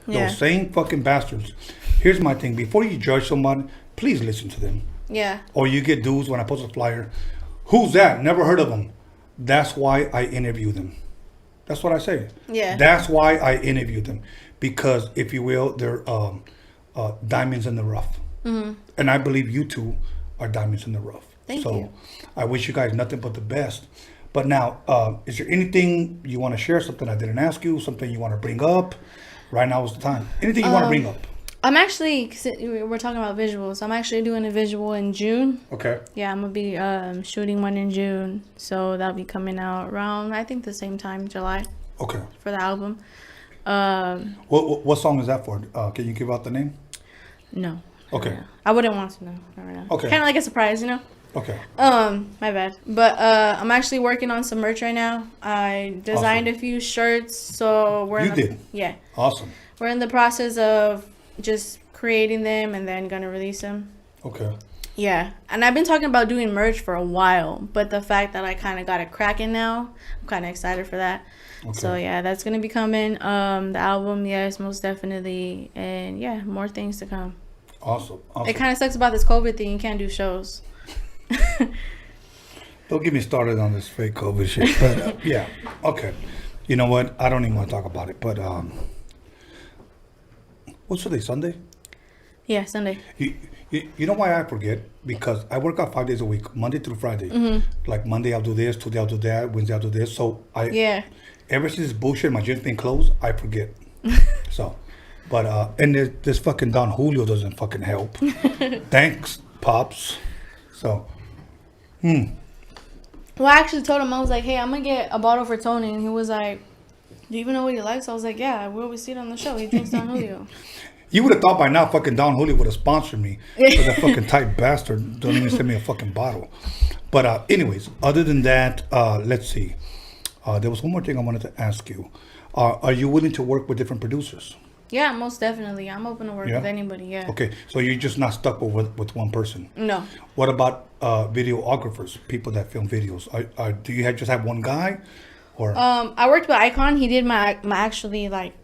Those same fucking bastards. Here's my thing. Before you judge somebody, please listen to them. Yeah. Or you get dudes when I post a flyer, who's that? Never heard of them. That's why I interview them. That's what I say. Yeah. That's why I interview them. Because, if you will, they're diamonds in the rough. And I believe you two are diamonds in the rough. Thank you. I wish you guys nothing but the best. But now, is there anything you want to share? Something I didn't ask you? Something you want to bring up? Right now is the time. Anything you want to bring up? I'm actually, cause we're talking about visuals. I'm actually doing a visual in June. Okay. Yeah, I'm going to be shooting one in June. So that'll be coming out around, I think, the same time, July. Okay. For the album. What song is that for? Can you give out the name? No. Okay. I wouldn't want to know. Right now. Okay. Kind of like a surprise, you know? Okay. My bad. But I'm actually working on some merch right now. I designed a few shirts, so we're Yeah. Awesome. We're in the process of just creating them and then gonna release them. Okay. Yeah, and I've been talking about doing merch for a while, but the fact that I kind of got it cracking now, I'm kind of excited for that. Okay. So yeah, that's gonna be coming. The album, yes, most definitely, and yeah, more things to come. Awesome. It kind of sucks about this COVID thing. You can't do shows. Don't get me started on this fake COVID shit. But yeah, okay. You know what? I don't even want to talk about it. But what's today? Sunday? Yeah, Sunday. You know why I forget? Because I work out 5 days a week, Monday through Friday. Like Monday I'll do this, Tuesday I'll do that, Wednesday I'll do this. So ever since this bullshit, my gym's been closed, I forget. So, but and this fucking Don Julio doesn't fucking help. Thanks, pops. So. Well, I actually told him, I was like, hey, I'm gonna get a bottle for Tony, and he was like, do you even know what he likes? I was like, yeah, we always see it on the show. He drinks Don Julio. You would have thought by now fucking Don Julio would have sponsored me. Because that fucking tight bastard don't even send me a fucking bottle. But anyways, other than that, let's see. There was one more thing I wanted to ask you. Are you willing to work with different producers? Yeah, most definitely. I'm open to work with anybody, yeah. Okay, so you're just not stuck with one person? No. What about videographers, people that film videos? Do you just have one guy? Or I worked with Icon. He did my actually, like,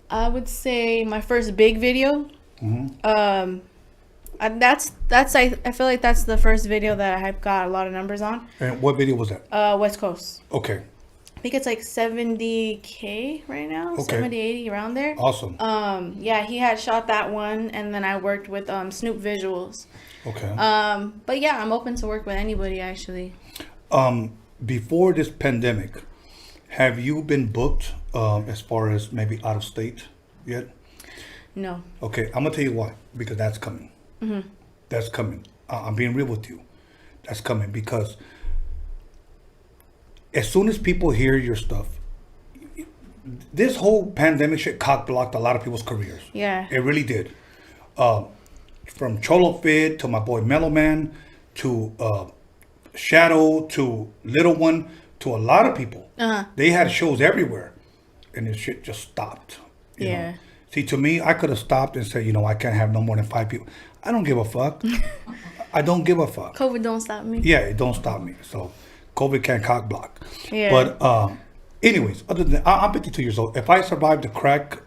I would say my first big video. That's I feel like that's the first video that I have got a lot of numbers on. And what video was that? West Coast. Okay. I think it's like 70K right now. Okay. 70, 80 around there. Awesome. Yeah, he had shot that one, and then I worked with Snoop Visuals. Okay. But yeah, I'm open to work with anybody actually. Before this pandemic, have you been booked as far as maybe out of state yet? No. Okay, I'm gonna tell you why. Because that's coming. Mm-hmm. That's coming. I'm being real with you. That's coming because as soon as people hear your stuff, this whole pandemic shit cock blocked a lot of people's careers. Yeah. It really did. From Cholo Fit to my boy Mellow Man to Shadow to Little One to a lot of people. They had shows everywhere, and this shit just stopped. You know? See, to me, I could have stopped and said, I can't have no more than 5 people. I don't give a fuck. I don't give a fuck. COVID don't stop me. Yeah, it don't stop me. So, COVID can't cock block. Yeah. But, anyways, other than I'm 52 years old. If I survived the crack,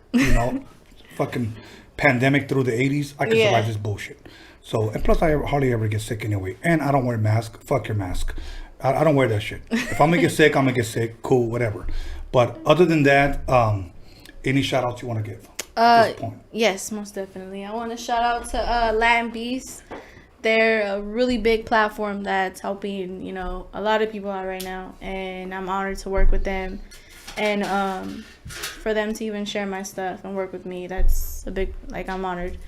fucking pandemic through the 80s, I can survive this bullshit. So, and plus, I hardly ever get sick anyway. And I don't wear a mask. Fuck your mask. I don't wear that shit. If I'm gonna get sick, I'm gonna get sick. Cool, whatever. But other than that, any shout outs you want to give at this point? Yes, most definitely. I want to shout out to Latin Beast. They're a really big platform that's helping, a lot of people out right now. And I'm honored to work with them. And for them to even share my stuff and work with me, that's a big, I'm honored.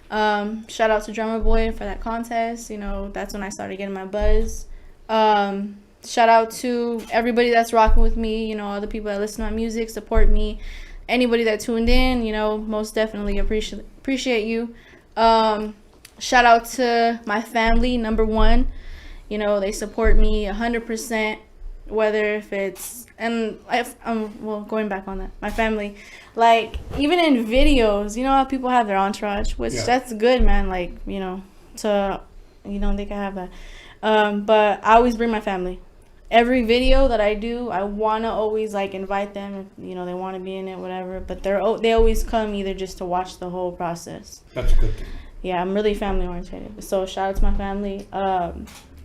Shout out to Drummer Boy for that contest. That's when I started getting my buzz. Shout out to everybody that's rocking with me, all the people that listen to my music, support me. Anybody that tuned in, most definitely appreciate you. Shout out to my family, number one. They support me 100%, whether if it's, and going back on that, my family, even in videos, how people have their entourage, which that's good, man. They can have that. But I always bring my family. Every video that I do, I want to always invite them if they want to be in it, whatever, but they always come either just to watch the whole process. That's a good thing. Yeah, I'm really family oriented. So shout out to my family,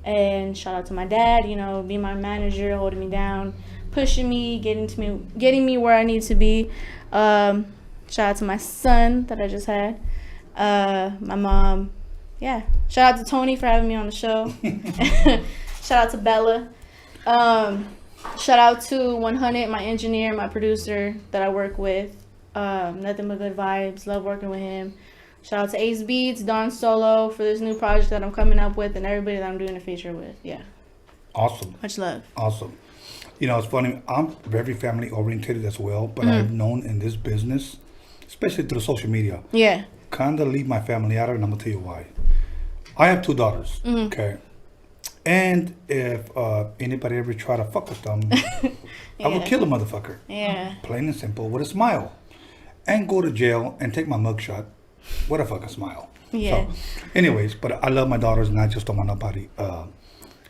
and shout out to my dad, being my manager, holding me down, pushing me, getting me where I need to be. Shout out to my son that I just had, my mom. Yeah, shout out to Tony for having me on the show. Shout out to Bella. Shout out to 100, my engineer, my producer that I work with. Nothing but good vibes. Love working with him. Shout out to Ace Beats, Don Solo for this new project that I'm coming up with, and everybody that I'm doing a feature with. Yeah. Awesome. Much love. Awesome. It's funny. I'm very family oriented as well, but I've known in this business, especially through social media. Yeah. Kind of leave my family out of it, and I'm gonna tell you why. I have 2 daughters. Okay. And if anybody ever try to fuck with them, I will kill a motherfucker. Yeah. Plain and simple, with a smile. And go to jail and take my mugshot with a fucking smile. Yeah. So, anyways, but I love my daughters and I just don't want nobody.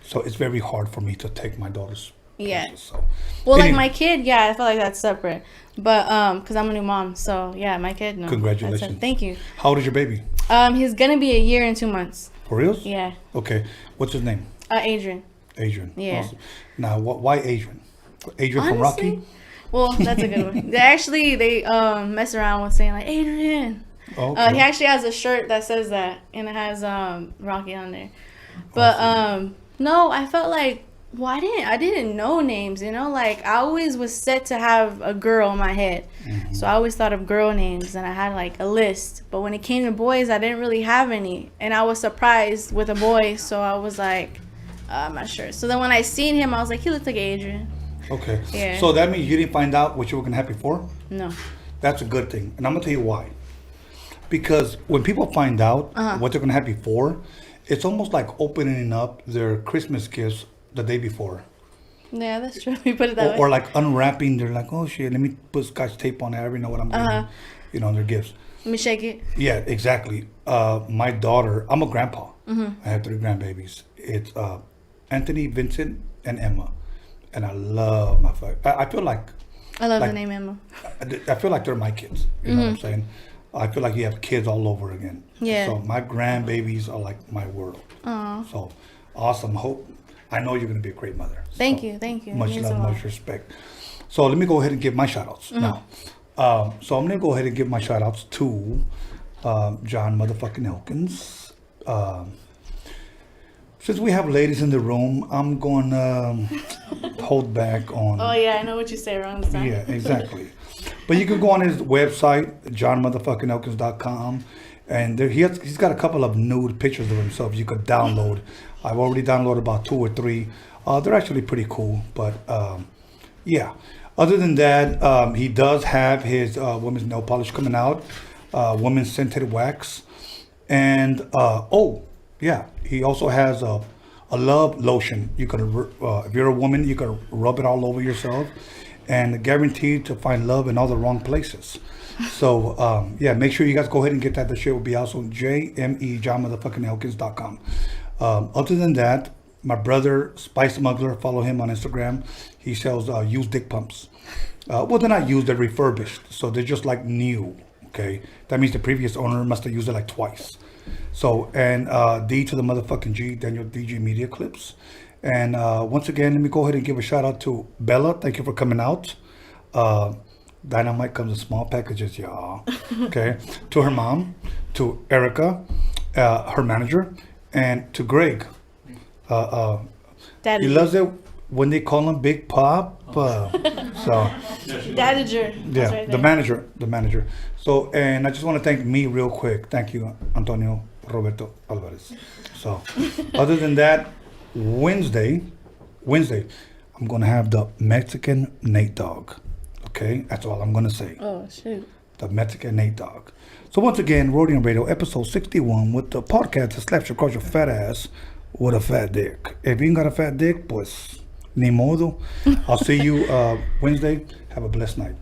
So it's very hard for me to take my daughters. Yeah. Places, so. Well, Anyway. my kid, yeah, I feel like that's separate. But, because I'm a new mom. So, yeah, my kid, no. Congratulations. Thank you. How old is your baby? He's going to be 1 year and 2 months. For real? Yeah. Okay. What's his name? Adrian. Adrian. Yeah. Awesome. Now, why Adrian? Adrian from Honestly, Rocky? Well, that's a good one. They mess around with saying Adrian. Oh, okay. He actually has a shirt that says that, and it has Rocky on there. But no, I felt like, I didn't know names, I always was set to have a girl in my head. Mm-hmm. So I always thought of girl names, and I had a list. But when it came to boys, I didn't really have any, and I was surprised with a boy. So I was like, I'm not sure. So then when I seen him, I was like, he looked like Adrian. Okay. Yeah. So that means you didn't find out what you were going to have before? No. That's a good thing. And I'm going to tell you why. Because when people find out what they're going to have before, it's almost like opening up their Christmas gifts the day before. Yeah, that's true. We put it that way. Or unwrapping. They're like, oh shit, let me put Scotch tape on it. I already know what I'm doing. Their gifts. Let me shake it. Yeah, exactly. My daughter, I'm a grandpa. I have 3 grandbabies. It's Anthony, Vincent, and Emma. And I love my I feel like... I love the name Emma. I feel like they're my kids. You know what I'm saying? I feel like you have kids all over again. Yeah. So my grandbabies are like my world. Aw. So awesome. I know you're going to be a great mother. Thank you. Much It means love, a lot. much respect. So let me go ahead and give my shout outs now. So I'm going to go ahead and give my shout outs to John motherfucking Elkins. Since we have ladies in the room, I'm going to hold back on. Oh yeah, I know what you say wrong this time. Yeah, exactly. But you can go on his website, johnmotherfuckingelkins.com, and he's got a couple of nude pictures of himself you could download. I've already downloaded about 2 or 3. They're actually pretty cool, but yeah. Other than that, he does have his women's nail polish coming out, women's scented wax, and he also has a love lotion. You can, if you're a woman, you can rub it all over yourself, and guaranteed to find love in all the wrong places. So make sure you guys go ahead and get that. The shit will be also johnmotherfuckingelkins.com. Other than that, my brother Spice Smuggler, follow him on Instagram. He sells used dick pumps. Well, they're not used; they're refurbished, so they're just like new. Okay, that means the previous owner must have used it like twice. So, and D to the motherfucking G, Daniel DG Media Clips. And once again, let me go ahead and give a shout out to Bella. Thank you for coming out. Dynamite comes in small packages, y'all. Okay. To her mom, to Erica, her manager, and to Greg. Daddy. He loves it when they call him Big Pop. Dadager. Yeah, Right the manager. So, and I just want to thank me real quick. Thank you, Antonio Roberto Alvarez. So, other than that, Wednesday, I'm going to have the Mexican Nate Dogg. Okay, that's all I'm going to say. Oh, shoot. The Mexican Nate Dogg. So once again, Rhodium Radio, episode 61, with the podcast that slaps you across your fat ass with a fat dick. If you ain't got a fat dick, pues, ni modo. I'll see you Wednesday. Have a blessed night.